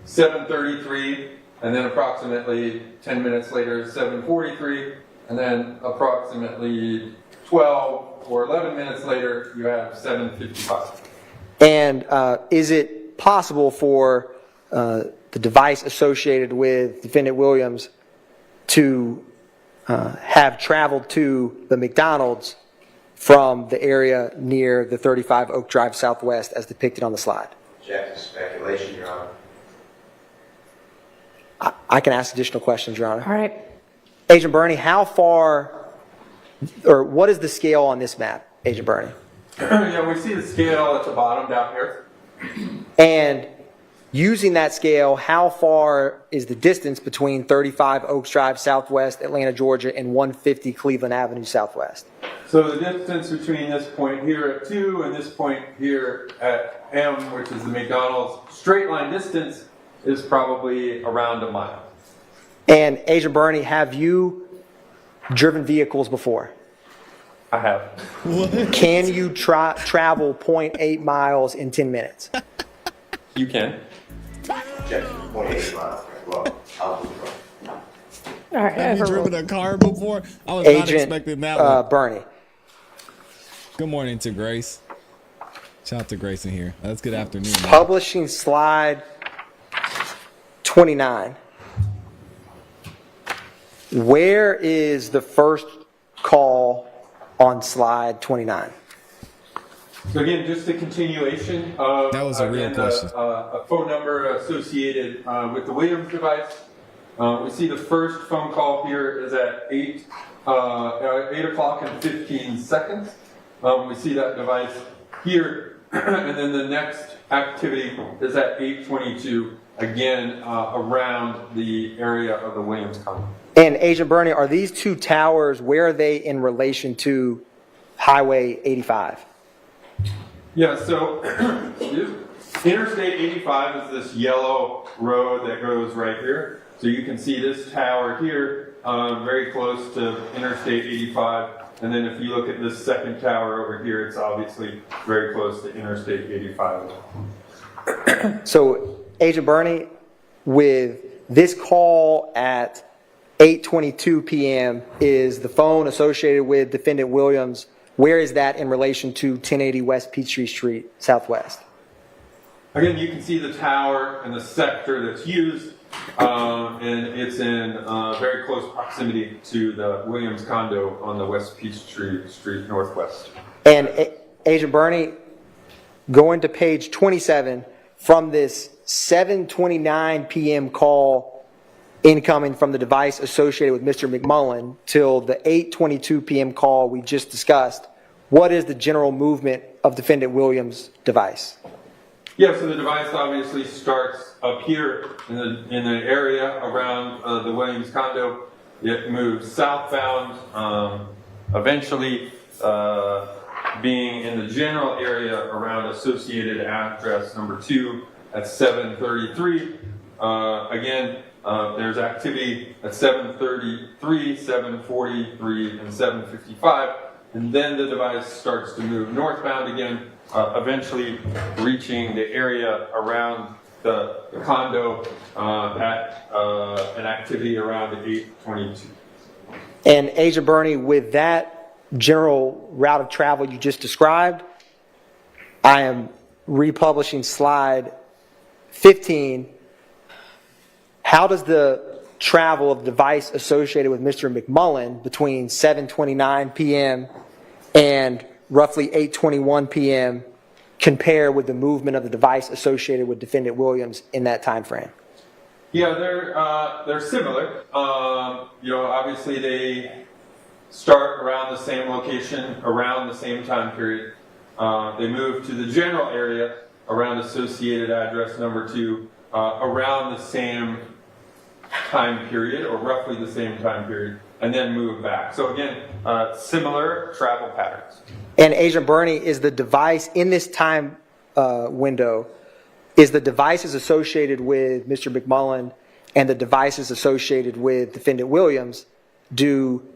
7:33, and then approximately 10 minutes later, 7:43, and then approximately 12 or 11 minutes later, you have 7:55. And is it possible for the device associated with Defendant Williams to have traveled to the McDonald's from the area near the 35 Oak Drive Southwest as depicted on the slide? Object to speculation, Your Honor. I can ask additional questions, Your Honor. All right. Agent Burney, how far, or what is the scale on this map, Agent Burney? Yeah, we see the scale at the bottom down here. And using that scale, how far is the distance between 35 Oaks Drive Southwest, Atlanta, Georgia, and 150 Cleveland Avenue Southwest? So the distance between this point here at 2 and this point here at M, which is the McDonald's, straight line distance is probably around a mile. And Agent Burney, have you driven vehicles before? I have. Can you travel 0.8 miles in 10 minutes? You can. Objection, 0.8 miles. Well, I'll do it. All right. Have you overruled. driven a car before? I was not Agent expecting that one. Burney. Good morning to Grace. Shout out to Grace in here. That's good afternoon. man. Publishing slide 29. Where is the first call on slide 29? So again, just a continuation of That was a real again, question. A phone number associated with the Williams device. We see the first phone call here is at 8 o'clock and 15 seconds. We see that device here, and then the next activity is at 8:22, again around the area of the Williams condo. And Agent Burney, are these two towers, where are they in relation to Highway 85? Yeah, so Interstate 85 is this yellow road that goes right here. So you can see this tower here, very close to Interstate 85. And then if you look at this second tower over here, it's obviously very close to Interstate 85. So, Agent Burney, with this call at 8:22 p.m., is the phone associated with Defendant Williams, where is that in relation to 1080 West Peachtree Street, Southwest? Again, you can see the tower and the sector that's used, and it's in very close proximity to the Williams condo on the West Peachtree Street Northwest. And Agent Burney, going to page 27, from this 7:29 p.m. call incoming from the device associated with Mr. McMullen till the 8:22 p.m. call we just discussed, what is the general movement of Defendant Williams' device? Yeah, so the device obviously starts up here in the area around the Williams condo. It moves southbound, eventually being in the general area around associated address number 2 at 7:33. Again, there's activity at 7:33, 7:43, and 7:55. and then the device starts to move northbound again, eventually reaching the area around the condo at an activity around 8:22. And Agent Burney, with that general route of travel you just described, I am republishing slide 15. How does the travel of the device associated with Mr. McMullen between 7:29 p.m. and roughly 8:21 p.m. compare with the movement of the device associated with Defendant Williams in that time frame? Yeah, they're similar. Obviously they start around the same location, around the same time period. They move to the general area around associated address number 2, around the same time period, or roughly the same time period, and then move back. So again, similar travel patterns. And Agent Burney, is the device in this time window, is the devices associated with Mr. McMullen and the devices associated with Defendant Williams, do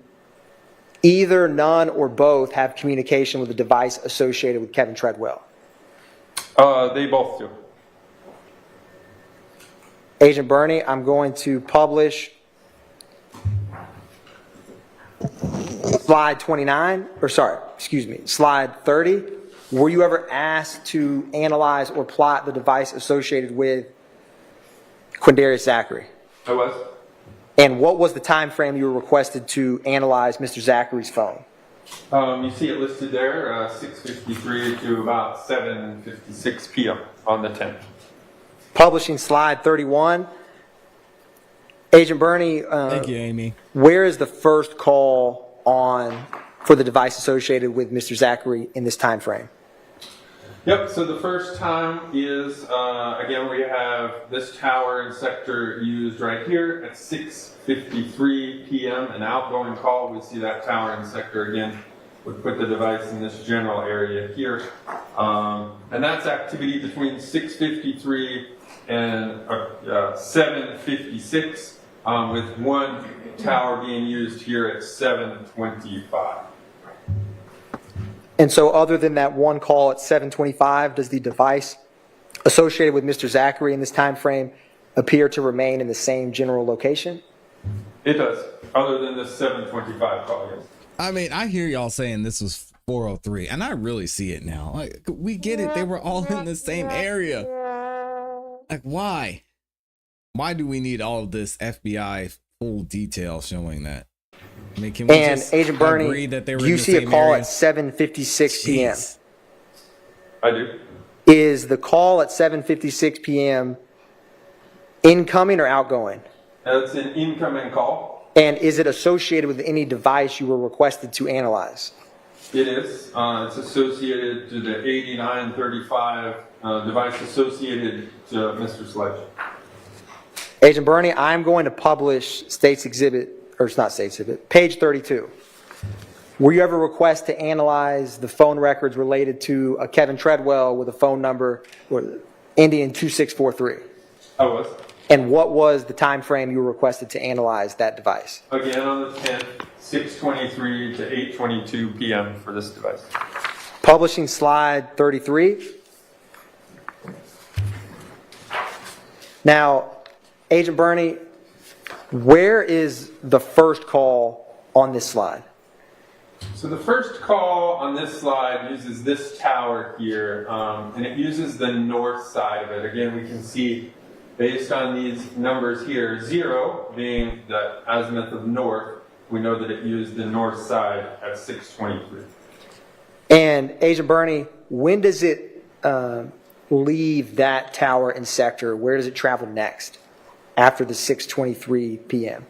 either, none, or both have communication with the device associated with Kevin Treadwell? They both do. Agent Burney, I'm going to publish slide 29, slide 30. Were you ever asked to analyze or plot the device associated with Quindarius Zachary? I was. And what was the time frame you were requested to analyze Mr. Zachary's phone? You see it listed there, 6:53 to about 7:56 p.m. on the 10th. Publishing slide 31. Agent Burney, Thank you, Amy. where is the first call for the device associated with Mr. Zachary in this time frame? Yep, so the first time is, again, we have this tower and sector used right here at 6:53 p.m. An outgoing call, we see that tower and sector again. Would put the device in this general area here. And that's activity between 6:53 and 7:56, with one tower being used here at 7:25. And so other than that one call at 7:25, does the device associated with Mr. Zachary in this time frame appear to remain in the same general location? It does, other than the 7:25 call, yes. I mean, I hear y'all saying this was 403, and I really see it now. Like, we get it. They were all in the same area. Like, why? Why do we need all of this FBI full detail showing that? I mean, can we just Agent Burney, agree that they were do in you the see a same call area? at 7:56 p.m.? Jeez. I do. Is the call at 7:56 p.m. incoming or outgoing? It's an incoming call. And is it associated with any device you were requested to analyze? It is. It's associated to the 8935 device associated to Mr. Sledge. Agent Burney, I'm going to publish State's Exhibit, or it's not State's Exhibit, page 32. Were you ever requested to analyze the phone records related to a Kevin Treadwell with a phone number ending in 2643? I was. And what was the time frame you were requested to analyze that device? Again, on the 10th, 6:23 to 8:22 p.m. for this device. Publishing slide 33. Now, Agent Burney, where is the first call on this slide? So the first call on this slide uses this tower here, and it uses the north side of it. Again, we can see, based on these numbers here, 0 being the azimuth of north, we know that it used the north side at 6:23. And Agent Burney, when does it leave that tower and sector? Where does it travel next after the 6:23 p.m.?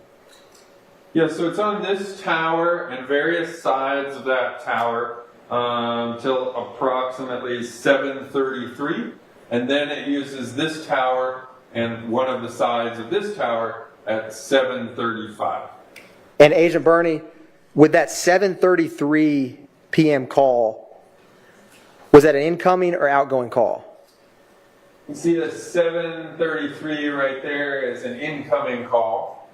Yeah, so it's on this tower and various sides of that tower till approximately 7:33, and then it uses this tower and one of the sides of this tower at 7:35. And Agent Burney, with that 7:33 p.m. call, was that an incoming or outgoing call? You see the 7:33 right there is an incoming call.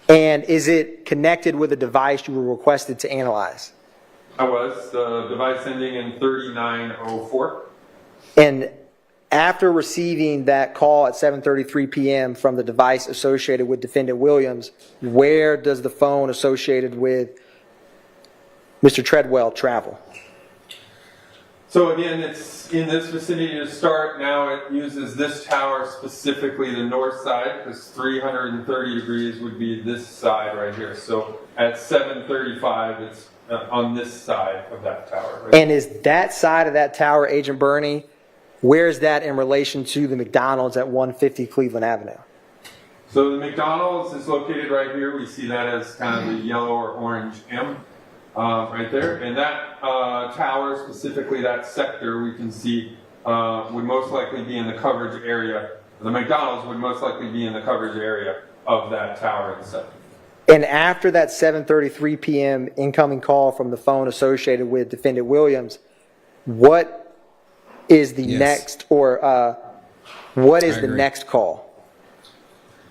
And is it connected with a device you were requested to analyze? I was. The device ending in 3904. And after receiving that call at 7:33 p.m. from the device associated with Defendant Williams, where does the phone associated with Mr. Treadwell travel? So again, it's in this vicinity to start. Now it uses this tower, specifically the north side, because 330 degrees would be this side right here. So at 7:35, it's on this side of that tower. Right? And is that side of that tower, Agent Burney, where is that in relation to the McDonald's at 150 Cleveland Avenue? So the McDonald's is located right here. We see that as kind of the yellow or orange M right there. And that tower, specifically that sector, we can see would most likely be in the coverage area. The McDonald's would most likely be in the coverage area of that tower and sector. And after that 7:33 p.m. incoming call from the phone associated with Defendant Williams, what is the next, or what is the next call?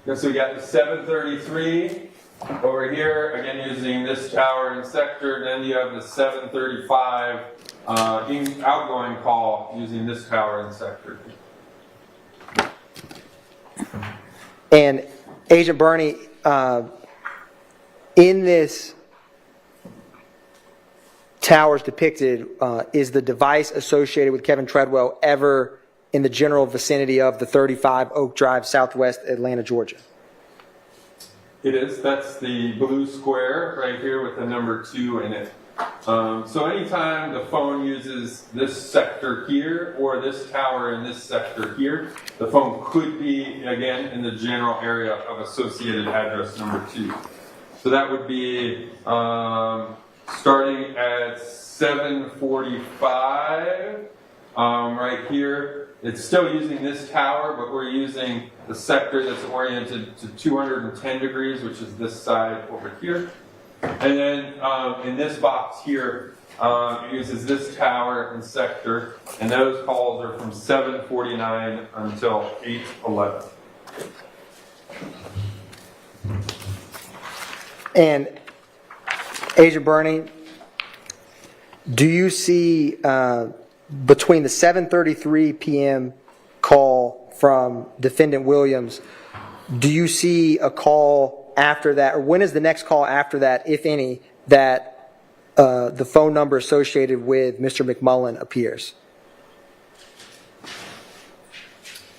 Yeah, so we got the 7:33 over here, again using this tower and sector. Then you have the 7:35 outgoing call using this tower and sector. And Agent Burney, in this towers depicted, is the device associated with Kevin Treadwell ever in the general vicinity of the 35 Oak Drive, Southwest Atlanta, Georgia? It is. That's the blue square right here with the number 2 in it. So anytime the phone uses this sector here or this tower in this sector here, the phone could be, again, in the general area of associated address number 2. So that would be starting at 7:45 right here. It's still using this tower, but we're using the sector that's oriented to 210 degrees, which is this side over here. And then in this box here, it uses this tower and sector, and those calls are from 7:49 until 8:11. And Agent Burney, do you see between the 7:33 p.m. call from Defendant Williams, do you see a call after that, or when is the next call after that, if any, that the phone number associated with Mr. McMullen appears?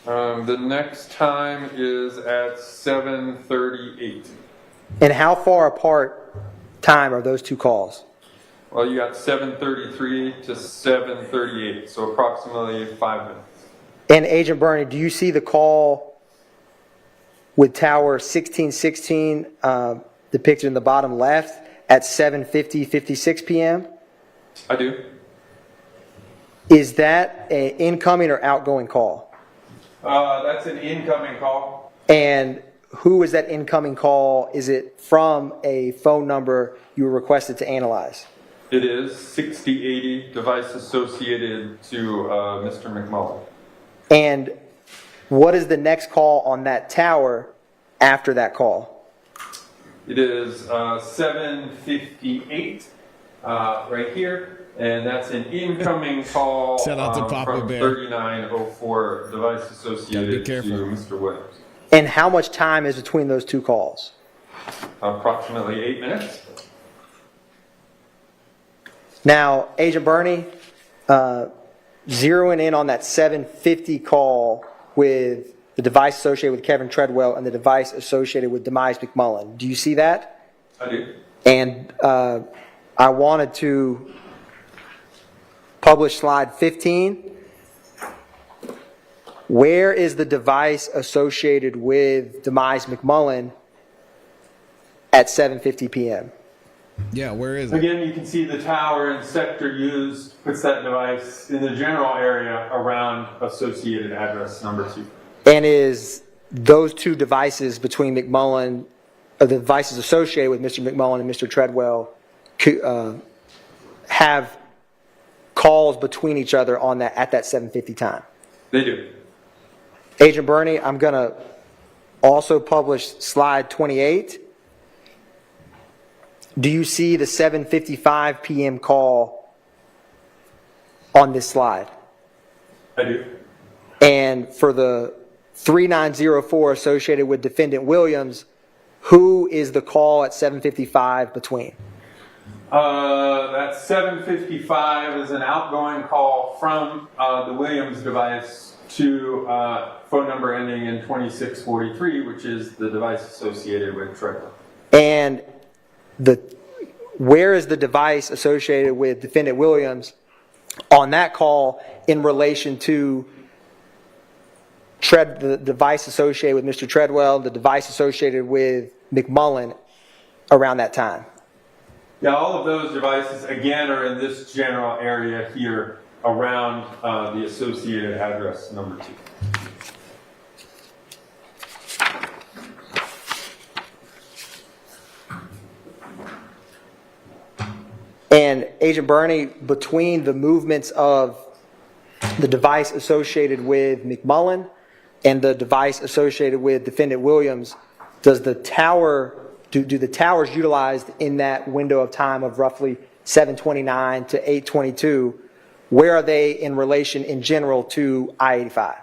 The next time is at 7:38. And how far apart time are those two calls? Well, you got 7:33 to 7:38, so approximately 5 minutes. And Agent Burney, do you see the call with tower 1616 depicted in the bottom left at 7:56 p.m.? I do. Is that an incoming or outgoing call? That's an incoming call. And who is that incoming call? Is it from a phone number you were requested to analyze? It is 6080, device associated to Mr. McMullen. And what is the next call on that tower after that call? It is 7:58 right here, and that's an incoming call Shout out to Papa from Bear. 3904, device associated to careful. Mr. Williams. And how much time is between those two calls? Approximately 8 minutes. Now, Agent Burney, zeroing in on that 7:50 call with the device associated with Kevin Treadwell and the device associated with Demise McMullen. Do you see that? I do. And I wanted to publish slide 15. Where is the device associated with Demise McMullen at 7:50 p.m.? Yeah, where is it? Again, you can see the tower and sector used puts that device in the general area around associated address number 2. And is those two devices between McMullen, or the devices associated with Mr. McMullen and Mr. Treadwell, have calls between each other on that at that 7:50 time? They do. Agent Burney, I'm going to also publish slide 28. do you see the 7:55 p.m. call on this slide? I do. And for the 3904 associated with defendant Williams, who is the call at 7:55 between? That 7:55 is an outgoing call from the Williams device to phone number ending in 2643, which is the device associated with Treadwell. And where is the device associated with defendant Williams on that call in relation to the device associated with Mr. Treadwell, the device associated with McMullen around that time? Yeah, all of those devices, again, are in this general area here around the associated address number 2. And Agent Burney, between the movements of the device associated with McMullen and the device associated with defendant Williams, does the tower, do the towers utilized in that window of time of roughly 7:29 to 8:22, where are they in relation in general to I-85?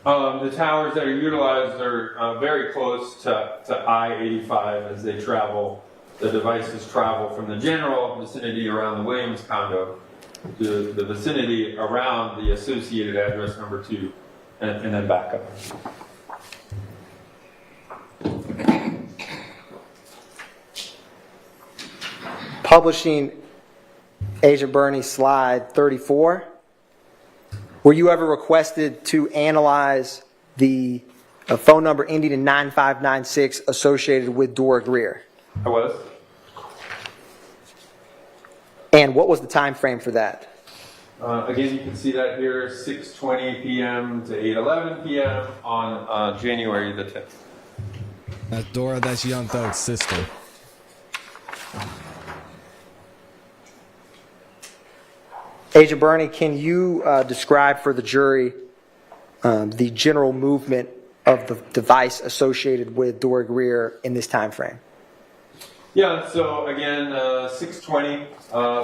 The towers that are utilized are very close to I-85 as they travel. The devices travel from the general vicinity around the Williams condo to the vicinity around the associated address number 2 and then back up. Publishing Agent Burney slide 34. Were you ever requested to analyze the phone number ending in 9596 associated with Dora Greer? I was. And what was the time frame for that? Again, you can see that here, 6:20 p.m. to 8:11 p.m. on January the 10th. That's Dora, that's Young Thug's sister. Agent Burney, can you describe for the jury the general movement of the device associated with Dora Greer in this time frame? Yeah, so again, 6:20,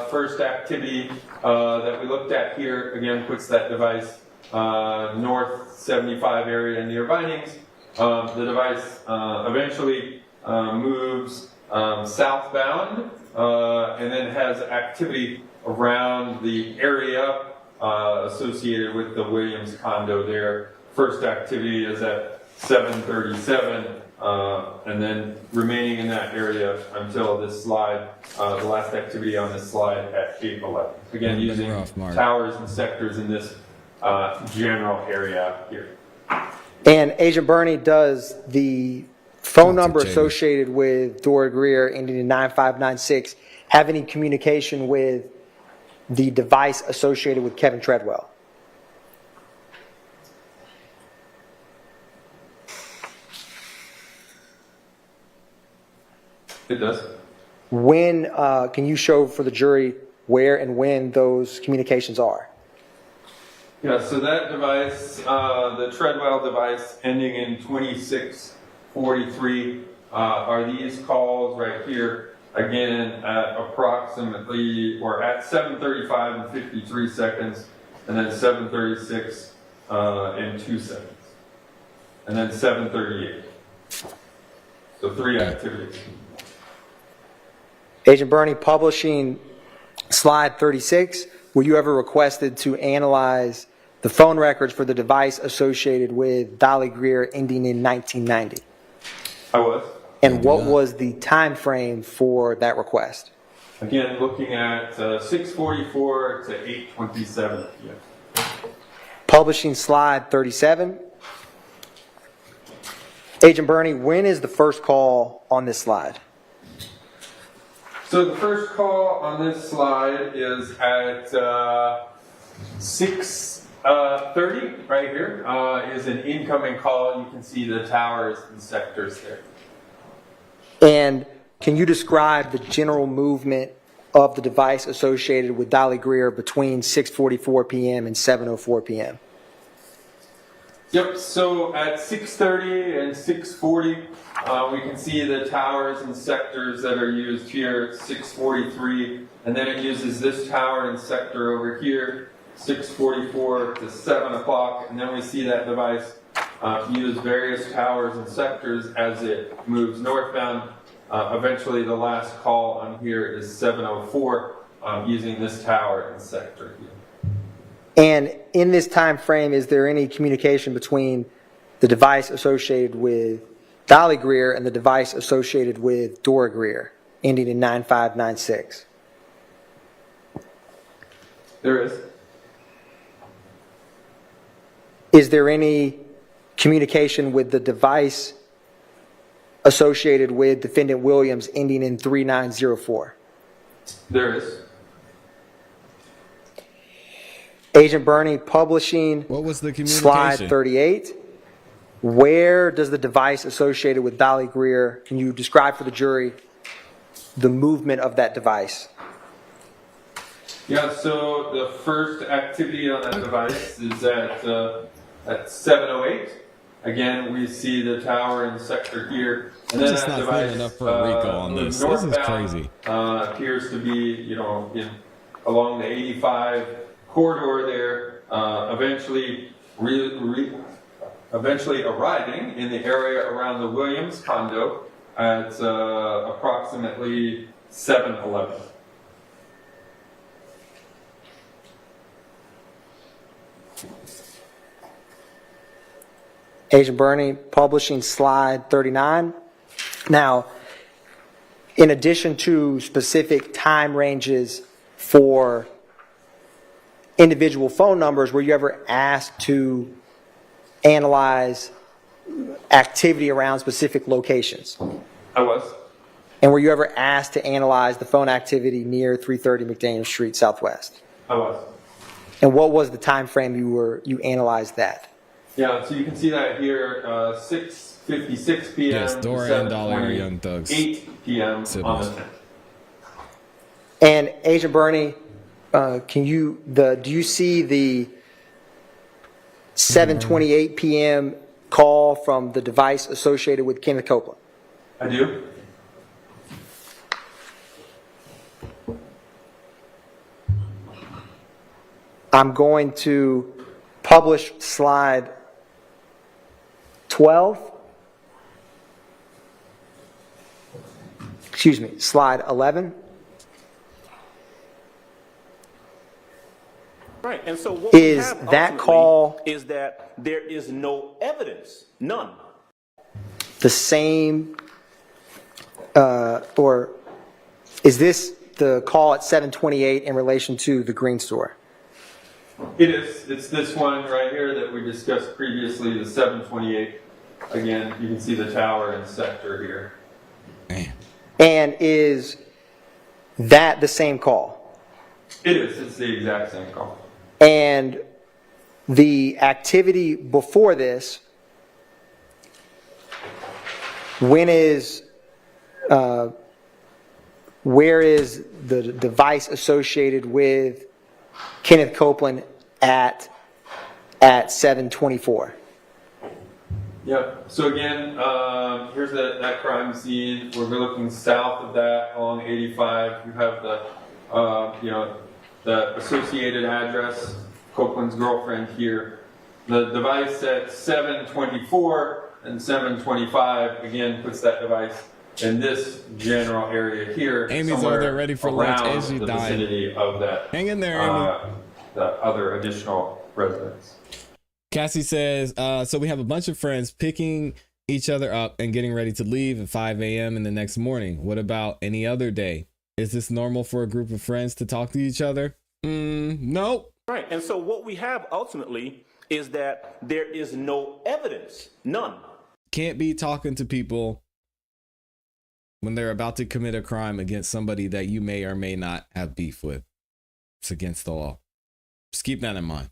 first activity that we looked at here, again, puts that device north 75 area near Vinings. The device eventually moves southbound and then has activity around the area associated with the Williams condo there. First activity is at 7:37. And then remaining in that area until this slide, the last activity on this slide at 8:11. Again, using towers and sectors in this general area here. And Agent Burney, does the phone number associated with Dora Greer ending in 9596 have any communication with the device associated with Kevin Treadwell? It does. When, can you show for the jury where and when those communications are? Yeah, so that device, the Treadwell device ending in 2643, are these calls right here, again at approximately, or at 7:35 and 53 seconds, and then 7:36 and 2 seconds, and then 7:38. So 3 activities. Agent Burney, publishing slide 36, were you ever requested to analyze the phone records for the device associated with Dolly Greer ending in 1990? I was. And what was the time frame for that request? Again, looking at 6:44 to 8:27 p.m. Publishing slide 37. Agent Burney, when is the first call on this slide? So the first call on this slide is at 6:30 right here, is an incoming call. You can see the towers and sectors there. And can you describe the general movement of the device associated with Dolly Greer between 6:44 p.m. and 7:04 p.m.? Yep, so at 6:30 and 6:40, we can see the towers and sectors that are used here, 6:43, and then it uses this tower and sector over here, 6:44 to 7 o'clock, and then we see that device use various towers and sectors as it moves northbound. Eventually, the last call on here is 7:04, using this tower and sector here. And in this time frame, is there any communication between the device associated with Dolly Greer and the device associated with Dora Greer, ending in 9596? There is. Is there any communication with the device associated with Defendant Williams, ending in 3904? There is. Agent Burney, publishing What was the communication? slide 38. Where does the device associated with Dolly Greer, can you describe for the jury the movement of that device? Yeah, so the first activity on that device is at 7:08. Again, we see the tower and sector here. And then Just that not device, feeling enough for a RICO on this. This is crazy. Appears to be, along the 85 corridor there, eventually arriving in the area around the Williams condo at approximately 7:11. Agent Burney, publishing slide 39. Now, in addition to specific time ranges for individual phone numbers, were you ever asked to analyze activity around specific locations? I was. And were you ever asked to analyze the phone activity near 330 McDaniel Street Southwest? I was. And what was the time frame you analyzed that? Yeah, so you can see that here, 6:56 p.m. Yes, Dora and Dolly are young thugs. 8 p.m. on Siblings. the 10th. And Agent Burney, do you see the 7:28 p.m. call from the device associated with Kenneth Copeland? I do. I'm going to publish slide 12. Excuse me, slide 11. Right, and so what Is we have that ultimately call is that there is no evidence, none. The same, or is this the call at 7:28 in relation to the Green Store? It is. It's this one right here that we discussed previously, the 728. Again, you can see the tower and sector here. Man. And is that the same call? It is. It's the exact same call. And the activity before this, where is the device associated with Kenneth Copeland at 7:24? Yeah. So again, here's that crime scene. We're looking south of that along 85. You have the associated address, Copeland's girlfriend here. The device at 7:24 and 7:25 again puts that device in this general area here. Amy's over there ready for lunch around and she's the dying. vicinity of that. Hang in there, Amy. The other additional residents. Cassie says, so we have a bunch of friends picking each other up and getting ready to leave at 5 a.m. in the next morning. What about any other day? Is this normal for a group of friends to talk to each other? Nope. Right, and so what we have ultimately is that there is no evidence, none. Can't be talking to people when they're about to commit a crime against somebody that you may or may not have beef with. It's against the law. Just keep that in mind.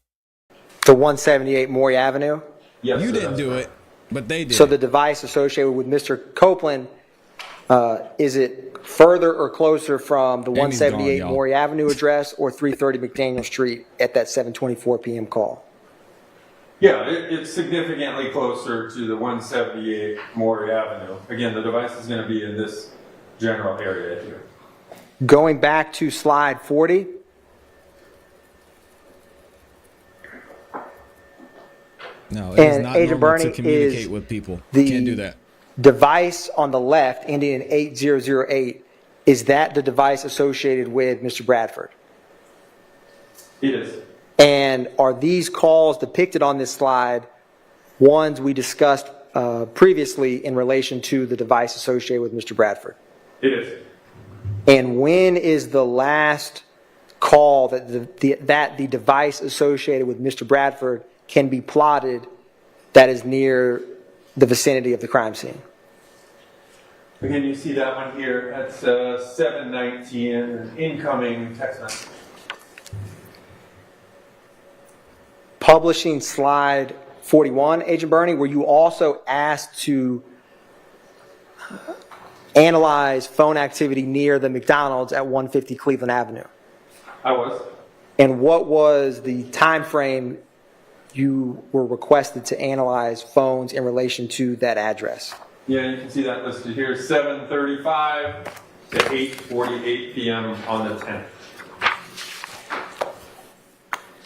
The 178 Maury Avenue? Yes, You sir, didn't that's do right. it, but they did. So the device associated with Mr. Copeland, is it further or closer from the Amy's 178 gone, y'all. Maury Avenue address or 330 McDaniel Street at that 7:24 p.m. call? Yeah, it's significantly closer to the 178 Maury Avenue. Again, the device is going to be in this general area here. Going back to slide 40. No, it is And not Agent normal to Bernie communicate is with people. the Can't do that. device on the left ending in 8008, is that the device associated with Mr. Bradford? It is. And are these calls depicted on this slide ones we discussed previously in relation to the device associated with Mr. Bradford? It is. And when is the last call that the device associated with Mr. Bradford can be plotted that is near the vicinity of the crime scene? Again, you see that one here. That's 719, an incoming text message. Publishing slide 41, Agent Bernie, were you also asked to analyze phone activity near the McDonald's at 150 Cleveland Avenue? I was. And what was the time frame you were requested to analyze phones in relation to that address? Yeah, you can see that listed here, 7:35 to 8:48 p.m. on the 10th.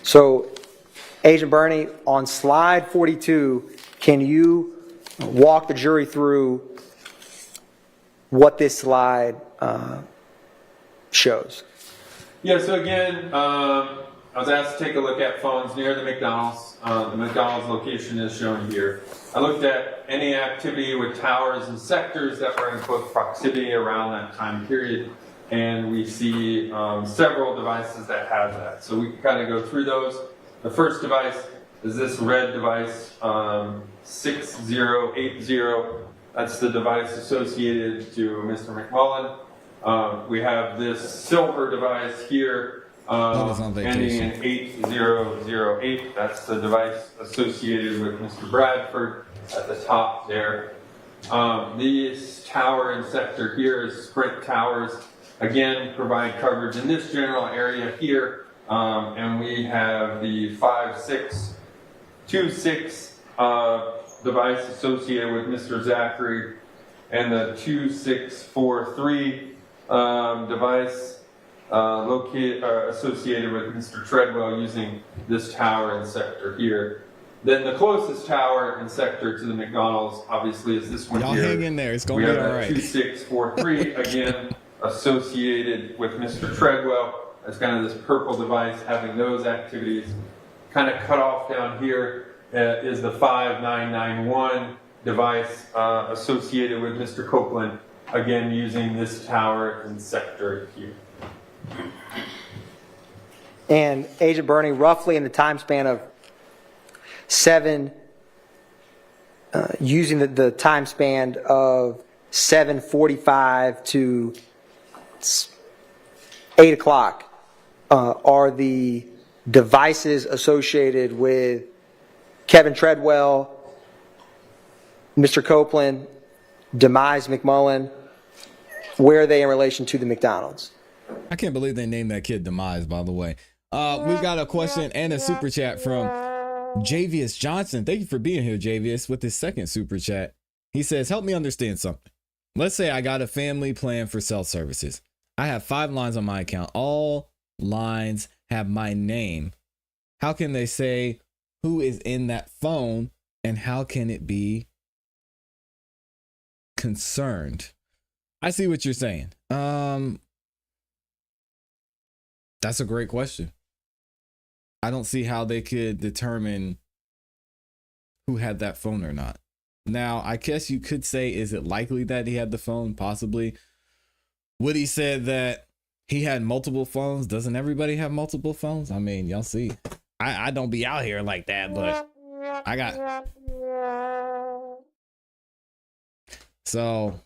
So, Agent Bernie, on slide 42, can you walk the jury through what this slide shows? Yeah, so again, I was asked to take a look at phones near the McDonald's. The McDonald's location is shown here. I looked at any activity with towers and sectors that were in close proximity around that time period, and we see several devices that have that. So we can kind of go through those. The first device is this red device, 6080. That's the device associated to Mr. McMullen. We have this silver device here, ending in 8008. That's the device associated with Mr. Bradford at the top there. This tower and sector here is Sprint Towers. Again, provide coverage in this general area here. And we have the 5626 device associated with Mr. Zachary, and the 2643 device associated with Mr. Treadwell using this tower and sector here. Then the closest tower and sector to the McDonald's, obviously, is this one Y'all here. hang in there. It's going to be all right. 2643, again, associated with Mr. Treadwell. That's kind of this purple device having those activities. Kind of cut off down here is the 5991 device associated with Mr. Copeland, again using this tower and sector here. And Agent Bernie, roughly in the time span of using the time span of 7:45 to 8 o'clock, are the devices associated with Kevin Treadwell, Mr. Copeland, Demise McMullen, where are they in relation to the McDonald's? I can't believe they named that kid Demise, by the way. We've got a question and a super chat from Javius Johnson. Thank you for being here, Javius, with his second super chat. He says, help me understand something. Let's say I got a family plan for cell services. I have 5 lines on my account. All lines have my name. How can they say who is in that phone, and how can it be concerned? I see what you're saying. That's a great question. I don't see how they could determine who had that phone or not. Now, I guess you could say, is it likely that he had the phone? Possibly. Woody said that he had multiple phones. Doesn't everybody have multiple phones? I mean, y'all see. I don't be out here like that, but I got... So,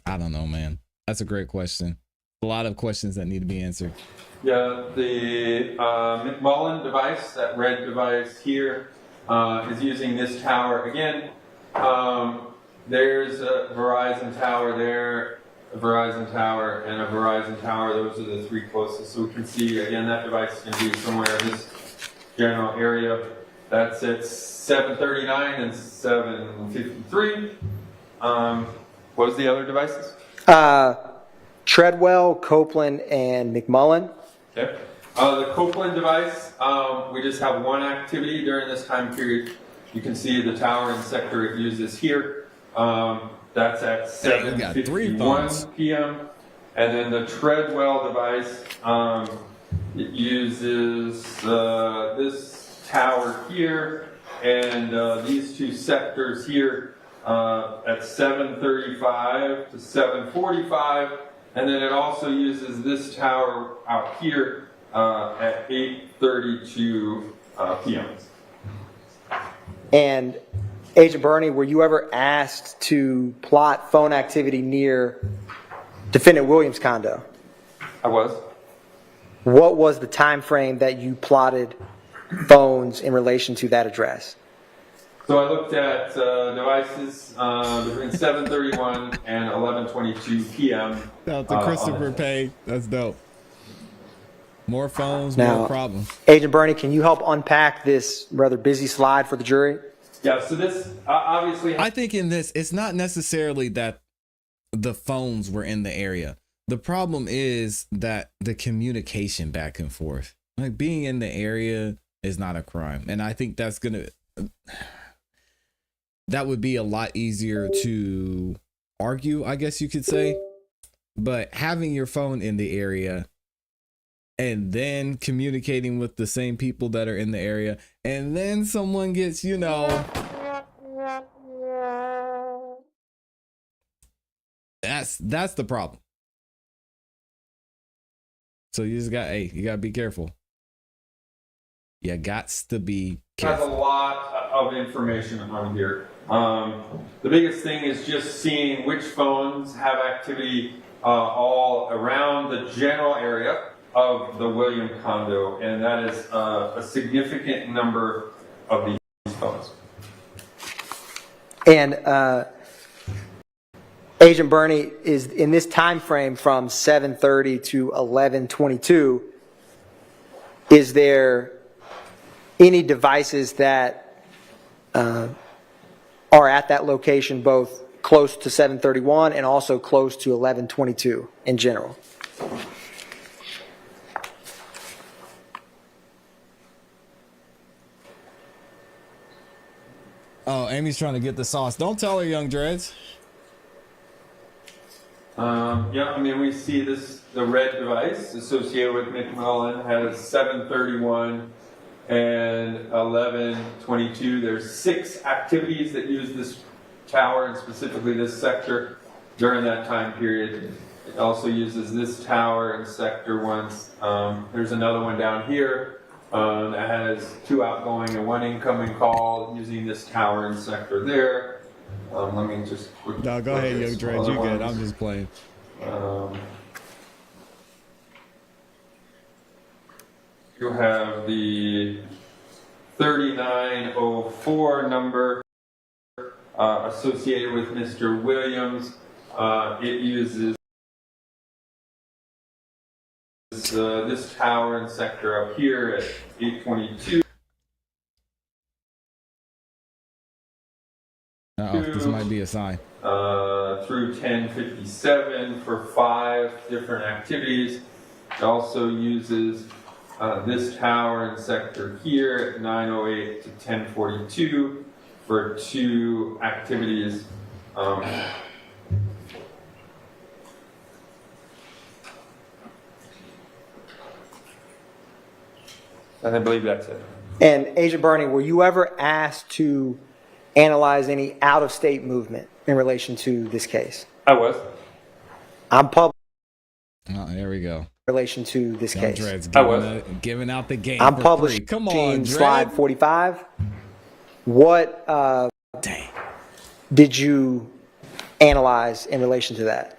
I don't know, man. That's a great question. A lot of questions that need to be answered. Yeah, the McMullen device, that red device here, is using this tower. Again, there's a Verizon tower there. a Verizon tower, and a Verizon tower. Those are the three closest. So we can see, again, that device is going to be somewhere in this general area. That's at 739 and 753. What was the other devices? Treadwell, Copeland, and McMullen. Okay. The Copeland device, we just have one activity during this time period. You can see the tower and sector it uses here. That's at 7:51 p.m. And then the Treadwell device, it uses this tower here and these two sectors here at 7:35 to 7:45. And then it also uses this tower out here at 8:32 p.m. And Agent Burney, were you ever asked to plot phone activity near Defendant Williams' condo? I was. What was the time frame that you plotted phones in relation to that address? So I looked at devices between 7:31 and 11:22 p.m. Shout out to Christopher Pay. That's dope. More phones, Now, more problems. Agent Burney, can you help unpack this rather busy slide for the jury? Yeah, so this obviously... I think in this, it's not necessarily that the phones were in the area. The problem is that the communication back and forth, like being in the area is not a crime. And I think that's that would be a lot easier to argue, I guess you could say. But having your phone in the area and then communicating with the same people that are in the area, and then someone gets, that's the problem. So you just you gotta be careful. You gots to be careful. Has a lot of information on here. The biggest thing is just seeing which phones have activity all around the general area of the William condo, and that is a significant number of these phones. And Agent Burney, is in this time frame from 7:30 to 11:22, is there any devices that are at that location both close to 7:31 and also close to 11:22 in general? Oh, Amy's trying to get the sauce. Don't tell her, Young Dreads. Yeah, I mean, we see the red device associated with McMullen has 7:31 and 11:22. There's 6 activities that use this tower and specifically this sector during that time period. It also uses this tower and sector once. There's another one down here that has 2 outgoing and 1 incoming call using this tower and sector there. Let me just quickly... No, go ahead, Young Dreads. You good. I'm just playing. You have the 3904 number associated with Mr. Williams. It uses this tower and sector up here at 822. This might be a sign. Through 1057 for 5 different activities. It also uses this tower and sector here at 908 to 1042 for 2 activities. And I believe that's it. And Agent Burney, were you ever asked to analyze any out-of-state movement in relation to this case? I was. I'm public. Oh, there we go. In relation to this Young case. Dreads I was. giving out the game. I'm for publishing free. Come on, slide Dread. 45. What did you analyze in relation to that?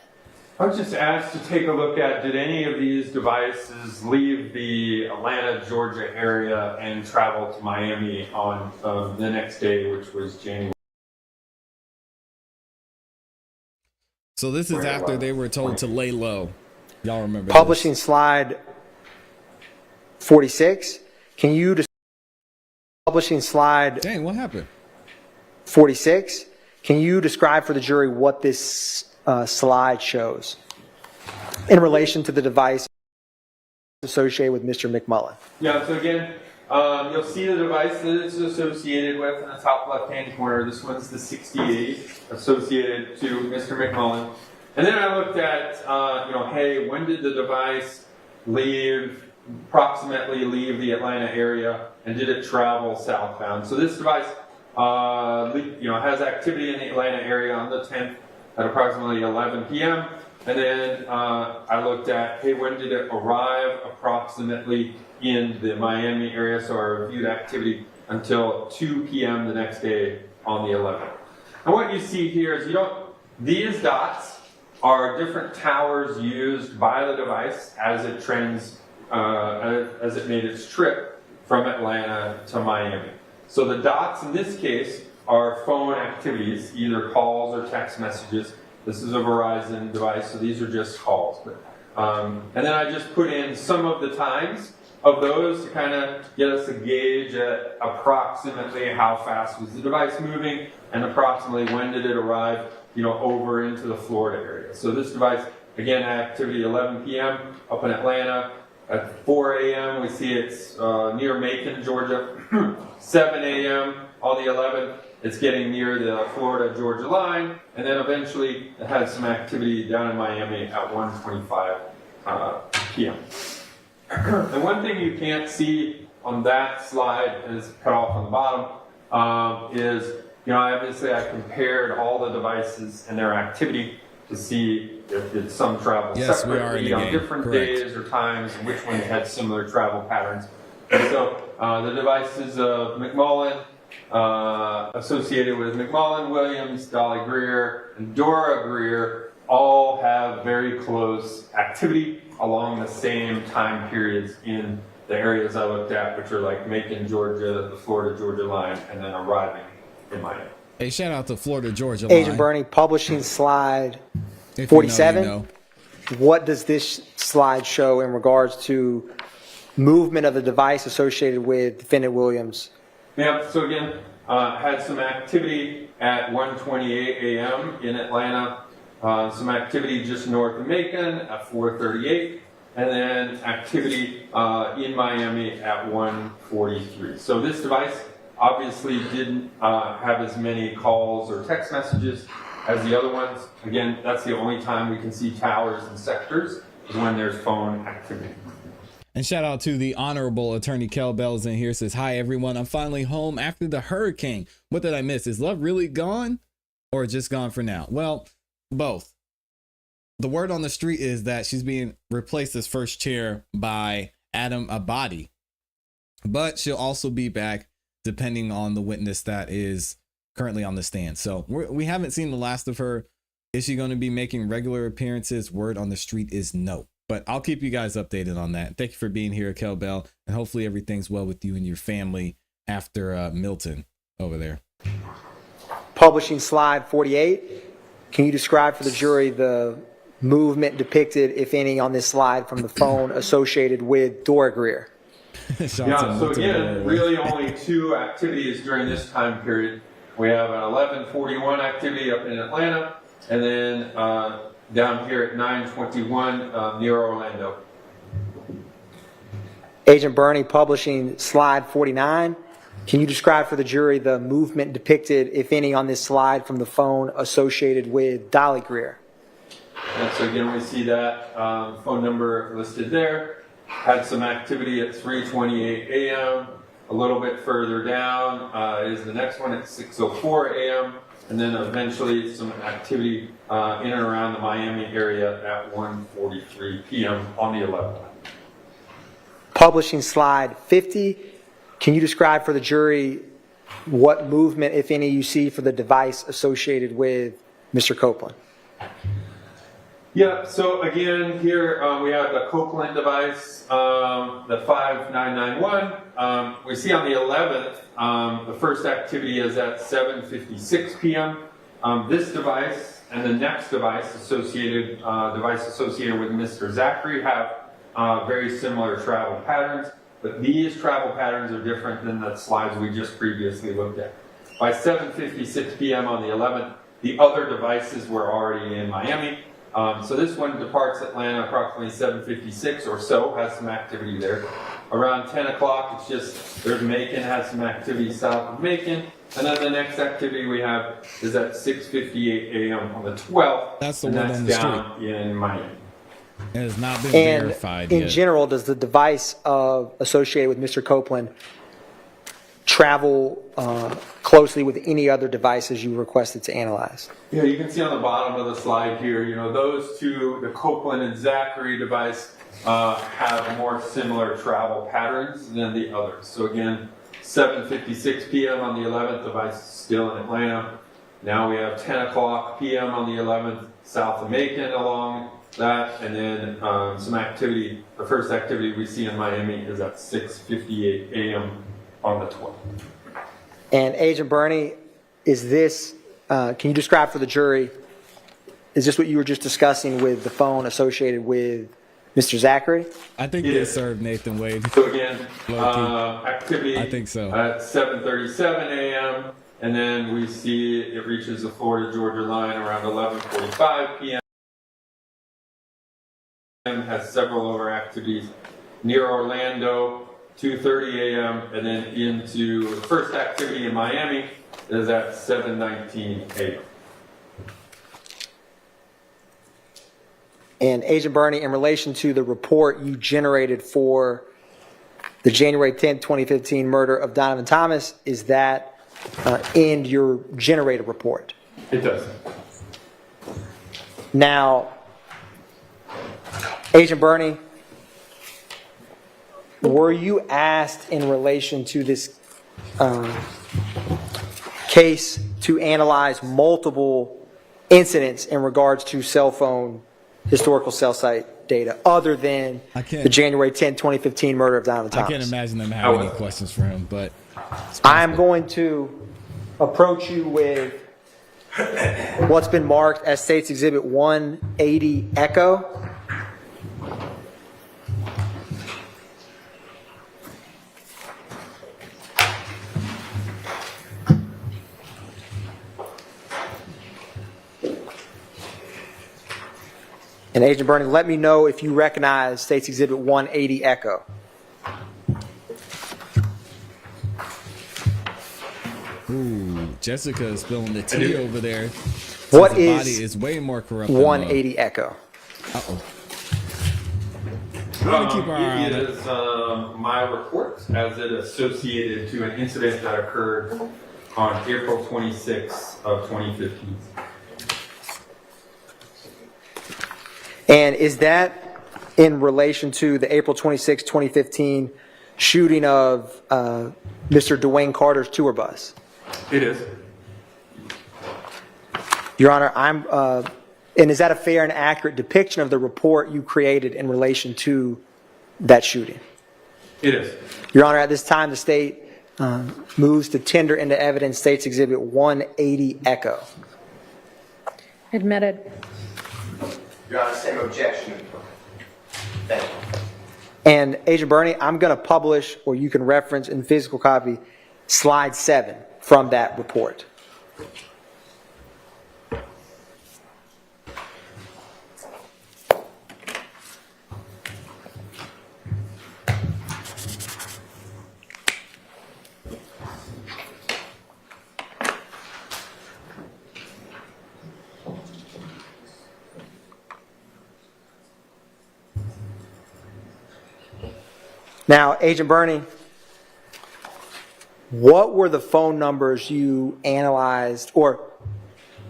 I was just asked to take a look at, did any of these devices leave the Atlanta, Georgia area and travel to Miami on the next day, which was January. So this is after they were told to lay low. Y'all remember Publishing this? slide 46. Can you publishing slide Dang, what happened? 46? Can you describe for the jury what this slide shows in relation to the device associated with Mr. McMullen? Yeah, so again, you'll see the device that it's associated with in the top left-hand corner. This one's the 68 associated to Mr. McMullen. And then I looked at, hey, when did the device approximately leave the Atlanta area, and did it travel southbound? So this device, has activity in the Atlanta area on the 10th at approximately 11 p.m. And then I looked at, hey, when did it arrive approximately in the Miami area? So I reviewed activity until 2 p.m. the next day on the 11th. And what you see here is these dots are different towers used by the device as it as it made its trip from Atlanta to Miami. So the dots in this case are phone activities, either calls or text messages. This is a Verizon device, so these are just calls. And then I just put in some of the times of those to kind of get us a gauge at approximately how fast was the device moving and approximately when did it arrive, over into the Florida area. So this device, again, activity 11 p.m. up in Atlanta. At 4 a.m. we see it's near Macon, Georgia. 7 a.m. on the 11th, it's getting near the Florida-Georgia line. And then eventually it had some activity down in Miami at 1:25 p.m. And one thing you can't see on that slide, and it's cut off on the bottom, is, obviously I compared all the devices and their activity to see if it's some travel separately on different days or times, and which one had similar travel patterns. And so the devices of McMullen, associated with McMullen, Williams, Dolly Greer, and Dora Greer, all have very close activity along the same time periods in the areas I looked at, which are like Macon, Georgia, the Florida-Georgia line, and then arriving in Miami. Hey, shout out to Florida-Georgia line. Agent Bernie, publishing slide 47. What does this slide show in regards to movement of the device associated with defendant Williams? Yeah, so again, had some activity at 1:28 a.m. in Atlanta, some activity just north of Macon at 4:38, and then activity in Miami at 1:43. So this device obviously didn't have as many calls or text messages as the other ones. Again, that's the only time we can see towers and sectors, is when there's phone activity. And shout out to the Honorable Attorney Kel Bells in here. Says, hi, everyone. I'm finally home after the hurricane. What did I miss? Is love really gone or just gone for now? Well, both. The word on the street is that she's being replaced as first chair by Adam Abbate. But she'll also be back depending on the witness that is currently on the stand. So we haven't seen the last of her. Is she going to be making regular appearances? Word on the street is no. But I'll keep you guys updated on that. Thank you for being here, Kel Bell, and hopefully everything's well with you and your family after Milton over there. Publishing slide 48. Can you describe for the jury the movement depicted, if any, on this slide from the phone associated with Dora Greer? So again, really only two activities during this time period. We have an 11:41 activity up in Atlanta, and then down here at 9:21 near Orlando. Agent Bernie, publishing slide 49. Can you describe for the jury the movement depicted, if any, on this slide from the phone associated with Dolly Greer? And so again, we see that phone number listed there. Had some activity at 3:28 a.m. A little bit further down is the next one at 6:04 a.m. And then eventually some activity in and around the Miami area at 1:43 p.m. on the 11th. Publishing slide 50. Can you describe for the jury what movement, if any, you see for the device associated with Mr. Copeland? Yeah, so again, here we have the Copeland device, the 5991. We see on the 11th, the first activity is at 7:56 p.m. This device and the next device associated with Mr. Zachary have very similar travel patterns, but these travel patterns are different than the slides we just previously looked at. By 7:56 p.m. on the 11th, the other devices were already in Miami. So this one departs Atlanta approximately 7:56 or so, has some activity there. Around 10 o'clock, it's just, there's Macon, has some activity south of Macon. And then the next activity we have is at 6:58 a.m. on the 12th. That's the and one that's on the down in Miami. It has not been And verified in yet. general, does the device associated with Mr. Copeland travel closely with any other devices you requested to analyze? Yeah, you can see on the bottom of the slide here, those two, the Copeland and Zachary device, have more similar travel patterns than the others. So again, 7:56 p.m. on the 11th, device is still in Atlanta. Now we have 10 o'clock p.m. on the 11th, south of Macon along that, and then some activity. The first activity we see in Miami is at 6:58 a.m. on the 12th. And Agent Bernie, is this, can you describe for the jury, is this what you were just discussing with the phone associated with Mr. Zachary? I think It they is. served Nathan Wade. So again, Low-key. activity I think so. at 7:37 a.m. and then we see it reaches the Florida-Georgia line around 11:45 p.m. Has several other activities near Orlando, 2:30 a.m. and then into the first activity in Miami is at 7:19 a.m. And Agent Bernie, in relation to the report you generated for the January 10, 2015 murder of Donovan Thomas, is that in your generated report? It does. Now, Agent Bernie, were you asked in relation to this case to analyze multiple incidents in regards to cell phone historical cell site data other than the January 10, 2015 murder of Donovan Thomas? I can't imagine them having any questions for him, but I'm going to approach you with what's been marked as State's Exhibit 180 Echo. And Agent Bernie, let me know if you recognize State's Exhibit 180 Echo. ooh, Jessica is spilling the tea over there. What The is body is way more corrupt than 180 Echo? Uh-oh. We're gonna keep our eye on It it. is my report as it associated to an incident that occurred on April 26th of 2015. And is that in relation to the April 26, 2015 shooting of Mr. Dwayne Carter's tour bus? It is. Your Honor, and is that a fair and accurate depiction of the report you created in relation to that shooting? It is. Your Honor, at this time, the state moves to tender into evidence State's Exhibit 180 Echo. Admitted. Your Honor, same objection. Thank you. And Agent Bernie, I'm going to publish, or you can reference in physical copy, slide 7 from that report. Now, Agent Bernie, what were the phone numbers you analyzed, or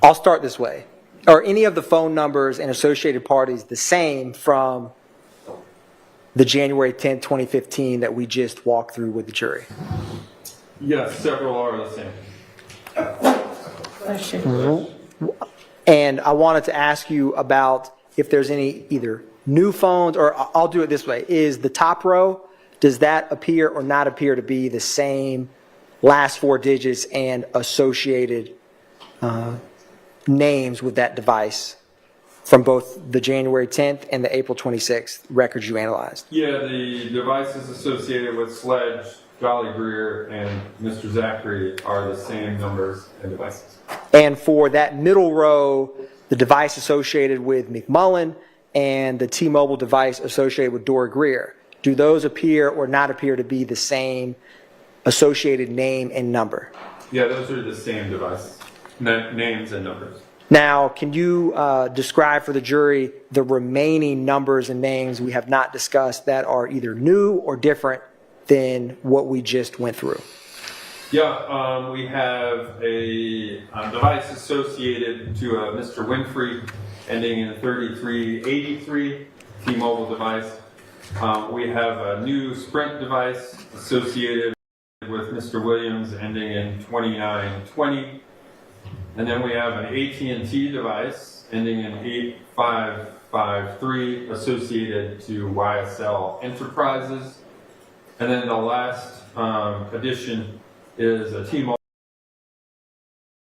I'll start this way. Are any of the phone numbers and associated parties the same from the January 10, 2015 that we just walked through with the jury? Yes, several are the same. And I wanted to ask you about if there's any either new phones, or I'll do it this way. Is the top row, does that appear or not appear to be the same last 4 digits and associated names with that device from both the January 10th and the April 26th records you analyzed? Yeah, the devices associated with Sledge, Jolly Greer, and Mr. Zachary are the same numbers and devices. And for that middle row, the device associated with McMullen and the T-Mobile device associated with Dora Greer, do those appear or not appear to be the same associated name and number? Yeah, those are the same devices, names and numbers. Now, can you describe for the jury the remaining numbers and names we have not discussed that are either new or different than what we just went through? Yeah, we have a device associated to a Mr. Winfrey ending in 3383, T-Mobile device. We have a new Sprint device associated with Mr. Williams ending in 2920. And then we have an AT&T device ending in 8553 associated to YSL Enterprises. And then the last addition is a T-Mobile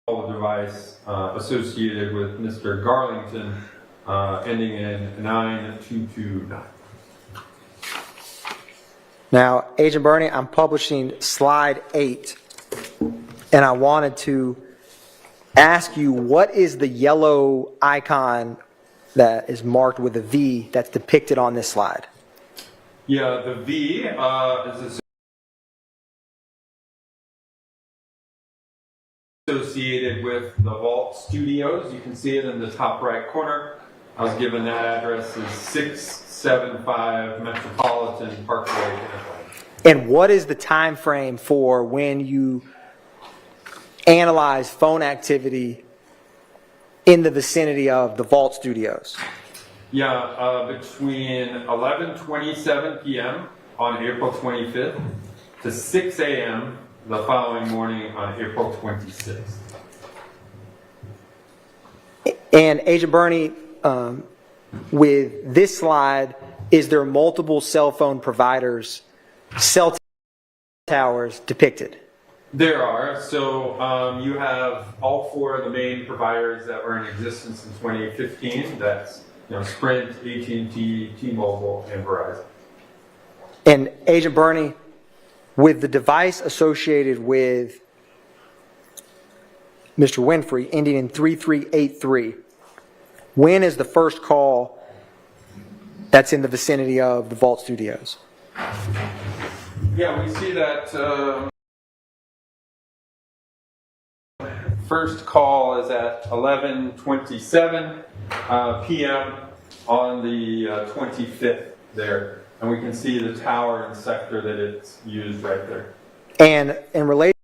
device associated with Mr. Garlington ending in 9229. Now, Agent Bernie, I'm publishing slide 8, and I wanted to ask you, what is the yellow icon that is marked with a V that's depicted on this slide? Yeah, the V is associated with the Vault Studios. You can see it in the top right corner. I was given that address as 675 Metropolitan Parkway. And what is the time frame for when you analyze phone activity in the vicinity of the Vault Studios? Yeah, between 11:27 p.m. on April 25th to 6 a.m. the following morning on April 26th. And Agent Bernie, with this slide, is there multiple cell phone providers, cell towers depicted? There are. So you have all four of the main providers that were in existence in 2015. That's Sprint, AT&T, T-Mobile, and Verizon. And Agent Bernie, with the device associated with Mr. Winfrey ending in 3383, when is the first call that's in the vicinity of the Vault Studios? Yeah, we see that first call is at 11:27 p.m. on the 25th there. And we can see the tower and sector that it's used right there. And in relation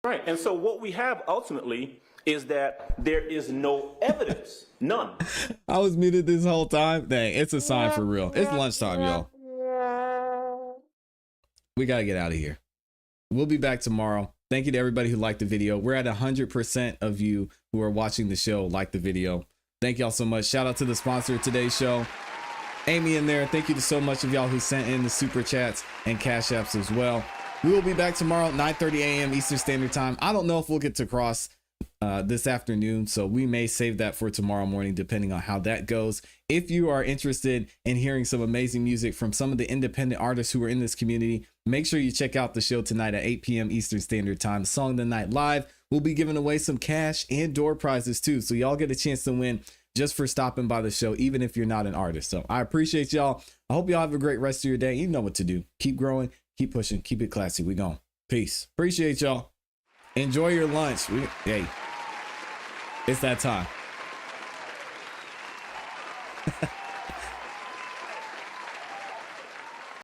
Right, and so what we have ultimately is that there is no evidence, none. I was muted this whole time. Dang, it's a sign for real. It's lunchtime, y'all. We got to get out of here. We'll be back tomorrow. Thank you to everybody who liked the video. We're at 100% of you who are watching the show like the video. Thank y'all so much. Shout out to the sponsor of today's show, Amy in there. Thank you to so much of y'all who sent in the super chats and cash apps as well. We will be back tomorrow, 9:30 a.m. Eastern Standard Time. I don't know if we'll get to cross this afternoon, so we may save that for tomorrow morning, depending on how that goes. If you are interested in hearing some amazing music from some of the independent artists who are in this community, make sure you check out the show tonight at 8 p.m. Eastern Standard Time. Song of the Night Live. We'll be giving away some cash and door prizes too, so y'all get a chance to win just for stopping by the show, even if you're not an artist. So I appreciate y'all. I hope y'all have a great rest of your day. You know what to do. Keep growing. Keep pushing, keep it classy. We gone. Peace. Appreciate y'all. Enjoy your lunch. Hey, it's that time.